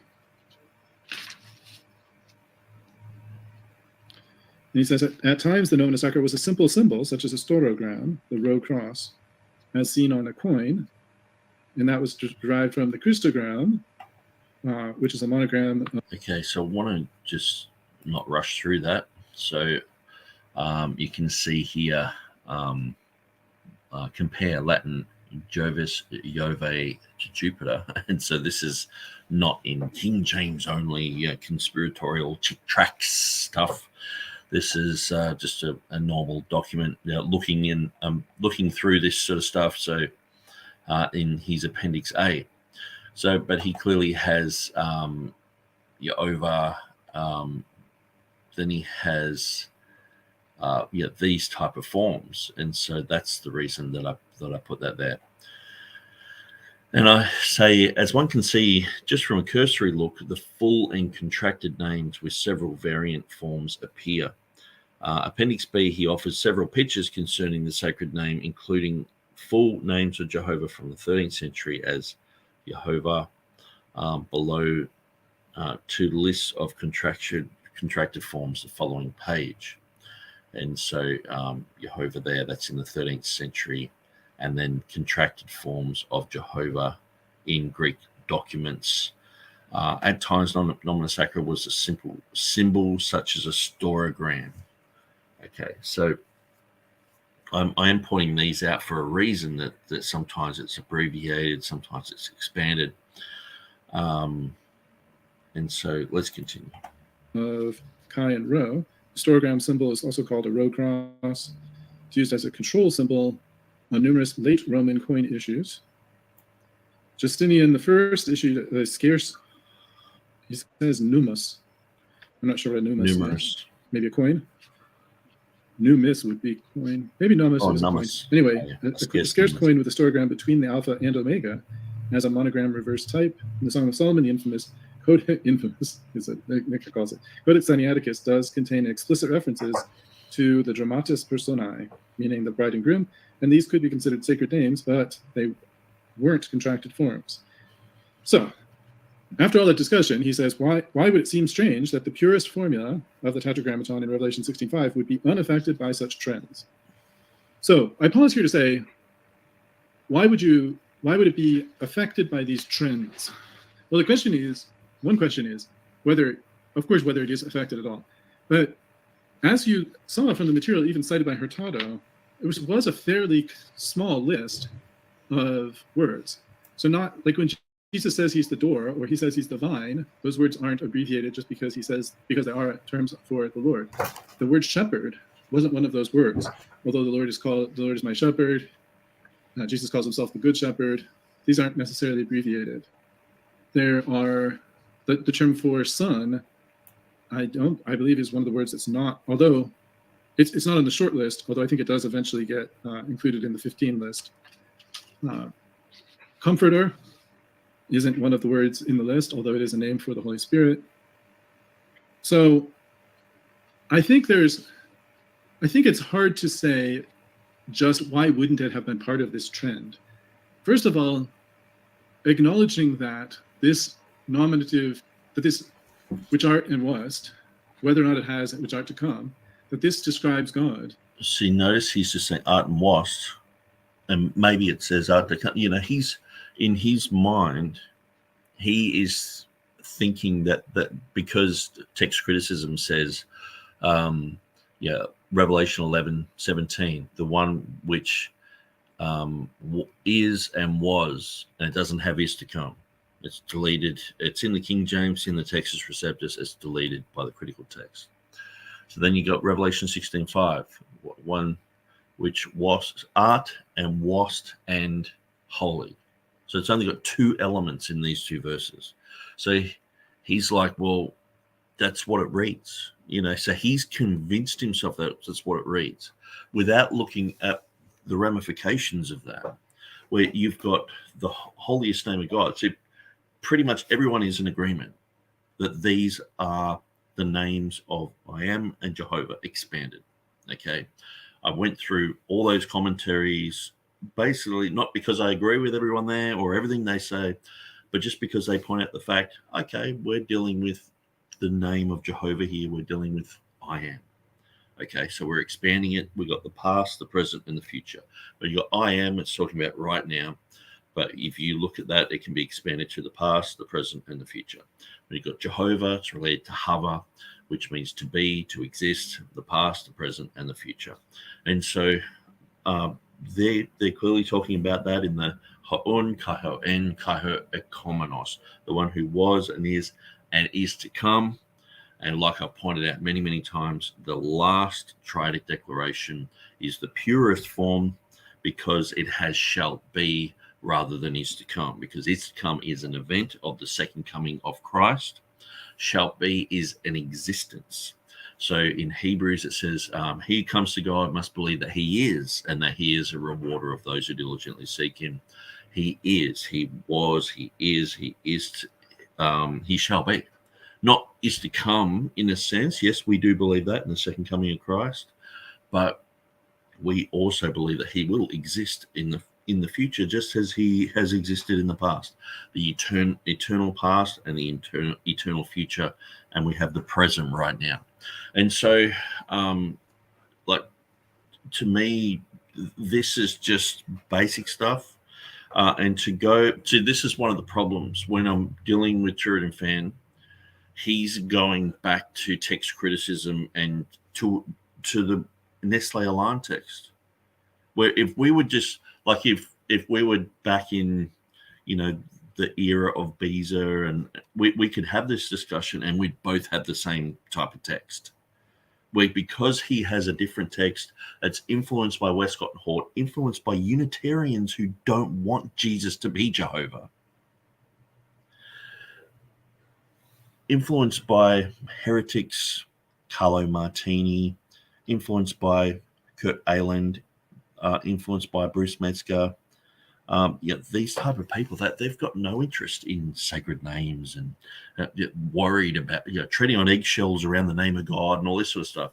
And he says, at times the Nomina Sacra was a simple symbol, such as a storogram, the row cross, as seen on a coin, and that was derived from the Christogram, which is a monogram. Okay, so I want to just not rush through that. So you can see here, compare Latin Jovis, Jove to Jupiter. And so this is not in King James only conspiratorial chick-track stuff. This is just a normal document looking through this sort of stuff. So in his Appendix A. So, but he clearly has over. Then he has these type of forms, and so that's the reason that I put that there. And I say, as one can see just from a cursory look, the full and contracted names with several variant forms appear. Appendix B, he offers several pictures concerning the sacred name, including full names of Jehovah from the 13th century as Jehovah, below two lists of contracted forms the following page. And so Jehovah there, that's in the 13th century, and then contracted forms of Jehovah in Greek documents. At times, Nomina Sacra was a simple symbol such as a storogram. Okay, so I am pointing these out for a reason, that sometimes it's abbreviated, sometimes it's expanded. And so let's continue. Of chi and rho. The storogram symbol is also called a rho cross. It's used as a control symbol on numerous late Roman coin issues. Justinian the First issued a scarce, he says numus. I'm not sure what a numus is. Maybe a coin. Numis would be coin. Maybe numus is a coin. Anyway, a scarce coin with a storogram between the alpha and omega as a monogram reverse type. In the Song of Solomon, the infamous is what Nick calls it. Codex Sinaiticus does contain explicit references to the dramatis personae, meaning the bride and groom, and these could be considered sacred names, but they weren't contracted forms. So, after all that discussion, he says, why would it seem strange that the purest formula of the Tetragrammaton in Revelation 16:5 would be unaffected by such trends? So, I pause here to say, why would it be affected by these trends? Well, one question is whether it is affected at all. But as you saw from the material even cited by Hurtado, it was a fairly small list of words. So not like when Jesus says he's the door, or he says he's the vine, those words aren't abbreviated just because they are terms for the Lord. The word shepherd wasn't one of those words, although the Lord is my shepherd. Jesus calls himself the good shepherd. These aren't necessarily abbreviated. There are the term for son, I believe is one of the words that's not, although it's not on the short list, although I think it does eventually get included in the 15 list. Comforter isn't one of the words in the list, although it is a name for the Holy Spirit. So I think it's hard to say just why wouldn't it have been part of this trend. First of all, acknowledging that this nominative, that this which art and wast, whether or not it has which art to come, that this describes God. See, notice he's just saying art and wast, and maybe it says art to come. He's in his mind, he is thinking that because text criticism says, Revelation 11:17, the one which is and was, and it doesn't have is to come. It's deleted. It's in the King James, in the Textus Receptus. It's deleted by the critical text. So then you got Revelation 16:5, one which was art and wast and holy. So it's only got two elements in these two verses. So he's like, well, that's what it reads. So he's convinced himself that that's what it reads without looking at the ramifications of that, where you've got the holiest name of God. So pretty much everyone is in agreement that these are the names of I Am and Jehovah expanded. Okay. I went through all those commentaries, basically not because I agree with everyone there or everything they say, but just because they point out the fact, okay, we're dealing with the name of Jehovah here. We're dealing with I Am. Okay, so we're expanding it. We've got the past, the present, and the future. But you've got I am, it's talking about right now. But if you look at that, it can be expanded to the past, the present, and the future. When you've got Jehovah, it's related to Hava, which means to be, to exist, the past, the present, and the future. And so they're clearly talking about that in the Ha'on, Kaho'en, Kaho Ekomenos, the one who was and is to come. And like I pointed out many, many times, the last triadic declaration is the purest form because it has shall be rather than is to come, because is to come is an event of the second coming of Christ. Shall be is an existence. So in Hebrews it says, he who comes to God must believe that he is, and that he is a rewarder of those who diligently seek him. He is, he was, he is, he shall be. Not is to come in a sense. Yes, we do believe that in the second coming of Christ, but we also believe that he will exist in the future, just as he has existed in the past, the eternal past and the eternal future, and we have the present right now. And so, like, to me, this is just basic stuff. And to go to this is one of the problems when I'm dealing with TurretinFan. He's going back to text criticism and to the Nestle Alarm text, where if we would just like if we were back in, the era of Beezer, and we could have this discussion and we'd both have the same type of text. Because he has a different text that's influenced by Westcott and Hort, influenced by Unitarians who don't want Jesus to be Jehovah, influenced by heretics, Carlo Martini, influenced by Kurt Aland, influenced by Bruce Metzger. These type of people that they've got no interest in sacred names and worried about treading on eggshells around the name of God and all this sort of stuff.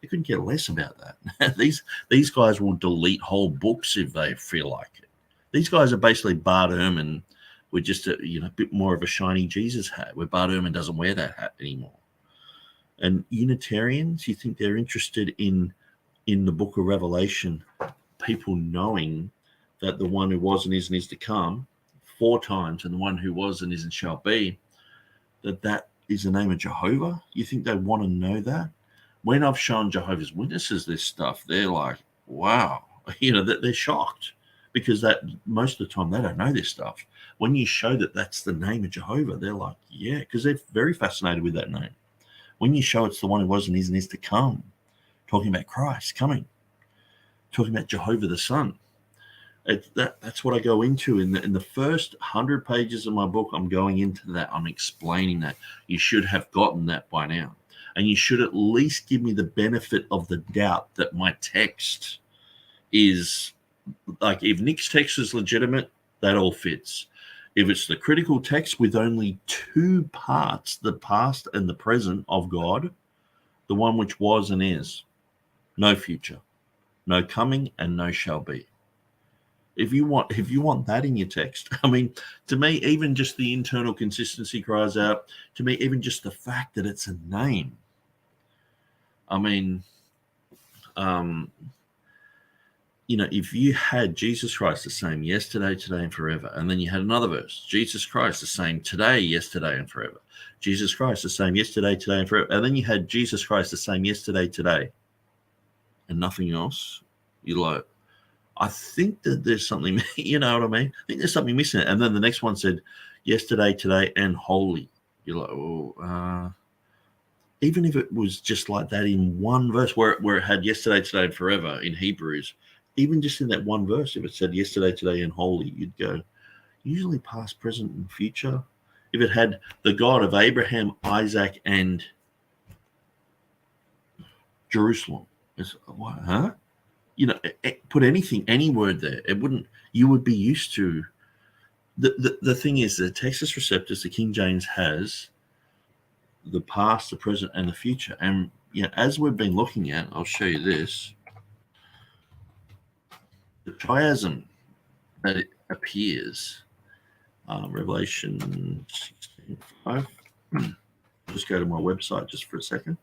They couldn't care less about that. These guys will delete whole books if they feel like it. These guys are basically Bart Ehrman with just a bit more of a shiny Jesus hat, where Bart Ehrman doesn't wear that hat anymore. And Unitarians, you think they're interested in the book of Revelation, people knowing that the one who was and is to come 4 times, and the one who was and is and shall be, that is the name of Jehovah? You think they want to know that? When I've shown Jehovah's Witnesses this stuff, they're like, wow, they're shocked, because that most of the time they don't know this stuff. When you show that that's the name of Jehovah, they're like, yeah, because they're very fascinated with that name. When you show it's the one who was and is to come, talking about Christ coming, talking about Jehovah the Son, that's what I go into in the first 100 pages of my book. I'm going into that. I'm explaining that. You should have gotten that by now, and you should at least give me the benefit of the doubt that my text is like, if Nick's text is legitimate, that all fits. If it's the critical text with only 2 parts, the past and the present of God, the one which was and is, no future, no coming, and no shall be. If you want that in your text, I mean, to me, even just the internal consistency cries out. To me, even just the fact that it's a name. I mean, if you had Jesus Christ the same yesterday, today, and forever, and then you had another verse, Jesus Christ the same today, yesterday, and forever, Jesus Christ the same yesterday, today, and forever, and then you had Jesus Christ the same yesterday, today, and nothing else, you're like, I think that there's something, you know what I mean? I think there's something missing. And then the next one said, yesterday, today, and holy. You're like, even if it was just like that in one verse, where it had yesterday, today, and forever in Hebrews, even just in that one verse, if it said yesterday, today, and holy, you'd go, usually past, present, and future. If it had the God of Abraham, Isaac, and Jerusalem, it's what, huh? Put any word there. It wouldn't. You would be used to. The thing is, the Textus Receptus, the King James, has the past, the present, and the future. And as we've been looking at, I'll show you this. The chiasm that it appears, Revelation 16:5. Just go to my website just for a second.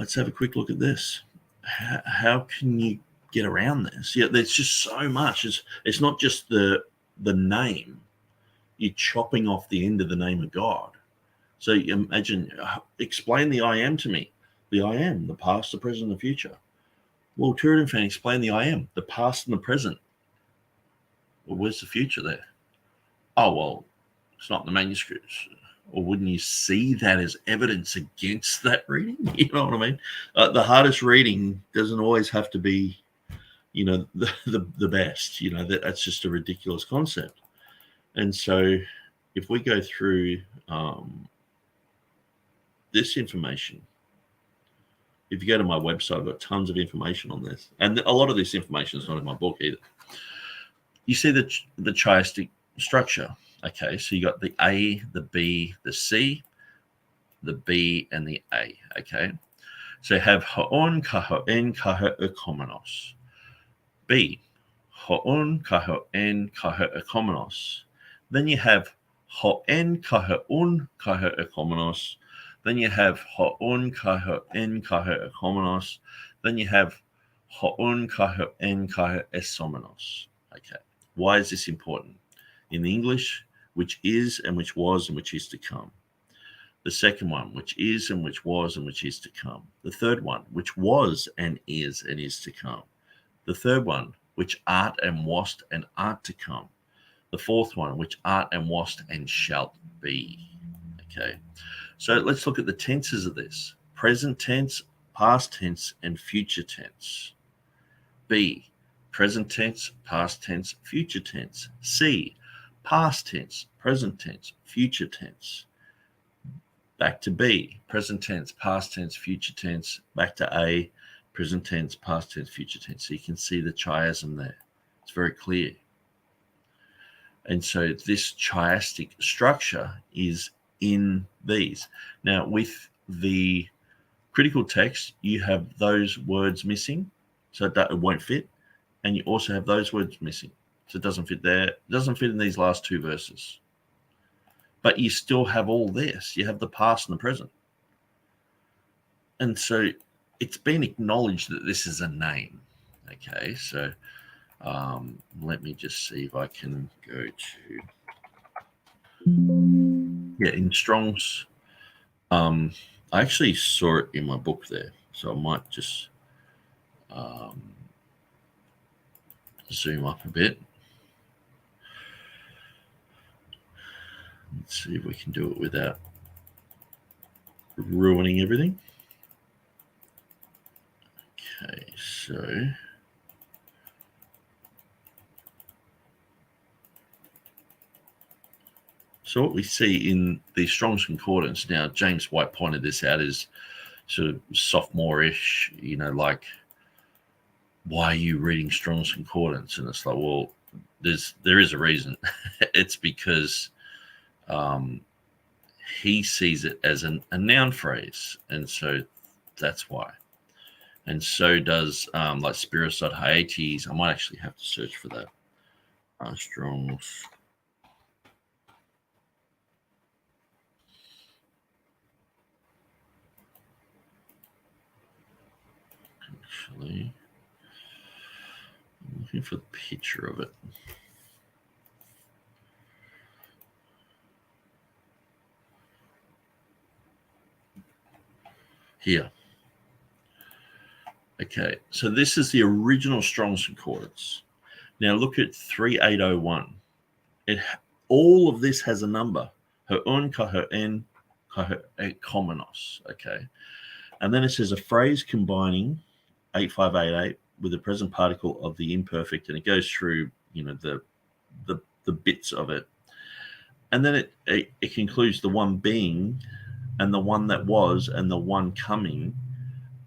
let's have a quick look at this. How can you get around this? Yeah, there's just so much. It's not just the name. You're chopping off the end of the name of God. So you imagine, explain the I am to me. The I am, the past, the present, the future. Well, TurretinFan, explain the I am, the past and the present. Well, where's the future there? Oh, well, it's not in the manuscripts. Or wouldn't you see that as evidence against that reading? You know what I mean? The hardest reading doesn't always have to be, the best. That's just a ridiculous concept. And so if we go through this information, if you go to my website, I've got tons of information on this. And a lot of this information is not in my book either. You see the chiastic structure. Okay, so you got the A, the B, the C, the B, and the A. Okay, so you have ho'on kaho'en kaho'ekomenos. B, ho'on kaho'en kaho'ekomenos. Then you have ho'en kaho'un kaho'ekomenos. Then you have ho'on kaho'en kaho'ekomenos. Then you have ho'on kaho'en kaho'esomenos. Okay, why is this important? In the English, which is and which was and which is to come. The second one, which is and which was and which is to come. The third one, which was and is to come. The third one, which art and wast and art to come. The fourth one, which art and wast and shalt be. Okay, so let's look at the tenses of this. Present tense, past tense, and future tense. B, present tense, past tense, future tense. C, past tense, present tense, future tense. Back to B, present tense, past tense, future tense. Back to A, present tense, past tense, future tense. So you can see the chiasm there. It's very clear. And so this chiastic structure is in these. Now, with the critical text, you have those words missing, so that it won't fit. And you also have those words missing. So it doesn't fit there. It doesn't fit in these last two verses. But you still have all this. You have the past and the present. And so it's been acknowledged that this is a name. Okay, so let me just see if I can go to... Yeah, in Strong's... I actually saw it in my book there. So I might just zoom up a bit. Let's see if we can do it without ruining everything. Okay, so what we see in the Strong's Concordance, now James White pointed this out, is sort of sophomore-ish, like, why are you reading Strong's Concordance? And it's like, well, there is a reason. It's because he sees it as a noun phrase, and so that's why. And so does like Spiros.Hiates. I might actually have to search for that. Strong's. Actually, I'm looking for the picture of it. Here. Okay, so this is the original Strong's Concordance. Now look at 3801. All of this has a number. Ho'on kaho'en kaho'ekomenos. Okay, and then it says a phrase combining 8588 with the present particle of the imperfect, and it goes through the bits of it, and then it concludes the one being and the one that was and the one coming,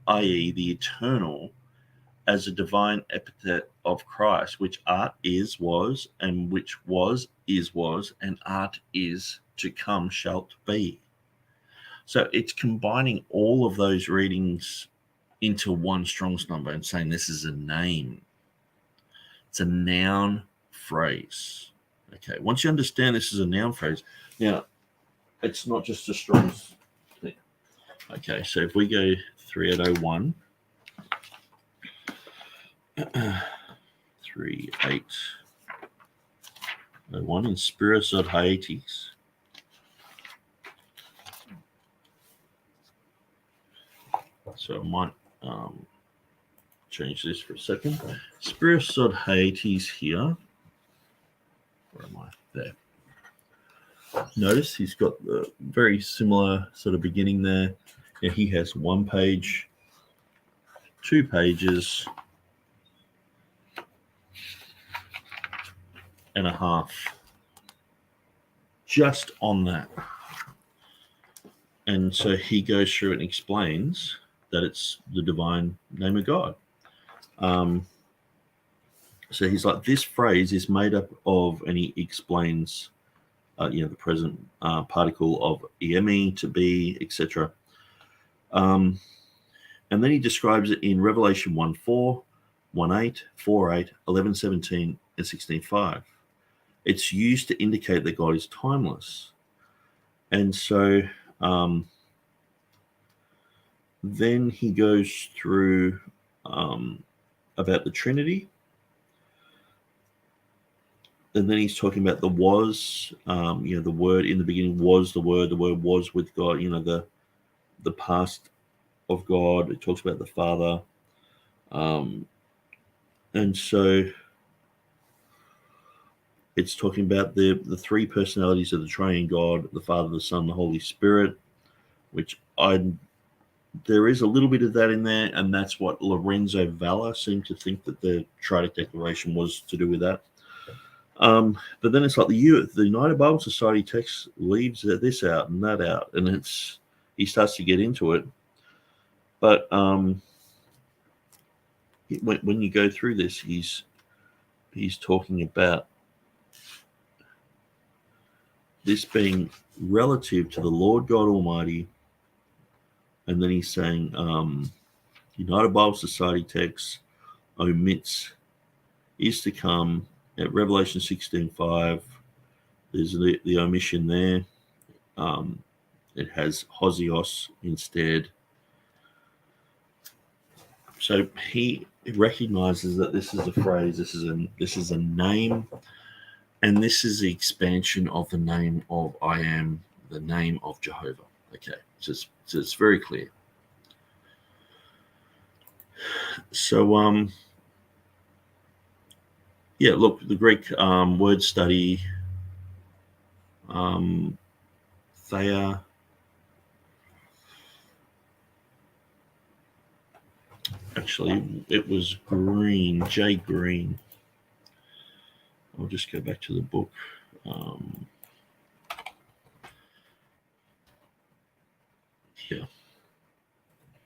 i.e. the eternal, as a divine epithet of Christ, which art is, was, and which was, and art is to come shalt be. So it's combining all of those readings into one Strong's number and saying this is a name. It's a noun phrase. Okay, once you understand this is a noun phrase, now it's not just a Strong's thing. Okay, so if we go 3801. 3801 in Spirits od Haetes. So I might change this for a second. Spirits od Haetes here. Where am I? There. Notice he's got the very similar sort of beginning there. Yeah, he has 1 page, 2 pages, and a half just on that. And so he goes through and explains that it's the divine name of God. So he's like, this phrase is made up of, and he explains, the present particle of emi, to be, etc. And then he describes it in Revelation 1:4, 1:8, 4:8, 11:17, and 16:5. It's used to indicate that God is timeless. And so then he goes through about the Trinity. And then he's talking about the was, the word in the beginning was the word was with God, the past of God. It talks about the Father. And so it's talking about the 3 personalities of the triune God, the Father, the Son, the Holy Spirit, which there is a little bit of that in there, and that's what Lorenzo Valla seemed to think that the Triadic Declaration was to do with that. But then it's like the United Bible Society text leaves this out and that out, and he starts to get into it. But when you go through this, he's talking about this being relative to the Lord God Almighty, and then he's saying United Bible Society text omits is to come. At Revelation 16:5, there's the omission there. It has Hosios instead. So he recognizes that this is a phrase, this is a name, and this is the expansion of the name of I am, the name of Jehovah. Okay, so it's very clear. So look, the Greek word study, Thea, actually, it was Green, J. Green. I'll just go back to the book.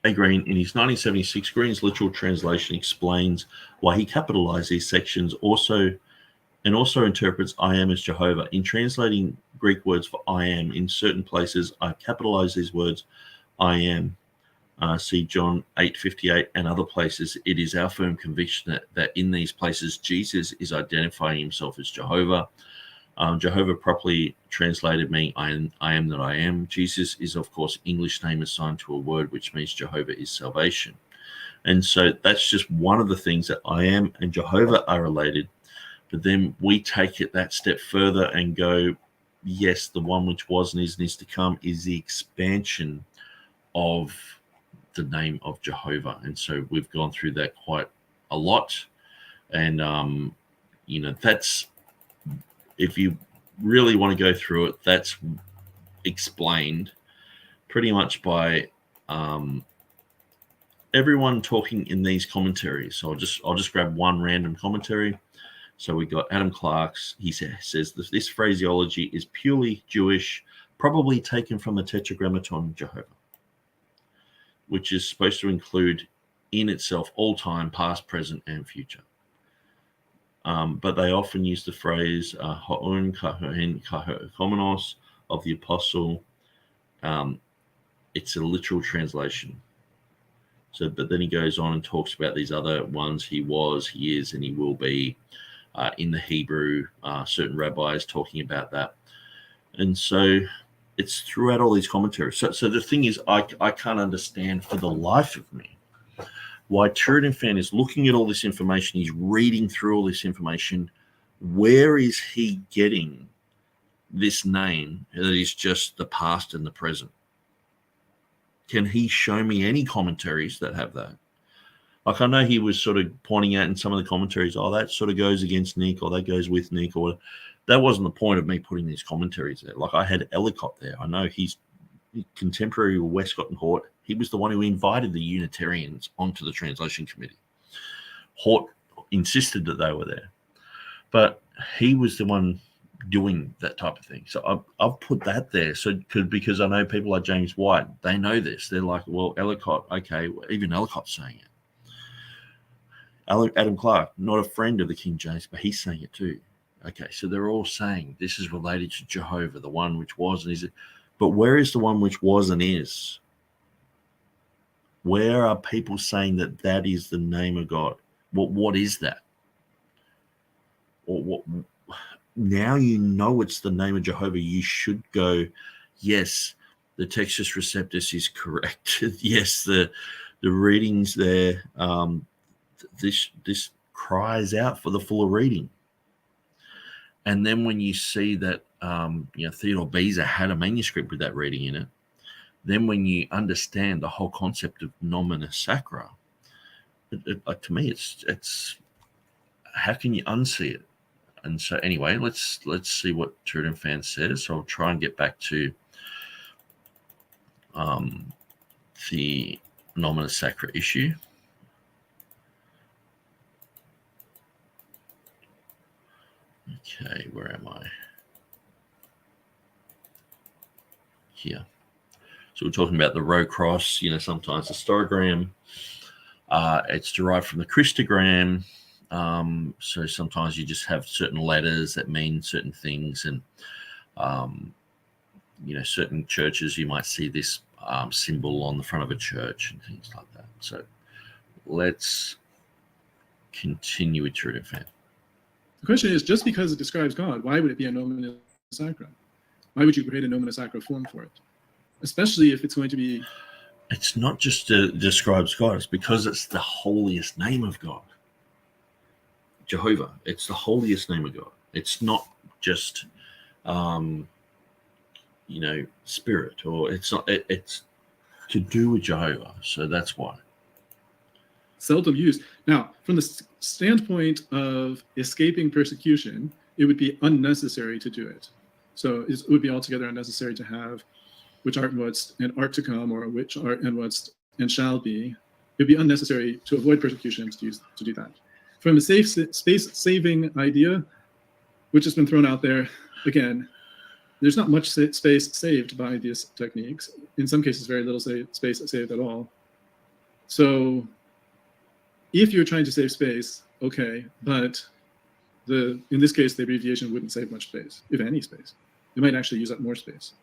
A. Green, in his 1976, Green's literal translation explains why he capitalized these sections and also interprets I am as Jehovah. In translating Greek words for I am, in certain places, I capitalize these words I am. See John 8:58 and other places. It is our firm conviction that in these places, Jesus is identifying himself as Jehovah. Jehovah properly translated meaning I am that I am. Jesus is, of course, English name assigned to a word, which means Jehovah is salvation. And so that's just one of the things that I am and Jehovah are related. But then we take it that step further and go, yes, the one which was and is to come is the expansion of the name of Jehovah. And so we've gone through that quite a lot. And, that's, if you really want to go through it, that's explained pretty much by everyone talking in these commentaries. So I'll just grab one random commentary. So we got Adam Clark's. He says this phraseology is purely Jewish, probably taken from the Tetragrammaton Jehovah, which is supposed to include in itself all time, past, present, and future. But they often use the phrase ha'un kahohen kahomenos of the apostle. It's a literal translation. So, but then he goes on and talks about these other ones. He was, he is, and he will be in the Hebrew. Certain rabbis talking about that. And so it's throughout all these commentaries. So the thing is, I can't understand for the life of me why TurretinFan is looking at all this information. He's reading through all this information. Where is he getting this name that is just the past and the present? Can he show me any commentaries that have that? Like, I know he was sort of pointing out in some of the commentaries, oh, that sort of goes against Nick, or that goes with Nick, or that wasn't the point of me putting these commentaries there. Like, I had Ellicott there. I know he's contemporary with Westcott and Hort. He was the one who invited the Unitarians onto the translation committee. Hort insisted that they were there, but he was the one doing that type of thing. So I've put that there. So because I know people like James White, they know this. They're like, well, Ellicott, okay, even Ellicott's saying it. Adam Clark, not a friend of the King James, but he's saying it too. Okay, so they're all saying this is related to Jehovah, the one which was and is. But where is the one which was and is? Where are people saying that that is the name of God? What is that? Or what? Now you know it's the name of Jehovah. You should go, yes, the Textus Receptus is correct. Yes, the readings there. This cries out for the fuller reading. And then when you see that Theodore Beza had a manuscript with that reading in it, then when you understand the whole concept of nomina sacra, to me it's how can you unsee it? And so anyway, let's see what TurretinFan says. So I'll try and get back to the nomina sacra issue. Okay, where am I? Here. So we're talking about the row cross, sometimes the storogram. It's derived from the Christogram. So sometimes you just have certain letters that mean certain things. And, certain churches, you might see this symbol on the front of a church and things like that. So let's continue with TurretinFan. The question is, just because it describes God, why would it be a nomina sacra? Why would you create a nomina sacra form for it? Especially if it's going to be... It's not just describes God. It's because it's the holiest name of God. Jehovah. It's the holiest name of God. It's not just, spirit, or it's not. It's to do with Jehovah. So that's why. Seldom used. Now, from the standpoint of escaping persecution, it would be unnecessary to do it. So it would be altogether unnecessary to have which art and what's and art to come, or which art and what's and shall be. It would be unnecessary to avoid persecution to do that. From a space-saving idea, which has been thrown out there, again, there's not much space saved by these techniques. In some cases, very little space saved at all. So if you're trying to save space, okay, but in this case, the abbreviation wouldn't save much space, if any space. It might actually use up more space.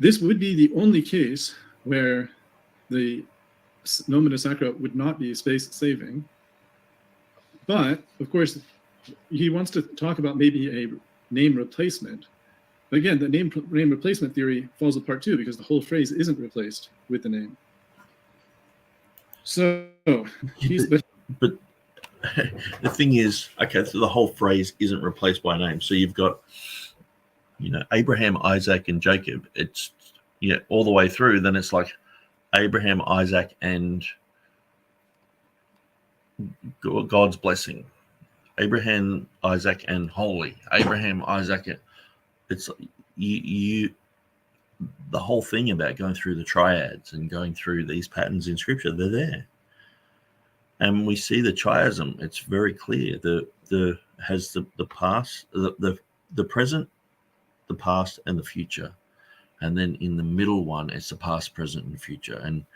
This would be the only case where the nomina sacra would not be space-saving. But, of course, he wants to talk about maybe a name replacement. But again, the name replacement theory falls apart too, because the whole phrase isn't replaced with the name. So, but the thing is, okay, so the whole phrase isn't replaced by a name. So you've got, Abraham, Isaac, and Jacob. It's, all the way through. Then it's like Abraham, Isaac, and God's blessing. Abraham, Isaac, and holy. Abraham, Isaac. It's the whole thing about going through the triads and going through these patterns in Scripture. They're there, and we see the chiasm. It's very clear. Has the past, the present, the past, and the future, and then in the middle one, it's the past, present, and future, and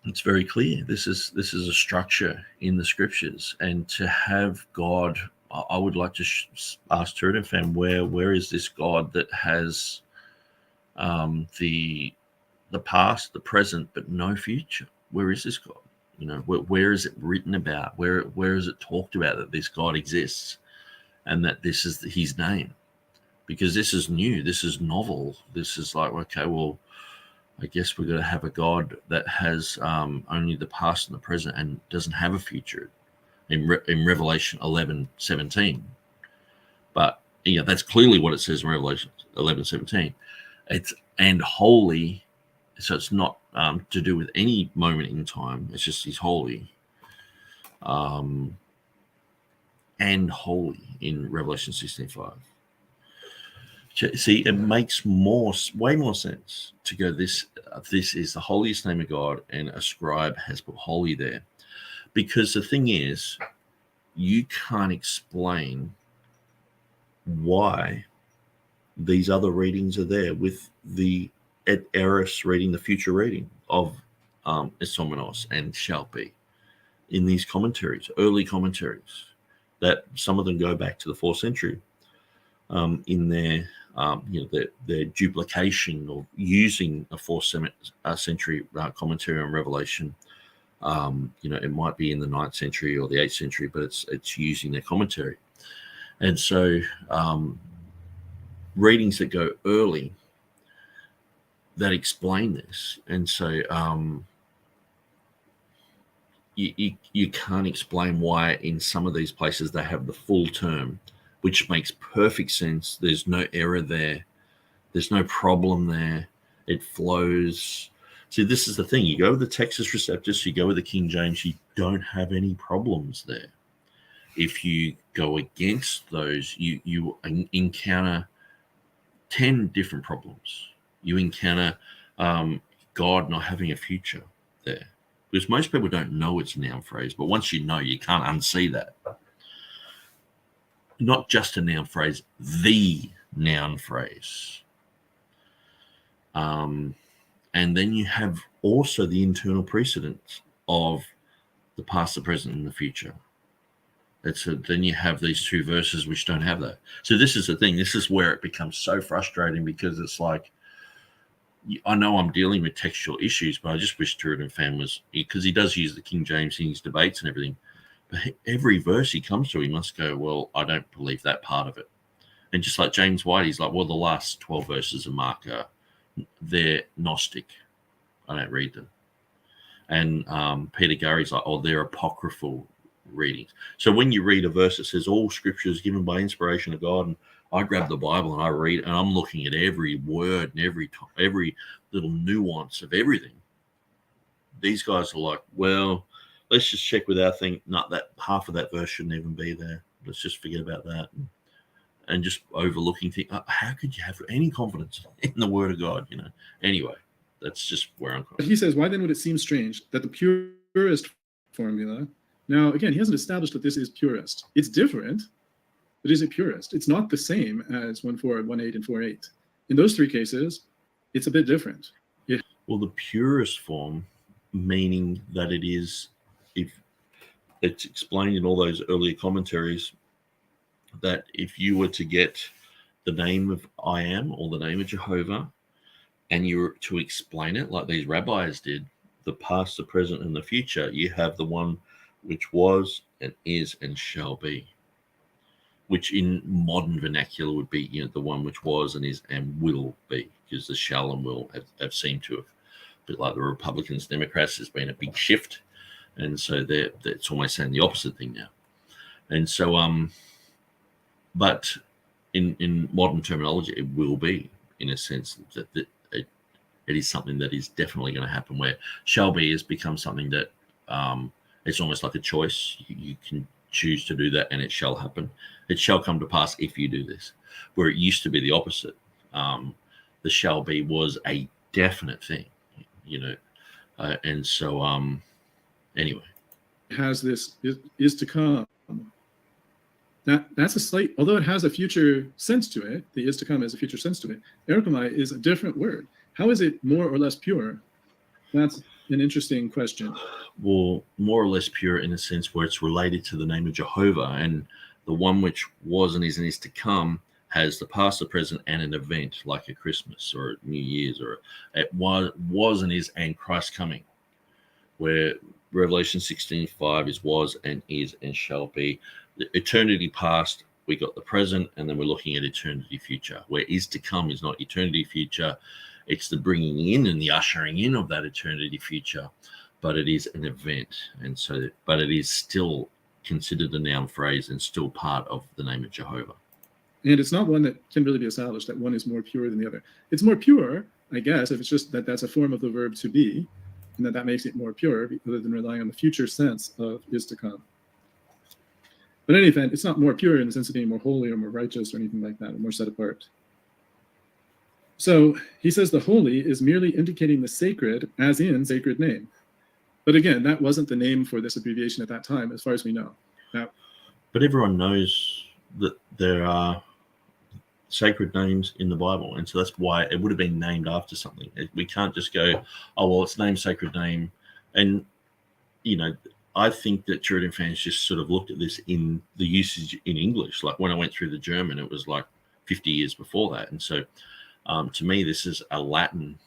it's very clear. This is a structure in the Scriptures, and to have God, I would like to ask TurretinFan, where is this God that has the past, the present, but no future? Where is this God? Where is it written about? Where is it talked about that this God exists, and that this is his name? because this is new, this is novel. This is like, okay, well, I guess we're going to have a God that has only the past and the present and doesn't have a future in Revelation 11:17. But yeah, that's clearly what it says in Revelation 11:17. It's and holy, so it's not to do with any moment in time. It's just he's holy, and holy in Revelation 16:5. See, it makes way more sense to go this is the holiest name of God, and a scribe has put holy there, because the thing is, you can't explain why these other readings are there with the et eris reading, the future reading of Esomenos and shall be in these commentaries, early commentaries, that some of them go back to the 4th century in their their duplication of using a 4th century commentary on Revelation. It might be in the 9th century or the 8th century, but it's using their commentary. And so readings that go early that explain this. And so you can't explain why in some of these places they have the full term, which makes perfect sense. There's no error there. There's no problem there. It flows. See, this is the thing. You go with the Textus Receptus, you go with the King James, you don't have any problems there. If you go against those, you encounter 10 different problems. You encounter God not having a future there. Because most people don't know it's a noun phrase, but once you know, you can't unsee that. Not just a noun phrase, the noun phrase. And then you have also the internal precedence of the past, the present, and the future. Then you have these 2 verses which don't have that. So this is the thing. This is where it becomes so frustrating, because it's like, I know I'm dealing with textual issues, but I just wish TurretinFan was, because he does use the King James in his debates and everything. But every verse he comes to, he must go, well, I don't believe that part of it. And just like James White, he's like, well, the last 12 verses of Mark they're Gnostic. I don't read them. And Peter Gary's like, oh, they're apocryphal readings. So when you read a verse that says all scripture is given by inspiration of God, and I grab the Bible and I read, and I'm looking at every word and every little nuance of everything. These guys are like, well, let's just check with our thing. Not that half of that verse shouldn't even be there. Let's just forget about that. And just overlooking things. How could you have any confidence in the word of God? Anyway, that's just where I'm going. He says, why then would it seem strange that the purist formula, now again, he hasn't established that this is purist. It's different, but is it purist? It's not the same as 1.4, 1.8, and 4.8. In those 3 cases, it's a bit different. Yeah. Well, the purist form, meaning that it is, if it's explained in all those earlier commentaries, that if you were to get the name of I am or the name of Jehovah, and you were to explain it like these rabbis did, the past, the present, and the future, you have the one which was and is and shall be, which in modern vernacular would be, the one which was and is and will be, because the shall and will have seemed to have, a bit like the Republicans, Democrats, there's been a big shift, and so it's almost saying the opposite thing now. And so, but in modern terminology, it will be, in a sense, that it is something that is definitely going to happen, where shall be has become something that it's almost like a choice. You can choose to do that, and it shall happen. It shall come to pass if you do this, where it used to be the opposite. The shall be was a definite thing, and so anyway. Has this is to come. That's a slight, although it has a future sense to it, the is to come has a future sense to it. Erechomai is a different word. How is it more or less pure? That's an interesting question. Well, more or less pure in a sense where it's related to the name of Jehovah, and the one which was and is to come has the past, the present, and an event like a Christmas or a New Year's, or it was and is and Christ coming, where Revelation 16:5 is was and is and shall be. The eternity past we got the present, and then we're looking at eternity future, where is to come is not eternity future. It's the bringing in and the ushering in of that eternity future, but it is an event. And so, but it is still considered a noun phrase and still part of the name of Jehovah. And it's not one that can really be established that one is more pure than the other. It's more pure, I guess, if it's just that that's a form of the verb to be, and that makes it more pure, rather than relying on the future sense of is to come. But in any event, it's not more pure in the sense of being more holy or more righteous or anything like that, or more set apart. So he says the holy is merely indicating the sacred, as in sacred name. But again, that wasn't the name for this abbreviation at that time, as far as we know. Now, but everyone knows that there are sacred names in the Bible, and so that's why it would have been named after something. We can't just go, oh well, it's named sacred name. And you know, I think that TurretinFan's just sort of looked at this in the usage in English. Like when I went through the German, it was like 50 years before that, and so to me this is a Latin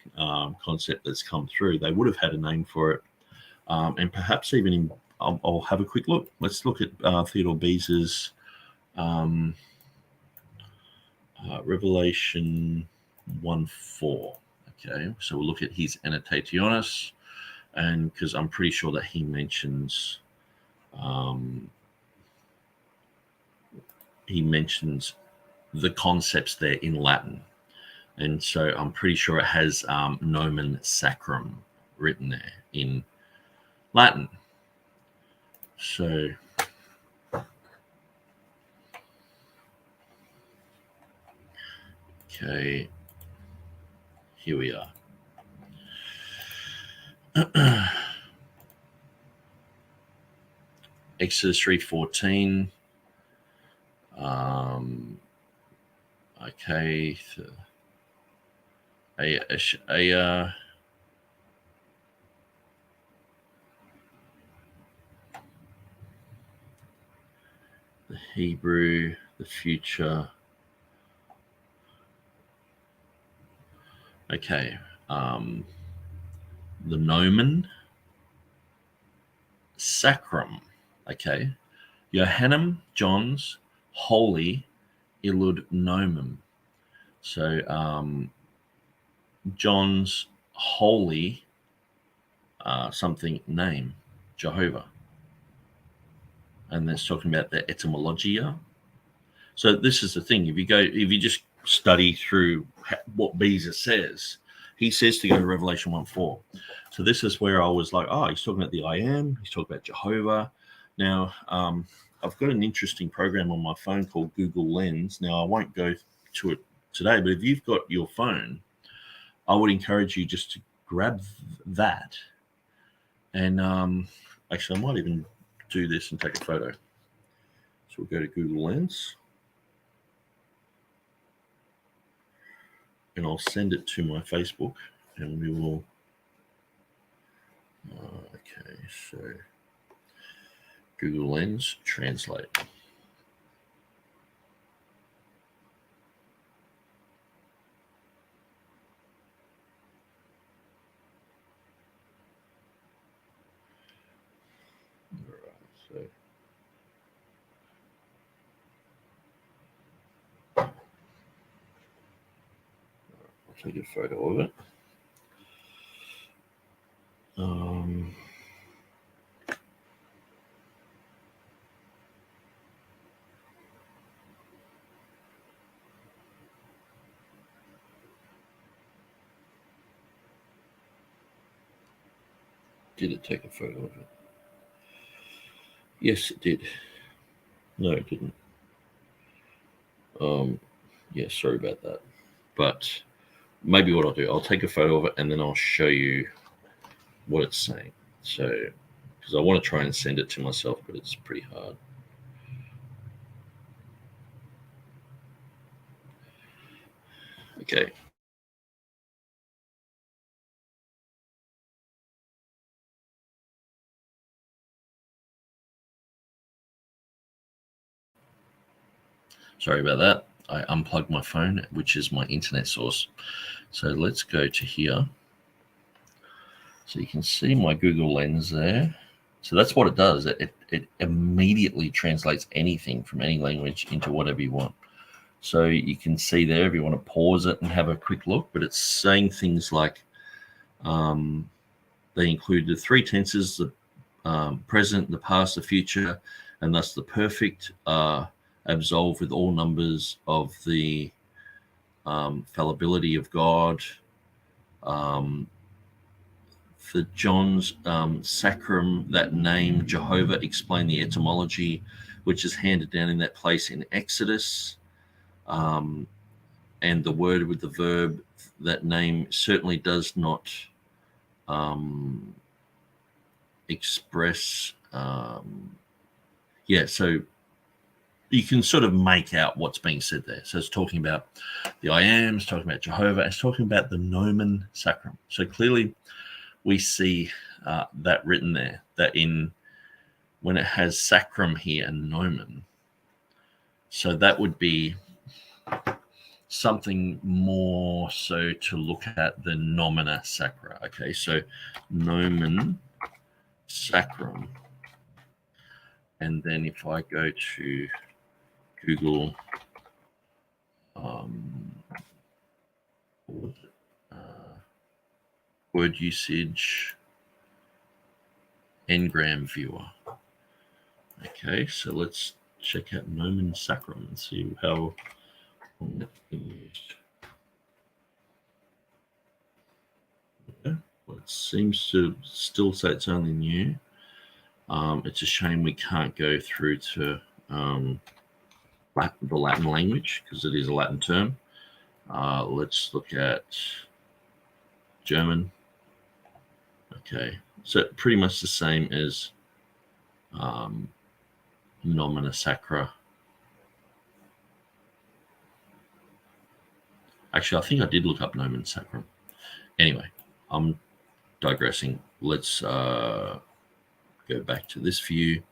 concept that's come through. They would have had a name for it, and perhaps even in, I'll have a quick look. Let's look at Theodore Beza's Revelation 1:4. Okay, so we'll look at his Annotationis, and because I'm pretty sure that he mentions the concepts there in Latin, and so I'm pretty sure it has nomen sacrum written there in Latin. So okay, here we are. Exodus 3:14. Okay. The Hebrew, the future. Okay. The nomen sacrum. Okay. Johannum, John's, holy, illud nomen. So John's holy something name, Jehovah. And that's talking about the etymologia. So this is the thing. If you just study through what Beza says, he says to go to Revelation 1:4. So this is where I was like, oh, he's talking about the I am. He's talking about Jehovah. Now, I've got an interesting program on my phone called Google Lens. Now, I won't go to it today, but if you've got your phone, I would encourage you just to grab that. And actually, I might even do this and take a photo. So we'll go to Google Lens. And I'll send it to my Facebook, and we will. Okay, so Google Lens, translate. All right, so. Take a photo of it. Did it take a photo of it? Yes, it did. No, it didn't. Yeah, sorry about that. But maybe what I'll do, I'll take a photo of it and then I'll show you what it's saying. So, because I want to try and send it to myself, but it's pretty hard. Okay. Sorry about that. I unplugged my phone, which is my internet source. So let's go to here. So you can see my Google Lens there. So that's what it does. It it immediately translates anything from any language into whatever you want. So you can see there, if you want to pause it and have a quick look, but it's saying things like they include the three tenses, the present, the past, the future, and thus the perfect absolve with all numbers of the fallibility of God. For John's sacrum, that name Jehovah, explain the etymology, which is handed down in that place in Exodus. And the word with the verb, that name certainly does not express. So you can sort of make out what's being said there. So it's talking about the I am, it's talking about Jehovah, it's talking about the nomen sacrum. So clearly we see that written there, that when it has sacrum here and nomen, so that would be something more so to look at the nomina sacra. Okay, so nomen sacrum. And then if I go to Google word usage Ngram viewer. Okay, so let's check out nomen sacrum and see how it's been used. Okay, well, it seems to still say it's only new. It's a shame we can't go through to the Latin language because it is a Latin term. Let's look at German. Okay, so pretty much the same as nomina sacra. Actually, I think I did look up nomen sacrum. Anyway, I'm digressing. Let's go back to this view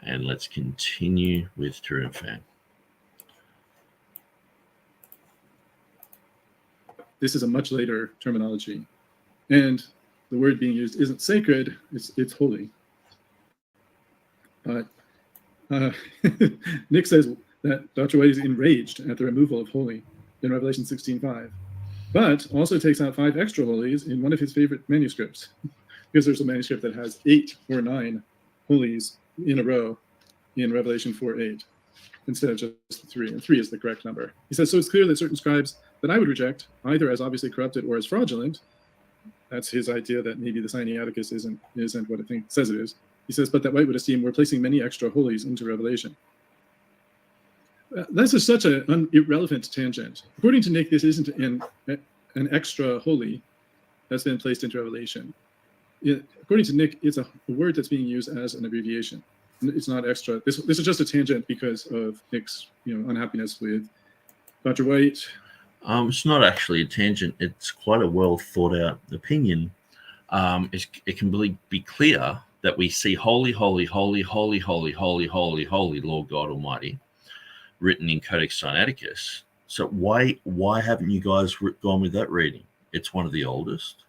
and let's continue with TurretinFan. This is a much later terminology, and the word being used isn't sacred, it's holy. But Nick says that Dr. White is enraged at the removal of holy in Revelation 16:5, but also takes out 5 extra holies in one of his favorite manuscripts, because there's a manuscript that has 8 or 9 holies in a row in Revelation 4:8 instead of just 3, and 3 is the correct number. He says, so it's clear that certain scribes that I would reject, either as obviously corrupted or as fraudulent. That's his idea that maybe the Sinaiticus isn't what it says it is. He says, but that White would esteem we're placing many extra holies into Revelation. This is such an irrelevant tangent. According to Nick, this isn't an extra holy that's been placed into Revelation. According to Nick, it's a word that's being used as an abbreviation. It's not extra. This is just a tangent because of Nick's unhappiness with Dr. White. It's not actually a tangent. It's quite a well thought out opinion. It can be clear that we see holy, holy, holy, holy, holy, holy, holy, holy Lord God Almighty written in Codex Sinaiticus. So why haven't you guys gone with that reading? It's one of the oldest.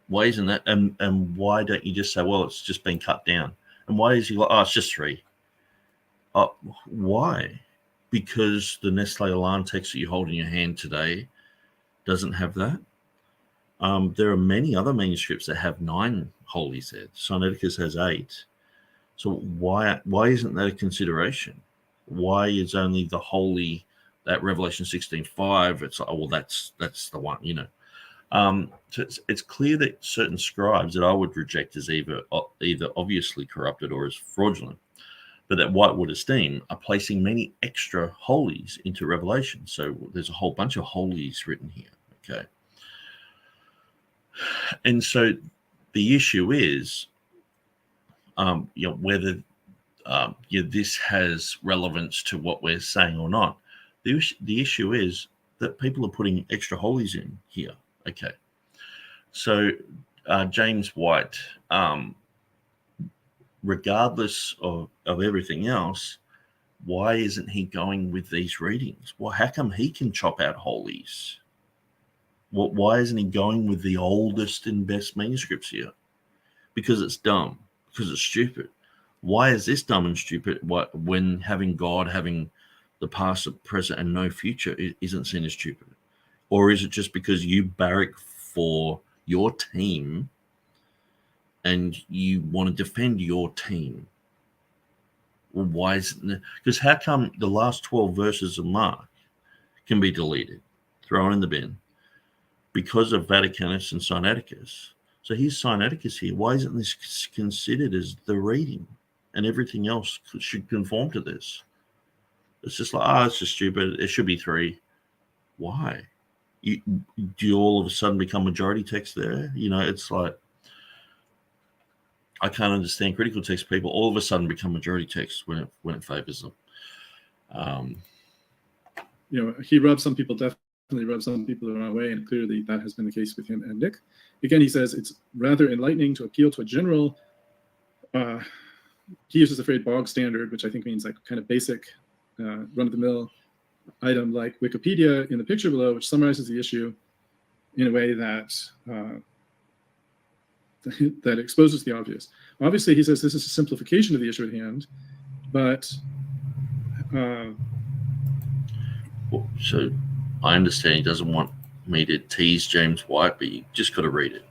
Why isn't that? And why don't you just say, well, it's just been cut down? And why is he like, oh, it's just 3? Why? Because the Nestle Alarm text that you hold in your hand today doesn't have that. There are many other manuscripts that have 9 holies there. Sinaiticus has 8. So why isn't that a consideration? Why is only the holy that Revelation 16:5? It's like, oh, well, that's the one, So it's clear that certain scribes that I would reject as either obviously corrupted or as fraudulent, but that White would esteem, are placing many extra holies into Revelation. So there's a whole bunch of holies written here. Okay. And so the issue is, whether this has relevance to what we're saying or not. The issue is that people are putting extra holies in here. Okay. So James White, regardless of everything else, why isn't he going with these readings? Well, how come he can chop out holies? Why isn't he going with the oldest and best manuscripts here? Because it's dumb. Because it's stupid. Why is this dumb and stupid? What, when having God, having the past, present, and no future isn't seen as stupid? Or is it just because you barrack for your team and you want to defend your team? Well, why is it? Because how come the last 12 verses of Mark can be deleted, thrown in the bin, because of Vaticanus and Sinaiticus? So here's Sinaiticus here. Why isn't this considered as the reading? And everything else should conform to this. It's just like, it's just stupid. It should be 3. Why? Do you all of a sudden become majority text there? It's like, I can't understand critical text people all of a sudden become majority text when it favors them. He rubs some people, definitely rubs some people the wrong way, and clearly that has been the case with him and Nick. Again, he says it's rather enlightening to appeal to a general, he uses the phrase bog standard, which I think means like kind of basic run-of-the-mill item like Wikipedia in the picture below, which summarizes the issue in a way that that exposes the obvious. Obviously, he says this is a simplification of the issue at hand, but so I understand he doesn't want me to tease James White, but you just got to read it.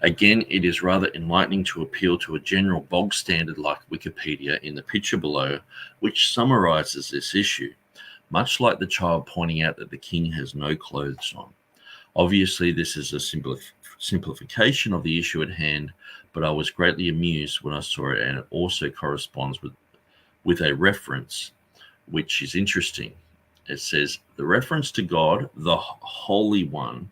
Again, it is rather enlightening to appeal to a general bog standard like Wikipedia in the picture below, which summarizes this issue, much like the child pointing out that the king has no clothes on. Obviously, this is a simplification of the issue at hand, but I was greatly amused when I saw it, and it also corresponds with a reference, which is interesting. It says, the reference to God, the Holy One,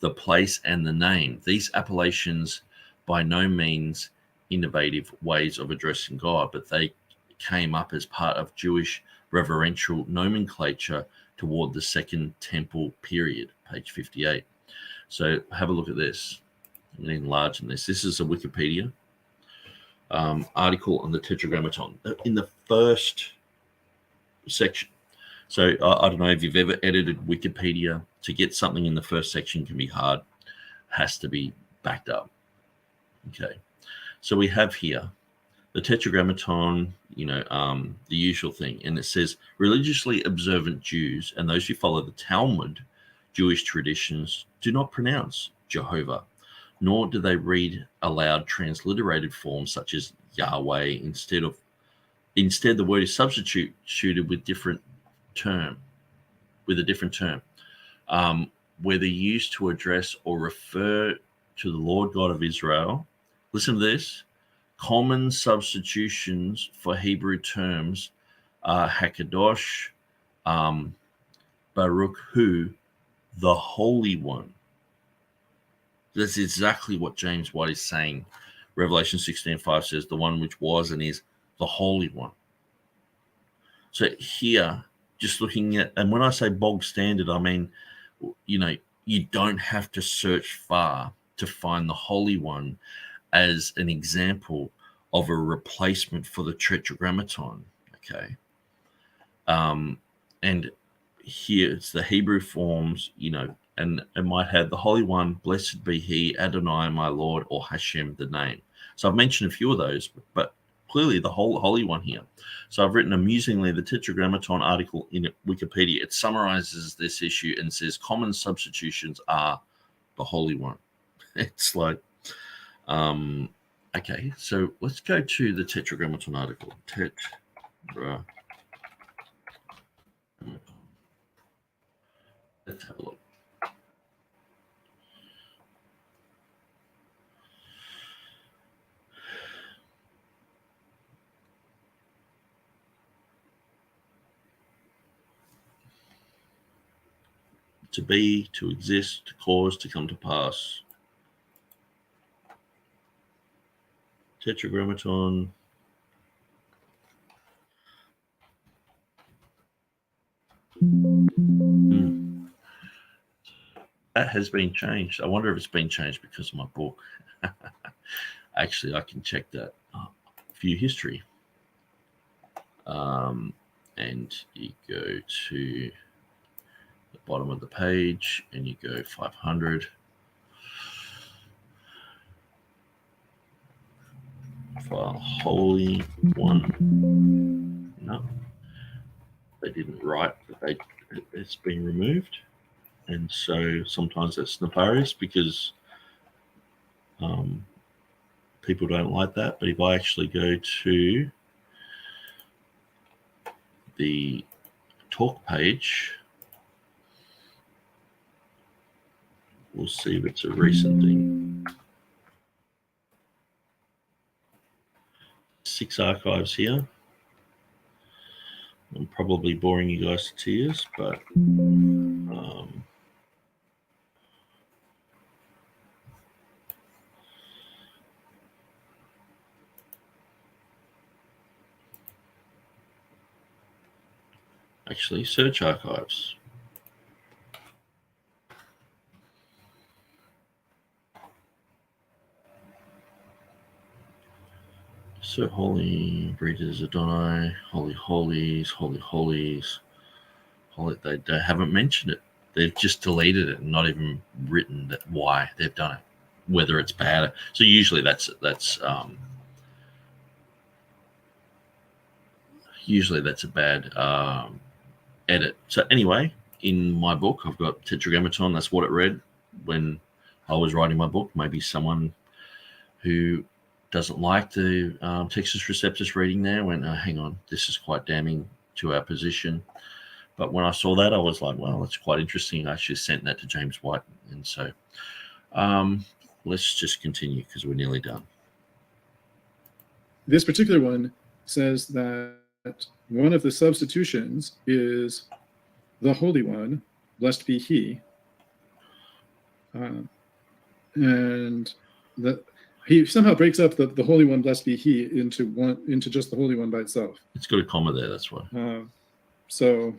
the place, and the name. These appellations by no means innovative ways of addressing God, but they came up as part of Jewish reverential nomenclature toward the Second Temple period, page 58. So have a look at this. I'm going to enlarge on this. This is a Wikipedia article on the Tetragrammaton in the first section. So I don't know if you've ever edited Wikipedia. To get something in the first section can be hard. Has to be backed up. Okay. So we have here the Tetragrammaton, the usual thing. And it says, religiously observant Jews and those who follow the Talmud, Jewish traditions, do not pronounce Jehovah, nor do they read aloud transliterated forms such as Yahweh. Instead, the word is substituted with a different term, whether used to address or refer to the Lord God of Israel. Listen to this. Common substitutions for Hebrew terms are Hakadosh, Baruch Hu, the Holy One. That's exactly what James White is saying. Revelation 16:5 says, the one which was and is the Holy One. So here, just looking at, and when I say bog standard, I mean, you don't have to search far to find the Holy One as an example of a replacement for the Tetragrammaton. Okay. And here it's the Hebrew forms, and it might have the Holy One, blessed be he, Adonai, my Lord, or Hashem, the name. So I've mentioned a few of those, but clearly the whole Holy One here. So I've written amusingly the Tetragrammaton article in Wikipedia. It summarizes this issue and says common substitutions are the Holy One. It's like, okay, so let's go to the Tetragrammaton article. Let's have a look. To be, to exist, to cause, to come to pass. Tetragrammaton. That has been changed. I wonder if it's been changed because of my book. Actually, I can check that. View history. And you go to the bottom of the page and you go 500. for Holy One. No, they didn't write that it's been removed. And so sometimes that's nefarious because people don't like that. But if I actually go to the talk page, we'll see if it's a recent thing. 6 archives here. I'm probably boring you guys to tears, but actually, search archives. So holy breeders Adonai, holy holies, holy holies, holy. They haven't mentioned it. They've just deleted it and not even written that why they've done it, whether it's bad. So usually that's a bad edit. So anyway, in my book, I've got Tetragrammaton. That's what it read when I was writing my book. Maybe someone who doesn't like the Textus Receptus reading there went, oh, hang on, this is quite damning to our position. But when I saw that, I was like, well, that's quite interesting. I actually sent that to James White. And so let's just continue because we're nearly done. This particular one says that one of the substitutions is the Holy One, blessed be he. And he somehow breaks up the Holy One, blessed be he, into just the Holy One by itself. It's got a comma there, that's why. So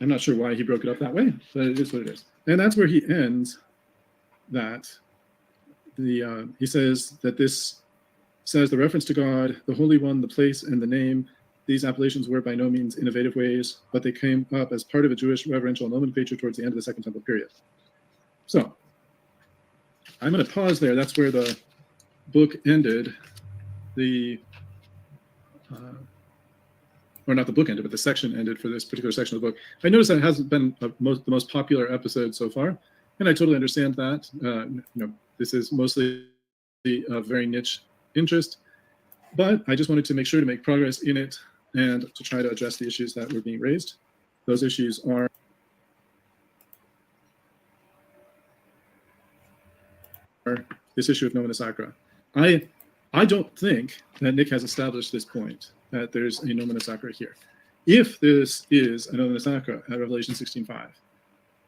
I'm not sure why he broke it up that way, but it is what it is. And that's where he ends that. He says that this says the reference to God, the Holy One, the place, and the name. These appellations were by no means innovative ways, but they came up as part of a Jewish reverential nomenclature towards the end of the Second Temple period. So I'm going to pause there. That's where the book ended. Or not the book ended, but the section ended for this particular section of the book. I noticed that it hasn't been the most popular episode so far, and I totally understand that. This is mostly a very niche interest, but I just wanted to make sure to make progress in it and to try to address the issues that were being raised. Those issues are this issue of nomina sacra. I don't think that Nick has established this point, that there's a nomina sacra here. If this is a nomina sacra at Revelation 16:5,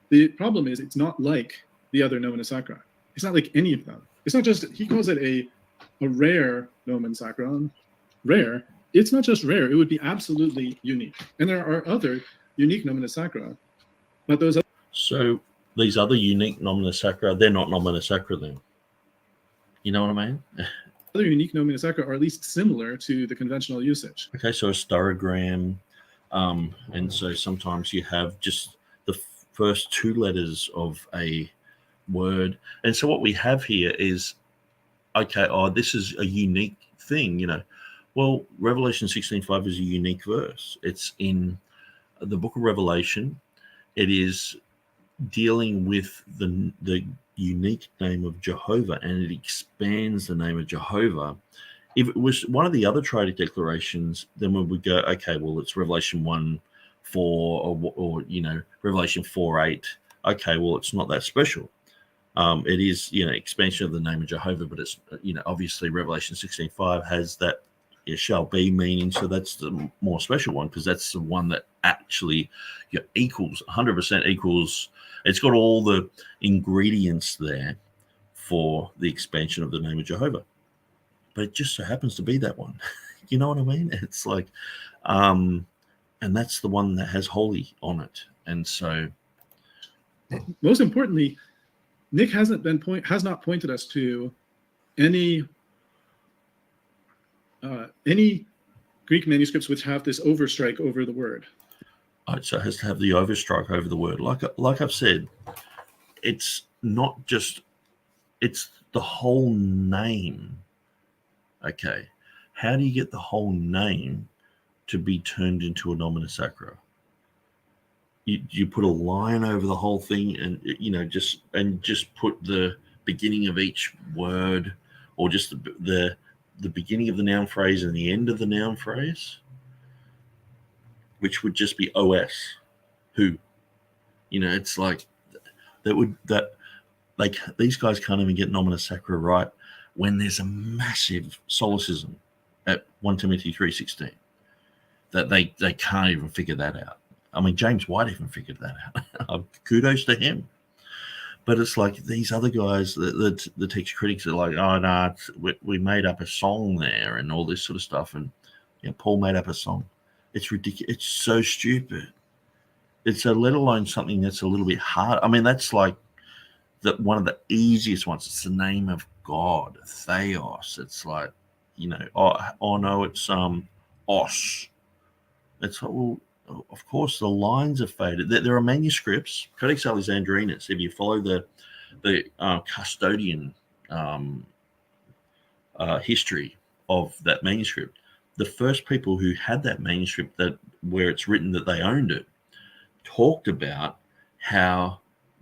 the problem is it's not like the other nomina sacra. It's not like any of them. It's not just, he calls it a rare nomen sacrum. Rare, it's not just rare, it would be absolutely unique. And there are other unique nomina sacra, but those other... So these other unique nomina sacra, they're not nomina sacra then. You know what I mean? Other unique nomina sacra are at least similar to the conventional usage. Okay, so a stereogram, and so sometimes you have just the first 2 letters of a word. And so what we have here is, okay, this is a unique thing, Well, Revelation 16:5 is a unique verse. It's in the book of Revelation. It is dealing with the unique name of Jehovah, and it expands the name of Jehovah. If it was one of the other Triadic declarations, then we would go, okay, well, it's Revelation 1:4 or Revelation 4:8. Okay, well, it's not that special. It is, expansion of the name of Jehovah, but it's, obviously Revelation 16:5 has that it shall be meaning, so that's the more special one because that's the one that actually equals 100% equals. It's got all the ingredients there for the expansion of the name of Jehovah, but it just so happens to be that one. You know what I mean? It's like, and that's the one that has holy on it, and so most importantly, Nick has not pointed us to any Greek manuscripts which have this overstrike over the word. So it has to have the overstrike over the word. Like I've said, it's not just, it's the whole name Okay, how do you get the whole name to be turned into a nomina sacra? You put a line over the whole thing, and just put the beginning of each word, or just the beginning of the noun phrase and the end of the noun phrase, which would just be os, who. It's like these guys can't even get nomina sacra right when there's a massive solecism at 1 Timothy 3:16 that they can't even figure that out. I mean, James White even figured that out. Kudos to him. But it's like these other guys, the text critics are like, oh, no, we made up a song there and all this sort of stuff. And Paul made up a song. It's ridiculous. It's so stupid. It's let alone something that's a little bit hard. I mean, that's like one of the easiest ones. It's the name of God, Theos. It's like, oh no, it's os. It's like, well, of course, the lines are faded. There are manuscripts, Codex Alexandrinus. If you follow the custodian history of that manuscript, the first people who had that manuscript, where it's written that they owned it, talked about how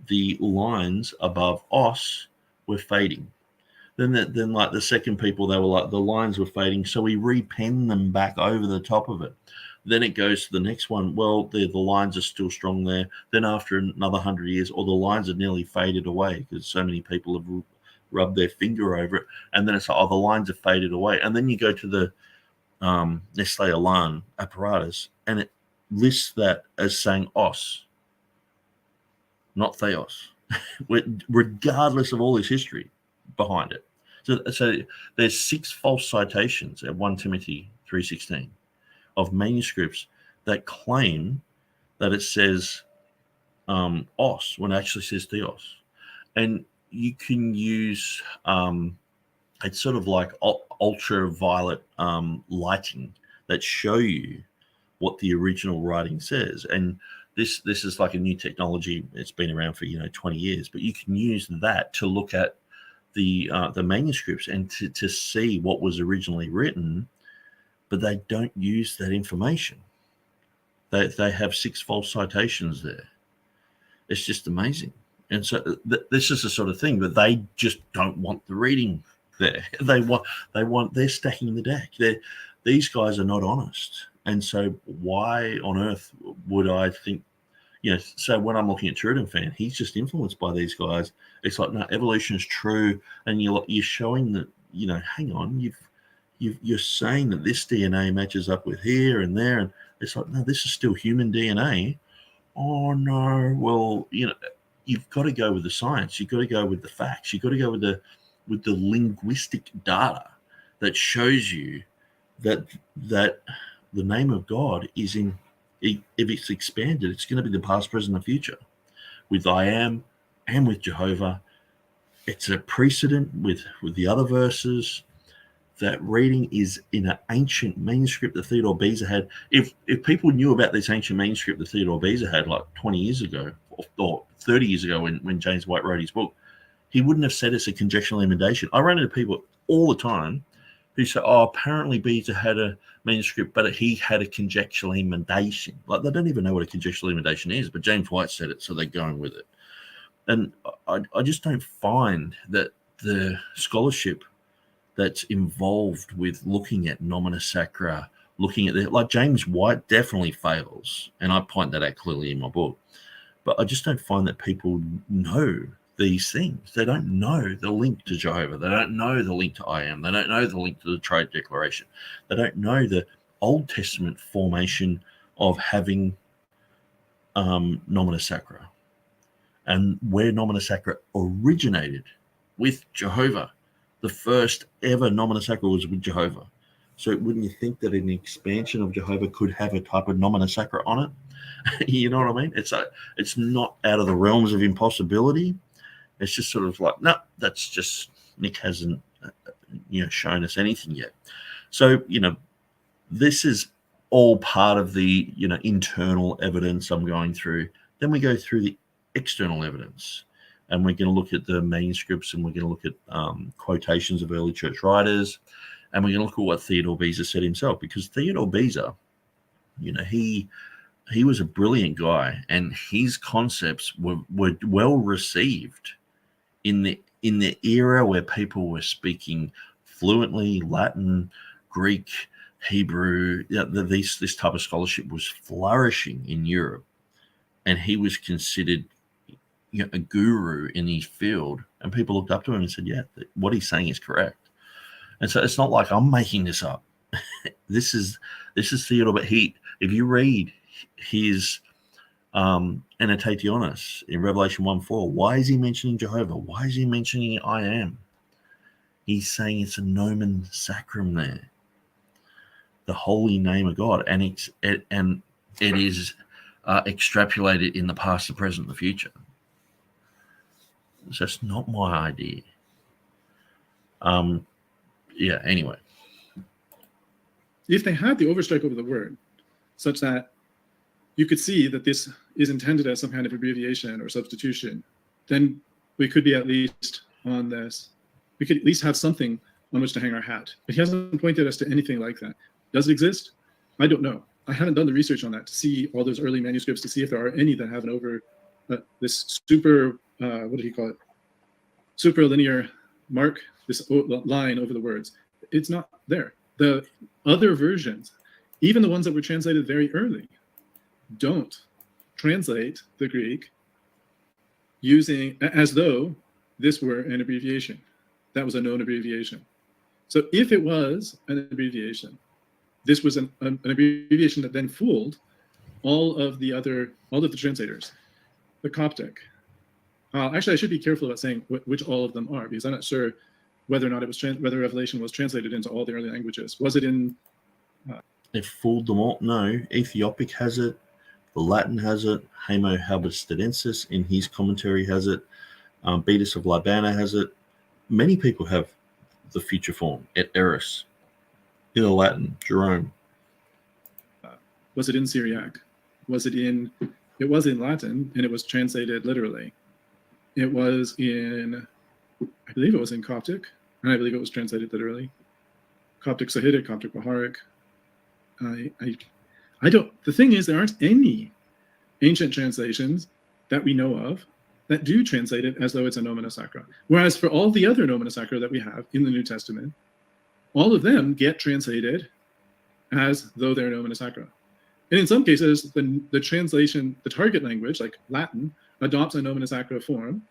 the lines above os were fading. Then like the second people, they were like, the lines were fading, so we repenned them back over the top of it. Then it goes to the next one. Well, the lines are still strong there. Then after another 100 years, or the lines are nearly faded away because so many people have rubbed their finger over it. And then it's like, oh, the lines are faded away. And then you go to the Nestle Alarm apparatus, and it lists that as saying os, not theos, regardless of all this history behind it. So there's 6 false citations at 1 Timothy 3:16 of manuscripts that claim that it says os when it actually says theos. And you can use it's sort of like ultraviolet lighting that show you what the original writing says. And this is like a new technology. It's been around for 20 years, but you can use that to look at the manuscripts and to see what was originally written. But they don't use that information. They have 6 false citations there. It's just amazing. And so this is the sort of thing that they just don't want the reading there. They're stacking the deck. These guys are not honest. And so why on earth would I think, so when I'm looking at TurretinFan, he's just influenced by these guys. It's like, no, evolution is true. And you're showing that, hang on, you're saying that this DNA matches up with here and there, and it's like, no, this is still human DNA. Oh no, well, you've got to go with the science. You've got to go with the facts. You've got to go with the linguistic data that shows you that the name of God is if it's expanded, it's going to be the past, present, and future. With I am and with Jehovah, it's a precedent with the other verses. That reading is in an ancient manuscript that Theodore Beza had. If people knew about this ancient manuscript that Theodore Beza had like 20 years ago or 30 years ago when James White wrote his book, he wouldn't have said it's a conjectural emendation. I run into people all the time who say, oh, apparently Beza had a manuscript, but he had a conjectural emendation. Like, they don't even know what a conjectural emendation is, but James White said it, so they're going with it. And I just don't find that the scholarship that's involved with looking at nomina sacra, looking at like James White definitely fails, and I point that out clearly in my book. But I just don't find that people know these things. They don't know the link to Jehovah. They don't know the link to I am. They don't know the link to the Trade Declaration. They don't know the Old Testament formation of having nomina sacra, and where nomina sacra originated with Jehovah. The first ever nomina sacra was with Jehovah. So wouldn't you think that an expansion of Jehovah could have a type of nomina sacra on it? You know what I mean? It's not out of the realms of impossibility. It's just sort of like, no, that's just, Nick hasn't shown us anything yet. So, this is all part of the, internal evidence I'm going through. Then we go through the external evidence. And we're going to look at the manuscripts, and we're going to look at quotations of early church writers, And we're going to look at what Theodore Beza said himself, because Theodore Beza, he was a brilliant guy, and his concepts were well received in the era where people were speaking fluently Latin, Greek, Hebrew. This type of scholarship was flourishing in Europe, and he was considered a guru in his field, and people looked up to him and said, yeah, what he's saying is correct. And so it's not like I'm making this up. This is Theodore, but if you read his Annotationis in Revelation 1:4, why is he mentioning Jehovah? Why is he mentioning I am? He's saying it's a nomen sacrum there, the holy name of God, and it is extrapolated in the past, the present, the future. So it's not my idea. Anyway. If they had the overstrike over the word, such that you could see that this is intended as some kind of abbreviation or substitution, then we could be at least on this. We could at least have something on which to hang our hat. But he hasn't pointed us to anything like that. Does it exist? I don't know. I haven't done the research on that to see all those early manuscripts to see if there are any that have an over this super, what did he call it? Superlinear mark, this line over the words. It's not there. The other versions, even the ones that were translated very early, don't translate the Greek using as though this were an abbreviation. That was a known abbreviation. So if it was an abbreviation, this was an abbreviation that then fooled all of the translators. The Coptic. Actually, I should be careful about saying which all of them are, because I'm not sure whether or not whether Revelation was translated into all the early languages. Was it in? It fooled them all. No, Ethiopic has it. The Latin has it. Homo Halberstadensis in his commentary has it. Beatus of Libana has it. Many people have the future form, et eris, in the Latin, Jerome. Was it in Syriac? It was in Latin, and it was translated literally. It was in, I believe it was in Coptic, and I believe it was translated literally. Coptic Sahidic, Coptic Baharic. The thing is, there aren't any ancient translations that we know of that do translate it as though it's a nomina sacra. Whereas for all the other nomina sacra that we have in the New Testament, all of them get translated as though they're nomina sacra. And in some cases, the translation, the target language, like Latin, adopts a nomina sacra form,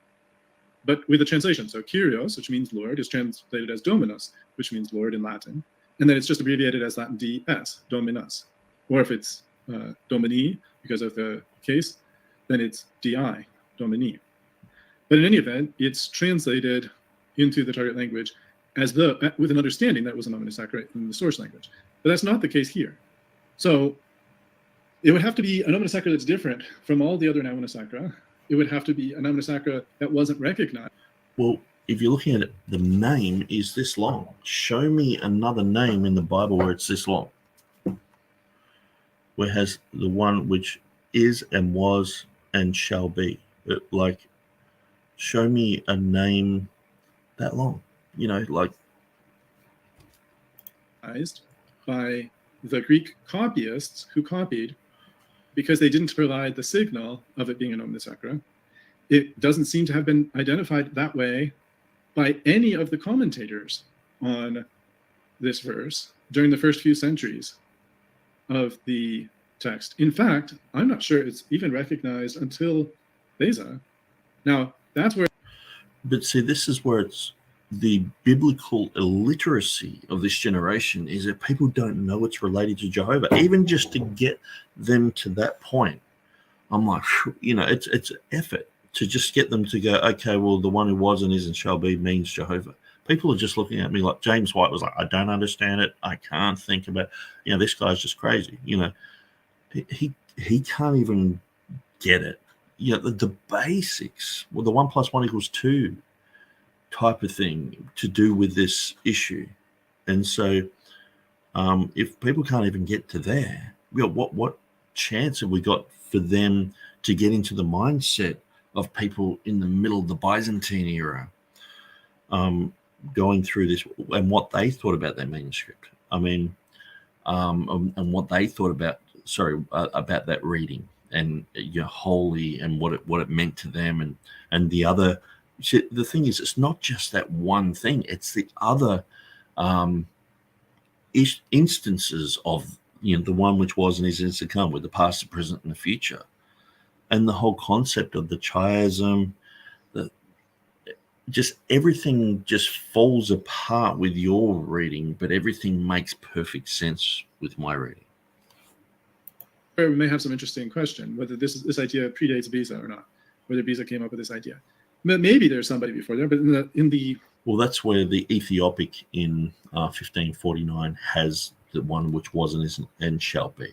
but with a translation. So Kyrios, which means Lord, is translated as Dominus, which means Lord in Latin. And then it's just abbreviated as Latin DS, Dominus. Or if it's Domini, because of the case, then it's DI, Domini. But in any event, it's translated into the target language as with an understanding that it was a nomina sacra in the source language. But that's not the case here. So it would have to be a nomina sacra that's different from all the other nomina sacra. It would have to be a nomina sacra that wasn't recognized. Well, if you're looking at it, the name is this long. Show me another name in the Bible where it's this long. Where has the one which is and was and shall be. Show me a name that long. By the Greek copyists who copied, because they didn't provide the signal of it being a nomina sacra. It doesn't seem to have been identified that way by any of the commentators on this verse during the first few centuries of the text. In fact, I'm not sure it's even recognized until Beza. Now, that's where... But see, this is where it's the biblical illiteracy of this generation is that people don't know it's related to Jehovah. Even just to get them to that point, I'm like, it's effort to just get them to go, okay, well, the one who was and is and shall be means Jehovah. People are just looking at me like James White was like, I don't understand it. I can't think about it. This guy's just crazy. He can't even get it. The basics, well, the 1 + 1 = 2 type of thing to do with this issue. And so if people can't even get to there, what chance have we got for them to get into the mindset of people in the middle of the Byzantine era? going through this and what they thought about their manuscript. I mean, and what they thought about that reading and holy and what it meant to them, and the other. The thing is, it's not just that one thing; it's the other instances of the one which was and is to come, with the past, the present, and the future, and the whole concept of the chiasm. Just everything just falls apart with your reading, but everything makes perfect sense with my reading. We may have some interesting question whether this idea predates Beza or not, whether Beza came up with this idea. Maybe there's somebody before there, but in the well, that's where the Ethiopic in 1549 has the one which was and isn't and shall be.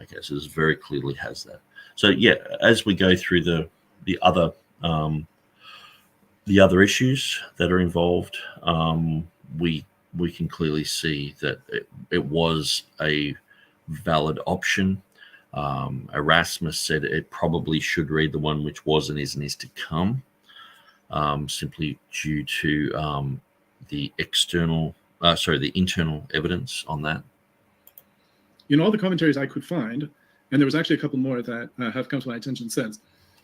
Okay, so this very clearly has that. So yeah, as we go through the other issues that are involved, we can clearly see that it was a valid option. Erasmus said it probably should read the one which was and is to come, simply due to the internal evidence on that. In all the commentaries I could find, and there was actually a couple more that have come to my attention since,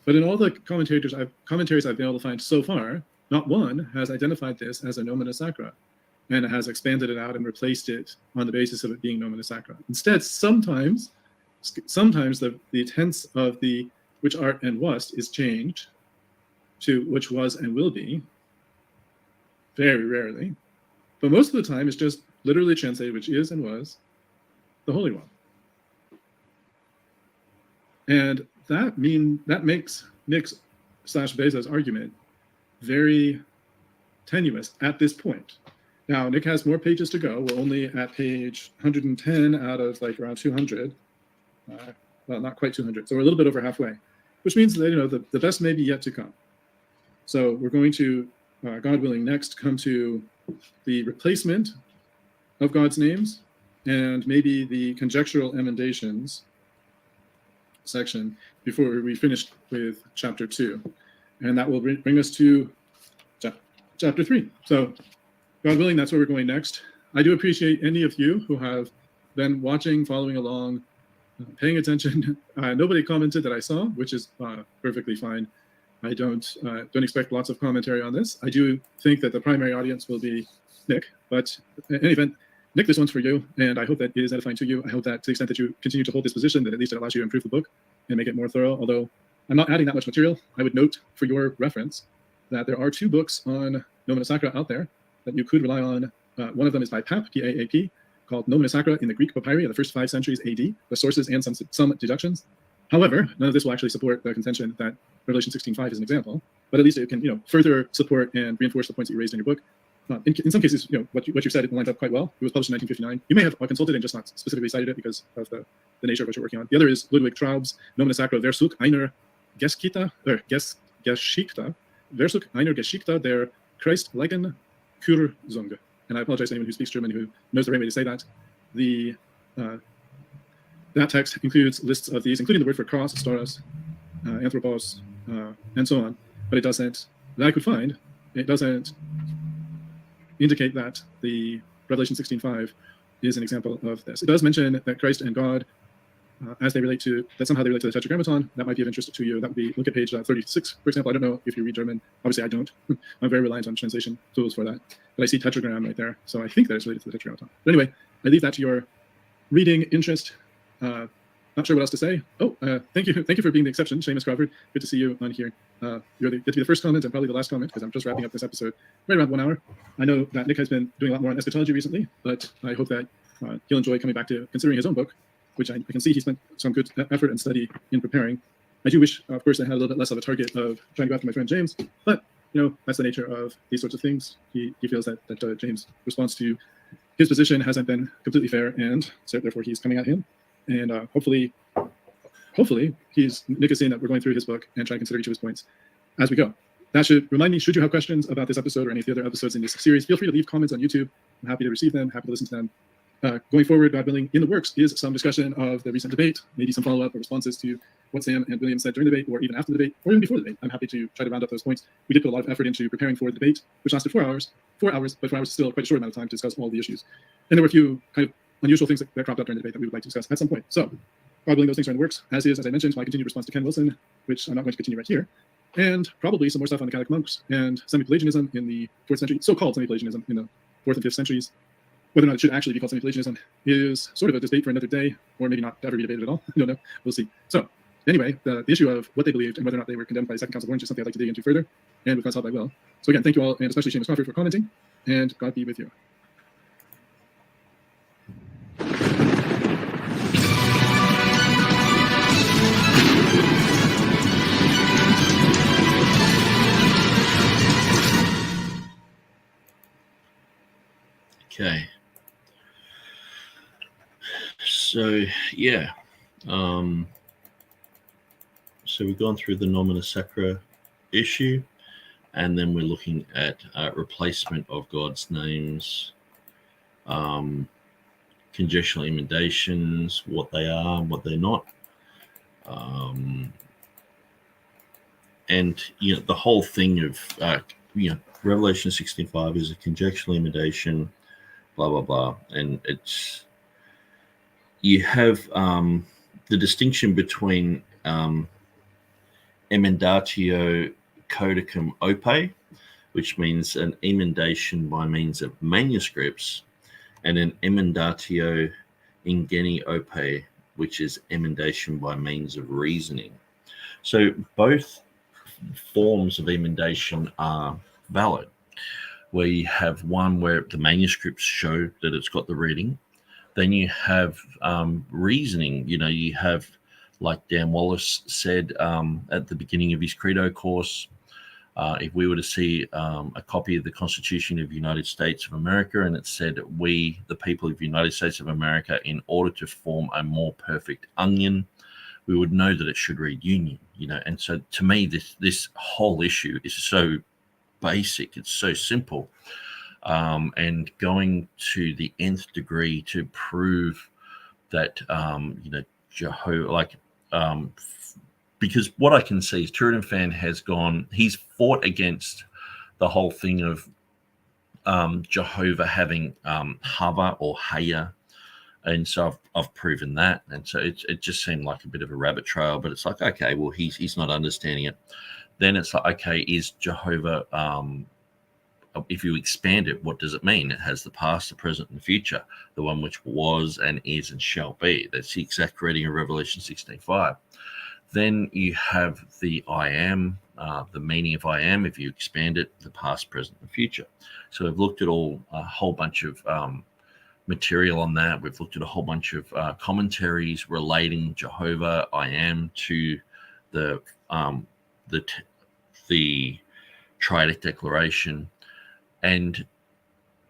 but in all the commentaries I've been able to find so far, not one has identified this as a nomina sacra, and it has expanded it out and replaced it on the basis of it being nomina sacra. Instead, sometimes the tense of the which art and wast is changed to which was and will be, very rarely. But most of the time, it's just literally translated which is and was the Holy One. And that makes Nick/Beza's argument very tenuous at this point. Now, Nick has more pages to go. We're only at page 110 out of like around 200. Well, not quite 200. So we're a little bit over halfway, which means that, the best may be yet to come. So we're going to, God willing, next come to the replacement of God's names and maybe the conjectural emendations section before we finish with chapter 2. And that will bring us to chapter 3. So God willing, that's where we're going next. I do appreciate any of you who have been watching, following along, paying attention. Nobody commented that I saw, which is perfectly fine. I don't expect lots of commentary on this. I do think that the primary audience will be Nick, but in any event, Nick, this one's for you, and I hope that it is edifying to you. I hope that to the extent that you continue to hold this position, that at least it allows you to improve the book and make it more thorough. Although I'm not adding that much material, I would note for your reference that there are 2 books on Nomina Sacra out there that you could rely on. One of them is by Papp, P-A-A-P, called Nomina Sacra in the Greek Papyri of the first 5 centuries AD, the sources and some deductions. However, none of this will actually support the contention that Revelation 16:5 is an example, but at least it can further support and reinforce the points that you raised in your book. In some cases, what you said, it lines up quite well. It was published in 1959. You may have consulted and just not specifically cited it because of the nature of what you're working on. The other is Ludwig Traub's Nomina Sacra Versuch einer Geschickta Versuch einer Geschickta der Christlichen Kürzung. And I apologize to anyone who speaks German who knows the right way to say that. That text includes lists of these, including the word for cross, storos, anthropos, and so on. But it doesn't, that I could find, it doesn't indicate that the Revelation 16:5 is an example of this. It does mention that Christ and God, as they relate to, that somehow they relate to the Tetragrammaton. That might be of interest to you. That would be, look at page 36, for example. I don't know if you read German. Obviously, I don't. I'm very reliant on translation tools for that. But I see tetragram right there. So I think that it's related to the Tetragrammaton. But anyway, I leave that to your reading interest. Not sure what else to say. Oh, thank you for being the exception, Seamus Crawford. Good to see you on here. You get to be the first comment and probably the last comment because I'm just wrapping up this episode right around 1 hour. I know that Nick has been doing a lot more on eschatology recently, but I hope that he'll enjoy coming back to considering his own book, which I can see he spent some good effort and study in preparing. I do wish, of course, I had a little bit less of a target of trying to go after my friend James, but that's the nature of these sorts of things. He feels that James' response to his position hasn't been completely fair, and so therefore he's coming at him. And hopefully Nick is saying that we're going through his book and trying to consider each of his points as we go. That should remind me, should you have questions about this episode or any of the other episodes in this series, feel free to leave comments on YouTube. I'm happy to receive them, happy to listen to them. Going forward, God willing, in the works is some discussion of the recent debate, maybe some follow-up or responses to what Sam and William said during the debate, or even after the debate, or even before the debate. I'm happy to try to round up those points. We did put a lot of effort into preparing for the debate, which lasted 4 hours. 4 hours, but 4 hours is still quite a short amount of time to discuss all the issues. And there were a few kind of unusual things that cropped up during the debate that we would like to discuss at some point. So, probably those things are in the works, as is, as I mentioned, my continued response to Ken Wilson, which I'm not going to continue right here, and probably some more stuff on the Catholic monks and semi-Pelagianism in the 4th century, so-called semi-Pelagianism in the 4th and 5th centuries. Whether or not it should actually be called semi-Pelagianism is sort of a debate for another day, or maybe not ever be debated at all. I don't know. We'll see. So, anyway, the issue of what they believed and whether or not they were condemned by the Second Council of Orange is something I'd like to dig into further, and with God's help I will. So again, thank you all, and especially Seamus Crawford for commenting, and God be with you. Okay. So yeah, so we've gone through the nomina sacra issue, and then we're looking at replacement of God's names, conjectural emendations, what they are and what they're not, and the whole thing of Revelation 16:5 is a conjectural emendation, blah blah blah, and it's you have the distinction between emendatio codicum ope, which means an emendation by means of manuscripts, and an emendatio ingeni ope, which is emendation by means of reasoning. So both forms of emendation are valid, where you have one where the manuscripts show that it's got the reading. Then you have reasoning. You have, like Dan Wallace said at the beginning of his Credo course, if we were to see a copy of the Constitution of the United States of America and it said, we, the people of the United States of America, in order to form a more perfect onion, we would know that it should read union, And so to me, this whole issue is so basic. It's so simple. And going to the nth degree to prove that, Jehovah, because what I can see is TurretinFan he's fought against the whole thing of Jehovah having Hava or Haya. And so I've proven that. And so it just seemed like a bit of a rabbit trail, but it's like, okay, well, he's not understanding it. Then it's like, okay, is Jehovah, if you expand it, what does it mean? It has the past, the present, and the future, the one which was and is and shall be. That's the exact reading of Revelation 16:5. Then you have the I am, the meaning of I am, if you expand it, the past, present, and future. So we've looked at a whole bunch of material on that. We've looked at a whole bunch of commentaries relating Jehovah, I am, to the Triadic Declaration. And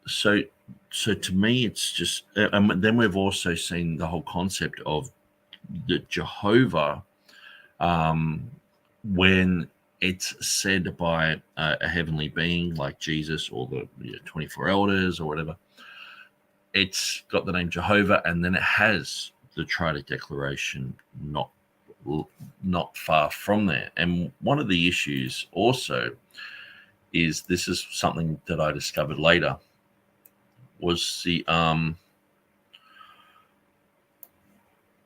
so to me, it's just, and then we've also seen the whole concept of the Jehovah, when it's said by a heavenly being like Jesus or the 24 elders or whatever, it's got the name Jehovah, and then it has the Triadic Declaration not far from there. And one of the issues also is, this is something that I discovered later, was the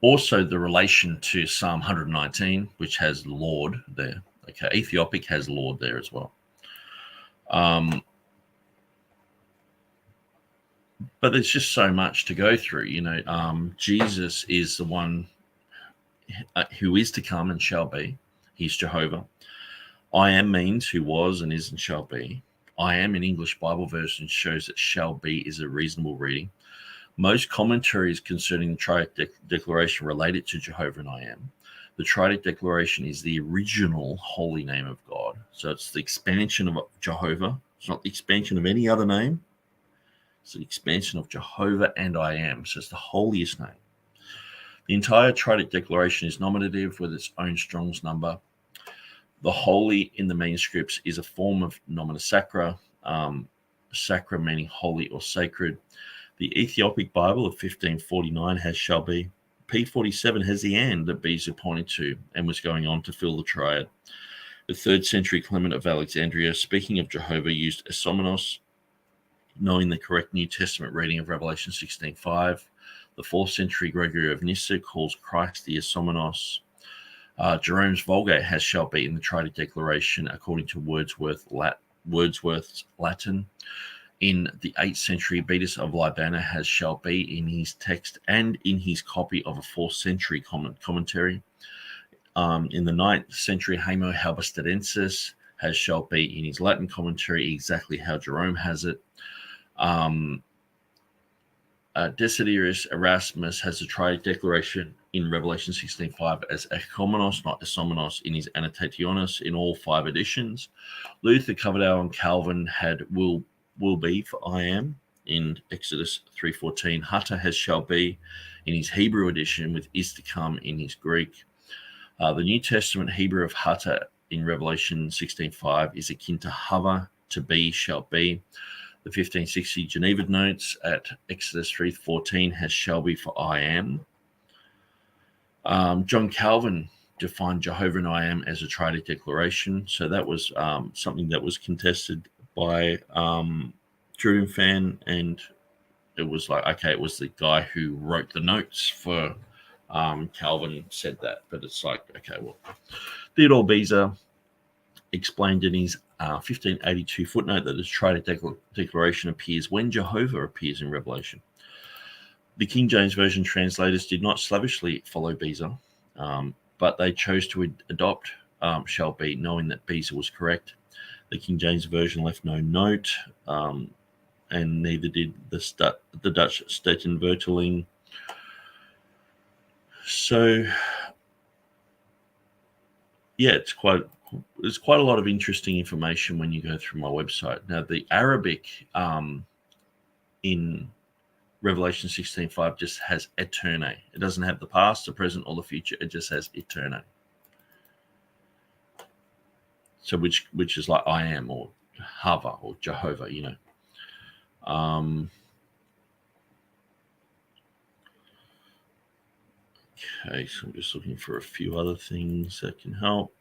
also the relation to Psalm 119, which has Lord there. Okay, Ethiopic has Lord there as well. But there's just so much to go through. Jesus is the one who is to come and shall be. He's Jehovah. I am means who was and is and shall be. I am in English Bible version shows that shall be is a reasonable reading. Most commentaries concerning the Triadic Declaration relate it to Jehovah and I am. The Triadic Declaration is the original holy name of God. So it's the expansion of Jehovah. It's not the expansion of any other name. It's the expansion of Jehovah and I am. So it's the holiest name. The entire Triadic Declaration is nominative with its own Strong's number. The holy in the manuscripts is a form of nomina sacra, sacra meaning holy or sacred. The Ethiopic Bible of 1549 has shall be. P47 has the and that Beza pointed to and was going on to fill the triad. The 3rd century Clement of Alexandria, speaking of Jehovah, used esomenos, knowing the correct New Testament reading of Revelation 16:5. The 4th century Gregory of Nyssa calls Christ the esomenos. Jerome's Vulgate has shall be in the Triadic Declaration according to Wordsworth's Latin. In the 8th century, Beatus of Libana has shall be in his text and in his copy of a 4th century commentary. In the 9th century, Hamo Halberstadensis has shall be in his Latin commentary exactly how Jerome has it. Desiderius Erasmus has a Triadic Declaration in Revelation 16:5 as echomenos, not esomenos, in his Annotationis in all 5 editions. Luther, Coverdale, and Calvin had will be for I am in Exodus 3:14. Hutter has shall be in his Hebrew edition with is to come in his Greek. The New Testament Hebrew of Hutter in Revelation 16:5 is akin to hava, to be, shall be. The 1560 Geneva notes at Exodus 3:14 has shall be for I am. John Calvin defined Jehovah and I am as a Triadic Declaration. So that was something that was contested by TurretinFan, and it was like, okay, it was the guy who wrote the notes for Calvin said that, but it's like, okay, well, Theodore Beza explained in his 1582 footnote that the Triadic Declaration appears when Jehovah appears in Revelation. The King James Version translators did not slavishly follow Beza, but they chose to adopt shall be, knowing that Beza was correct. The King James Version left no note, and neither did the Dutch Statenvertaling. So, yeah, there's quite a lot of interesting information when you go through my website. Now, the Arabic in Revelation 16:5 just has eterne. It doesn't have the past, the present, or the future. It just has eterne. So which is like I am or Hava or Jehovah, you know. Okay, so I'm just looking for a few other things that can help.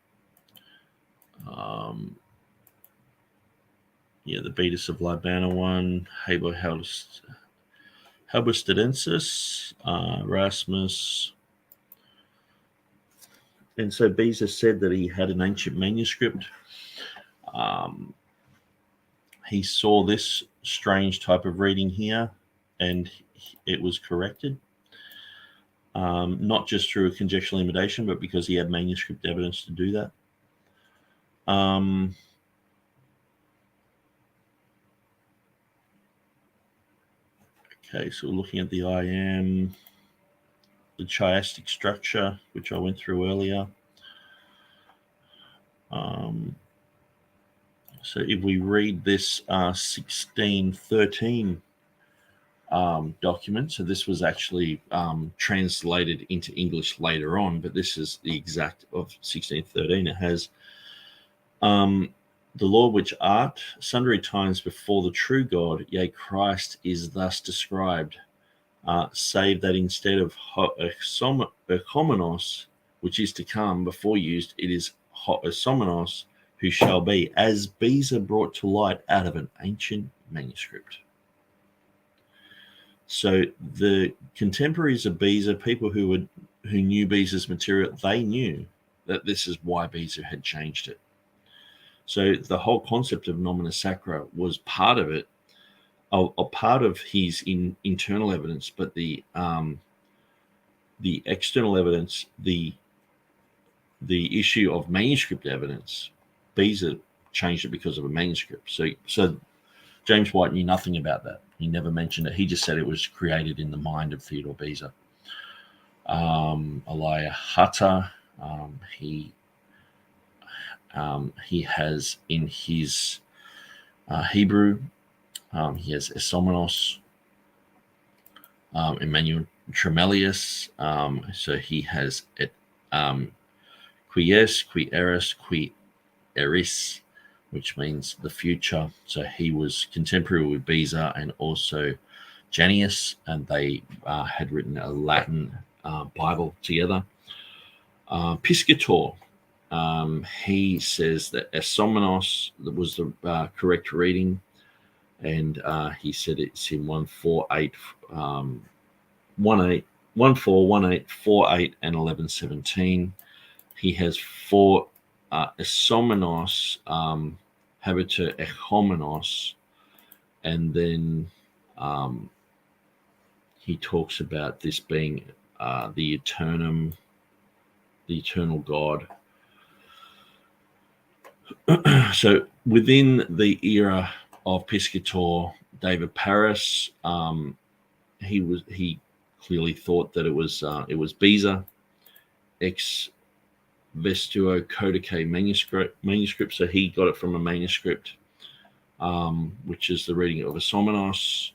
Yeah, the Beatus of Libana one, Habo Halberstadensis, Erasmus. And so Beza said that he had an ancient manuscript. He saw this strange type of reading here, and it was corrected. Not just through a conjectural imitation, but because he had manuscript evidence to do that. Okay, so we're looking at the I am, the chiastic structure, which I went through earlier. So if we read this 1613 document, so this was actually translated into English later on, but this is the exact of 1613. It has the Lord which art sundry times before the true God, yea, Christ is thus described, save that instead of homonos, which is to come before used, it is hosomenos, who shall be, as Beza brought to light out of an ancient manuscript. So the contemporaries of Beza, people who knew Beza's material, they knew that this is why Beza had changed it. So the whole concept of nomina sacra was part of it, a part of his internal evidence, but the external evidence, the issue of manuscript evidence, Beza changed it because of a manuscript. So James White knew nothing about that. He never mentioned it. He just said it was created in the mind of Theodore Beza. Elia Hutter, he has in his Hebrew, he has esomenos. Emmanuel Tremelius, so he has quies, qui eris, qui eris, which means the future. So he was contemporary with Beza and also Janius, and they had written a Latin Bible together. Piscator, he says that Asomenos was the correct reading, and he said it's in 148, 48, and 1117. He has 4 Asomenos, habiter echomenos, and then he talks about this being the eternum, the eternal God. So within the era of Piscator, David Paris, he clearly thought that it was Beza ex Vestuo Codice manuscript. So he got it from a manuscript, which is the reading of Asomenos.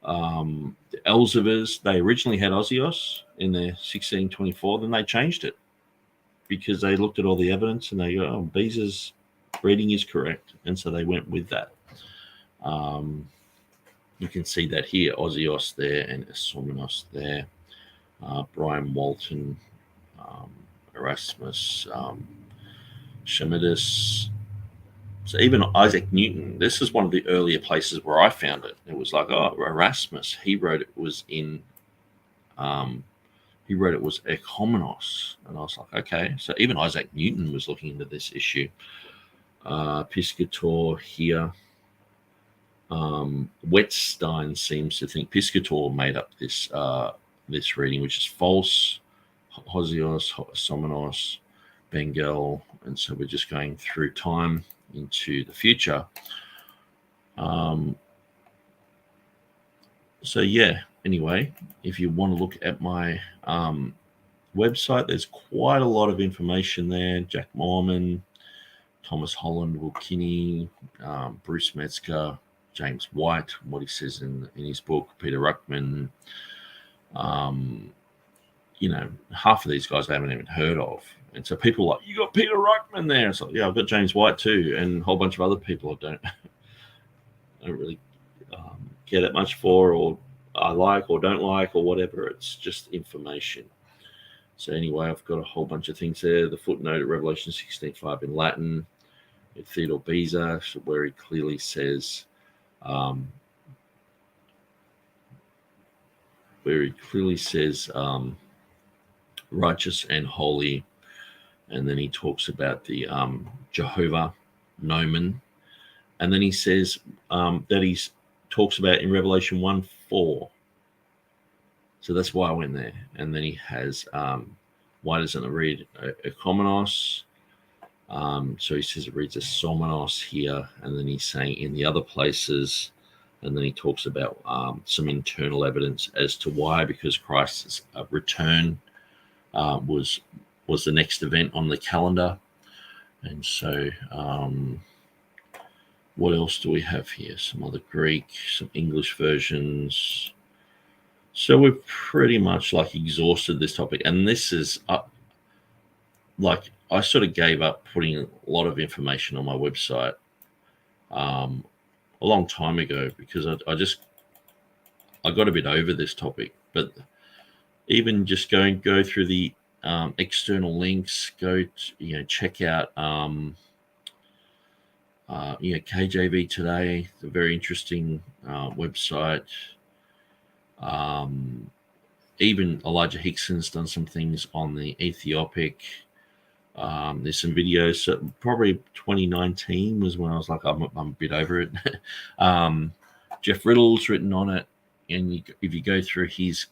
The Elzevers, they originally had Ozios in their 1624, then they changed it because they looked at all the evidence and they go, oh, Beza's reading is correct. And so they went with that. You can see that here, Ozios there and Asomenos there. Brian Walton, Erasmus, Shemidus. So even Isaac Newton, this is one of the earlier places where I found it. It was like, oh, Erasmus, he wrote it was in, he wrote it was Echomenos. And I was like, okay. So even Isaac Newton was looking into this issue. Piscator here. Wettstein seems to think Piscator made up this this reading, which is false. Hosios, Asomenos, Bengal. And so we're just going through time into the future. So yeah, anyway, if you want to look at my website, there's quite a lot of information there. Jack Mormon, Thomas Holland, Will Kinney, Bruce Metzger, James White, what he says in his book, Peter Ruckman. You know, half of these guys I haven't even heard of. And so people are like, you got Peter Ruckman there. It's like, yeah, I've got James White too, and a whole bunch of other people I don't really care that much for, or I like or don't like or whatever. It's just information. So anyway, I've got a whole bunch of things there. The footnote at Revelation 16:5 in Latin, at Theodore Beza, where he clearly says, righteous and holy. And then he talks about the Jehovah Nomen. And then he says that he talks about in Revelation 1:4. So that's why I went there. And then he has, why doesn't it read Echomenos? So he says it reads Asomenos here. And then he's saying in the other places. And then he talks about some internal evidence as to why, because Christ's return was the next event on the calendar. And so what else do we have here? Some other Greek, some English versions. So we've pretty much like exhausted this topic. And this is like I sort of gave up putting a lot of information on my website a long time ago because I got a bit over this topic. But even just go through the external links, check out KJV Today, the very interesting website. Even Elijah Hixson's done some things on the Ethiopic. There's some videos. So probably 2019 was when I was like, I'm a bit over it. Jeff Riddle's written on it, and if you go through his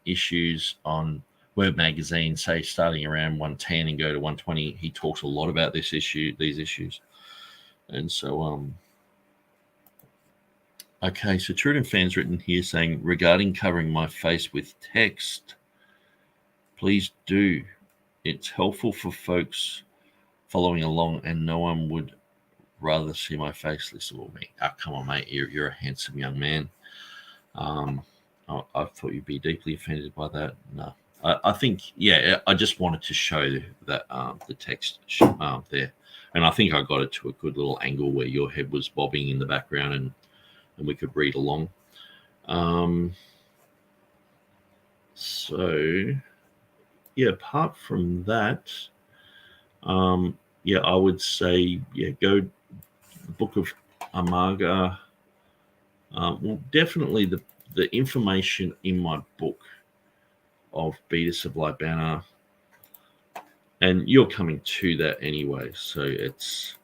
issues on Web Magazine, say starting around 110 and go to 120, he talks a lot about these issues. And so, okay, so TurretinFan's written here saying, regarding covering my face with text, please do. It's helpful for folks following along, and no one would rather see my face list of me. Oh, come on, mate, you're a handsome young man. I thought you'd be deeply offended by that. No. I think, yeah, I just wanted to show that the text there. And I think I got it to a good little angle where your head was bobbing in the background and we could read along. So, yeah, apart from that, I would say, go the Book of Amaga. Well, definitely the information in my book of Beatus of Libana, and you're coming to that anyway, so it's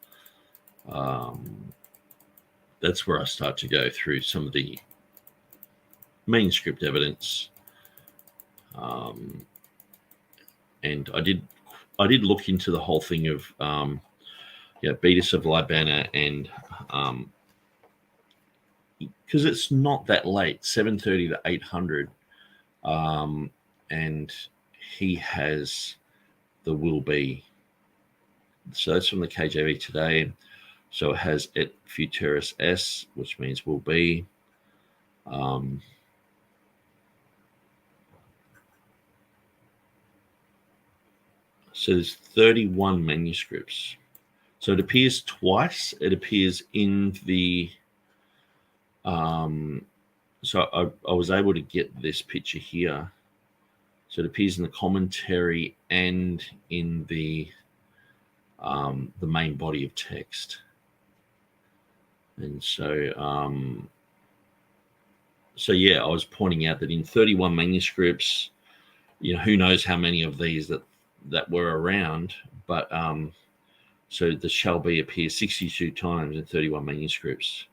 that's where I start to go through some of the manuscript evidence, and I did look into the whole thing of Beatus of Libana, and because it's not that late, 730 to 800, and he has the will be. So that's from the KJV today. So it has et futurus s, which means will be. So there's 31 manuscripts. So it appears twice. It appears in the so I was able to get this picture here. So it appears in the commentary and in the main body of text. And so I was pointing out that in 31 manuscripts, who knows how many of these that were around, but so the shall be appears 62 times in 31 manuscripts.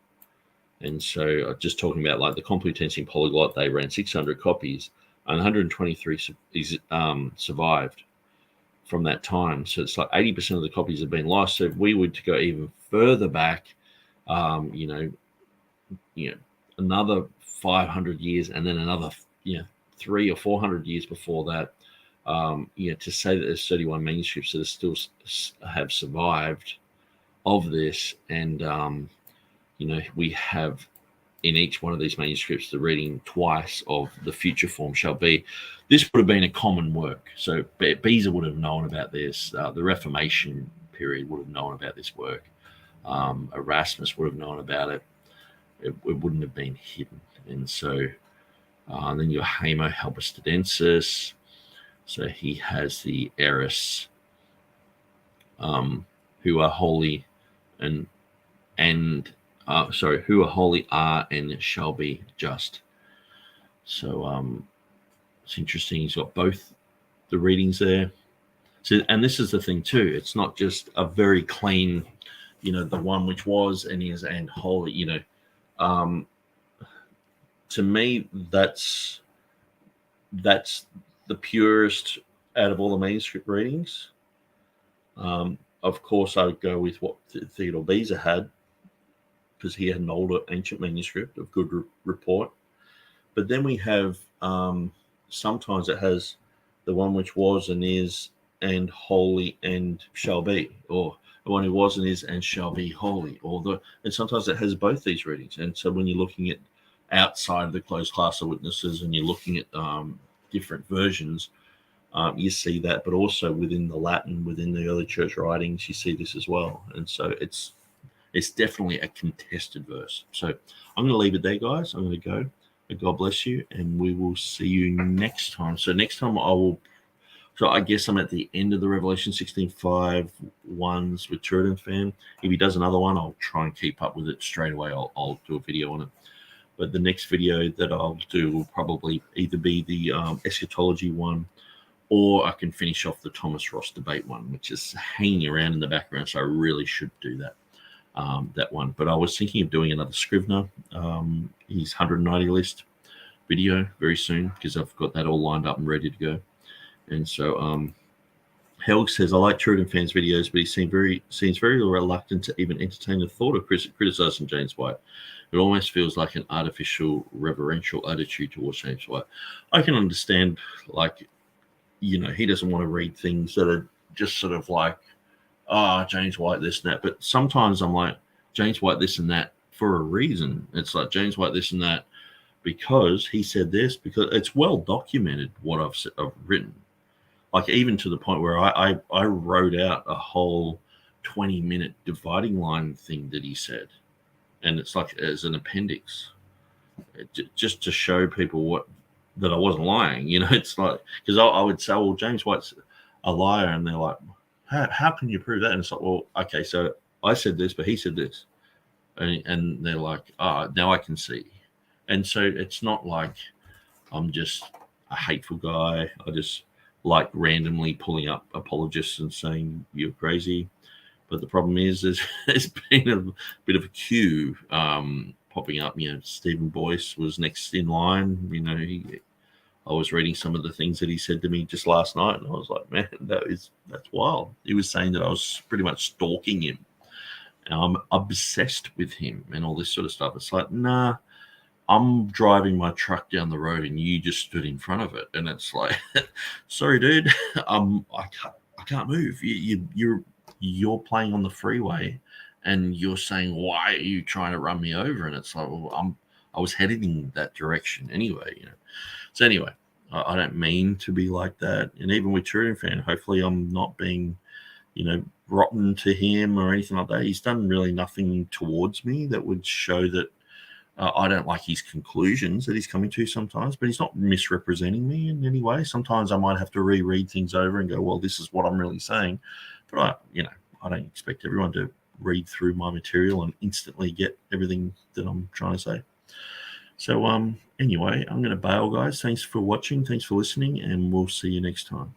And so just talking about like the Complutense and Polyglot, they ran 600 copies and 123 survived from that time. So it's like 80% of the copies have been lost. So if we were to go even further back, another 500 years and then another 300 or 400 years before that, to say that there's 31 manuscripts that still have survived of this, and we have in each one of these manuscripts the reading twice of the future form shall be. This would have been a common work. So Beza would have known about this. The Reformation period would have known about this work. Erasmus would have known about it. It wouldn't have been hidden. And so then your Homo Halberstadensis. So he has the Eris, who are holy who are holy are and shall be just. So it's interesting. He's got both the readings there. So, and this is the thing too. It's not just a very clean, the one which was and is and holy. To me, that's the purest out of all the manuscript readings. Of course, I would go with what Theodore Beza had, because he had an older ancient manuscript of good report. But then we have sometimes it has the one which was and is and holy and shall be, or the one who was and is and shall be holy, and sometimes it has both these readings. And so when you're looking at outside of the closed class of witnesses and you're looking at different versions, you see that, but also within the Latin, within the early church writings, you see this as well. And so it's definitely a contested verse. So I'm going to leave it there, guys. I'm going to go. God bless you, and we will see you next time. So next time I guess I'm at the end of the Revelation 16:5 ones with TurretinFan. If he does another one, I'll try and keep up with it straight away. I'll do a video on it. But the next video that I'll do will probably either be the eschatology one, or I can finish off the Thomas Ross debate one, which is hanging around in the background. So I really should do that. That one. But I was thinking of doing another Scrivener, his 190 list video very soon, because I've got that all lined up and ready to go. And so Helg says, I like TurretinFan's videos, but he seems very reluctant to even entertain the thought of criticizing James White. It almost feels like an artificial reverential attitude towards James White. I can understand, he doesn't want to read things that are just sort of like, James White this and that. But sometimes I'm like, James White this and that for a reason. It's like James White this and that because he said this, because it's well documented what I've written. Like even to the point where I wrote out a whole 20-minute dividing line thing that he said. And it's like as an appendix, just to show people what that I wasn't lying. It's like, because I would say, well, James White's a liar, and they're like, how can you prove that? And it's like, well, okay, so I said this, but he said this, and they're like, now I can see. And so it's not like I'm just a hateful guy. I just like randomly pulling up apologists and saying you're crazy. But the problem is there's been a bit of a queue popping up. Stephen Boyce was next in line. I was reading some of the things that he said to me just last night, and I was like, man, that's wild. He was saying that I was pretty much stalking him. And I'm obsessed with him and all this sort of stuff. It's like, nah, I'm driving my truck down the road and you just stood in front of it. And it's like, sorry, dude, I can't move. You're playing on the freeway and you're saying, why are you trying to run me over? And it's like, well, I was heading in that direction anyway. So anyway, I don't mean to be like that. And even with TurretinFan, hopefully I'm not being, rotten to him or anything like that. He's done really nothing towards me that would show that I don't like his conclusions that he's coming to sometimes, but he's not misrepresenting me in any way. Sometimes I might have to reread things over and go, well, this is what I'm really saying. But I don't expect everyone to read through my material and instantly get everything that I'm trying to say. So anyway, I'm going to bail, guys. Thanks for watching. Thanks for listening, and we'll see you next time.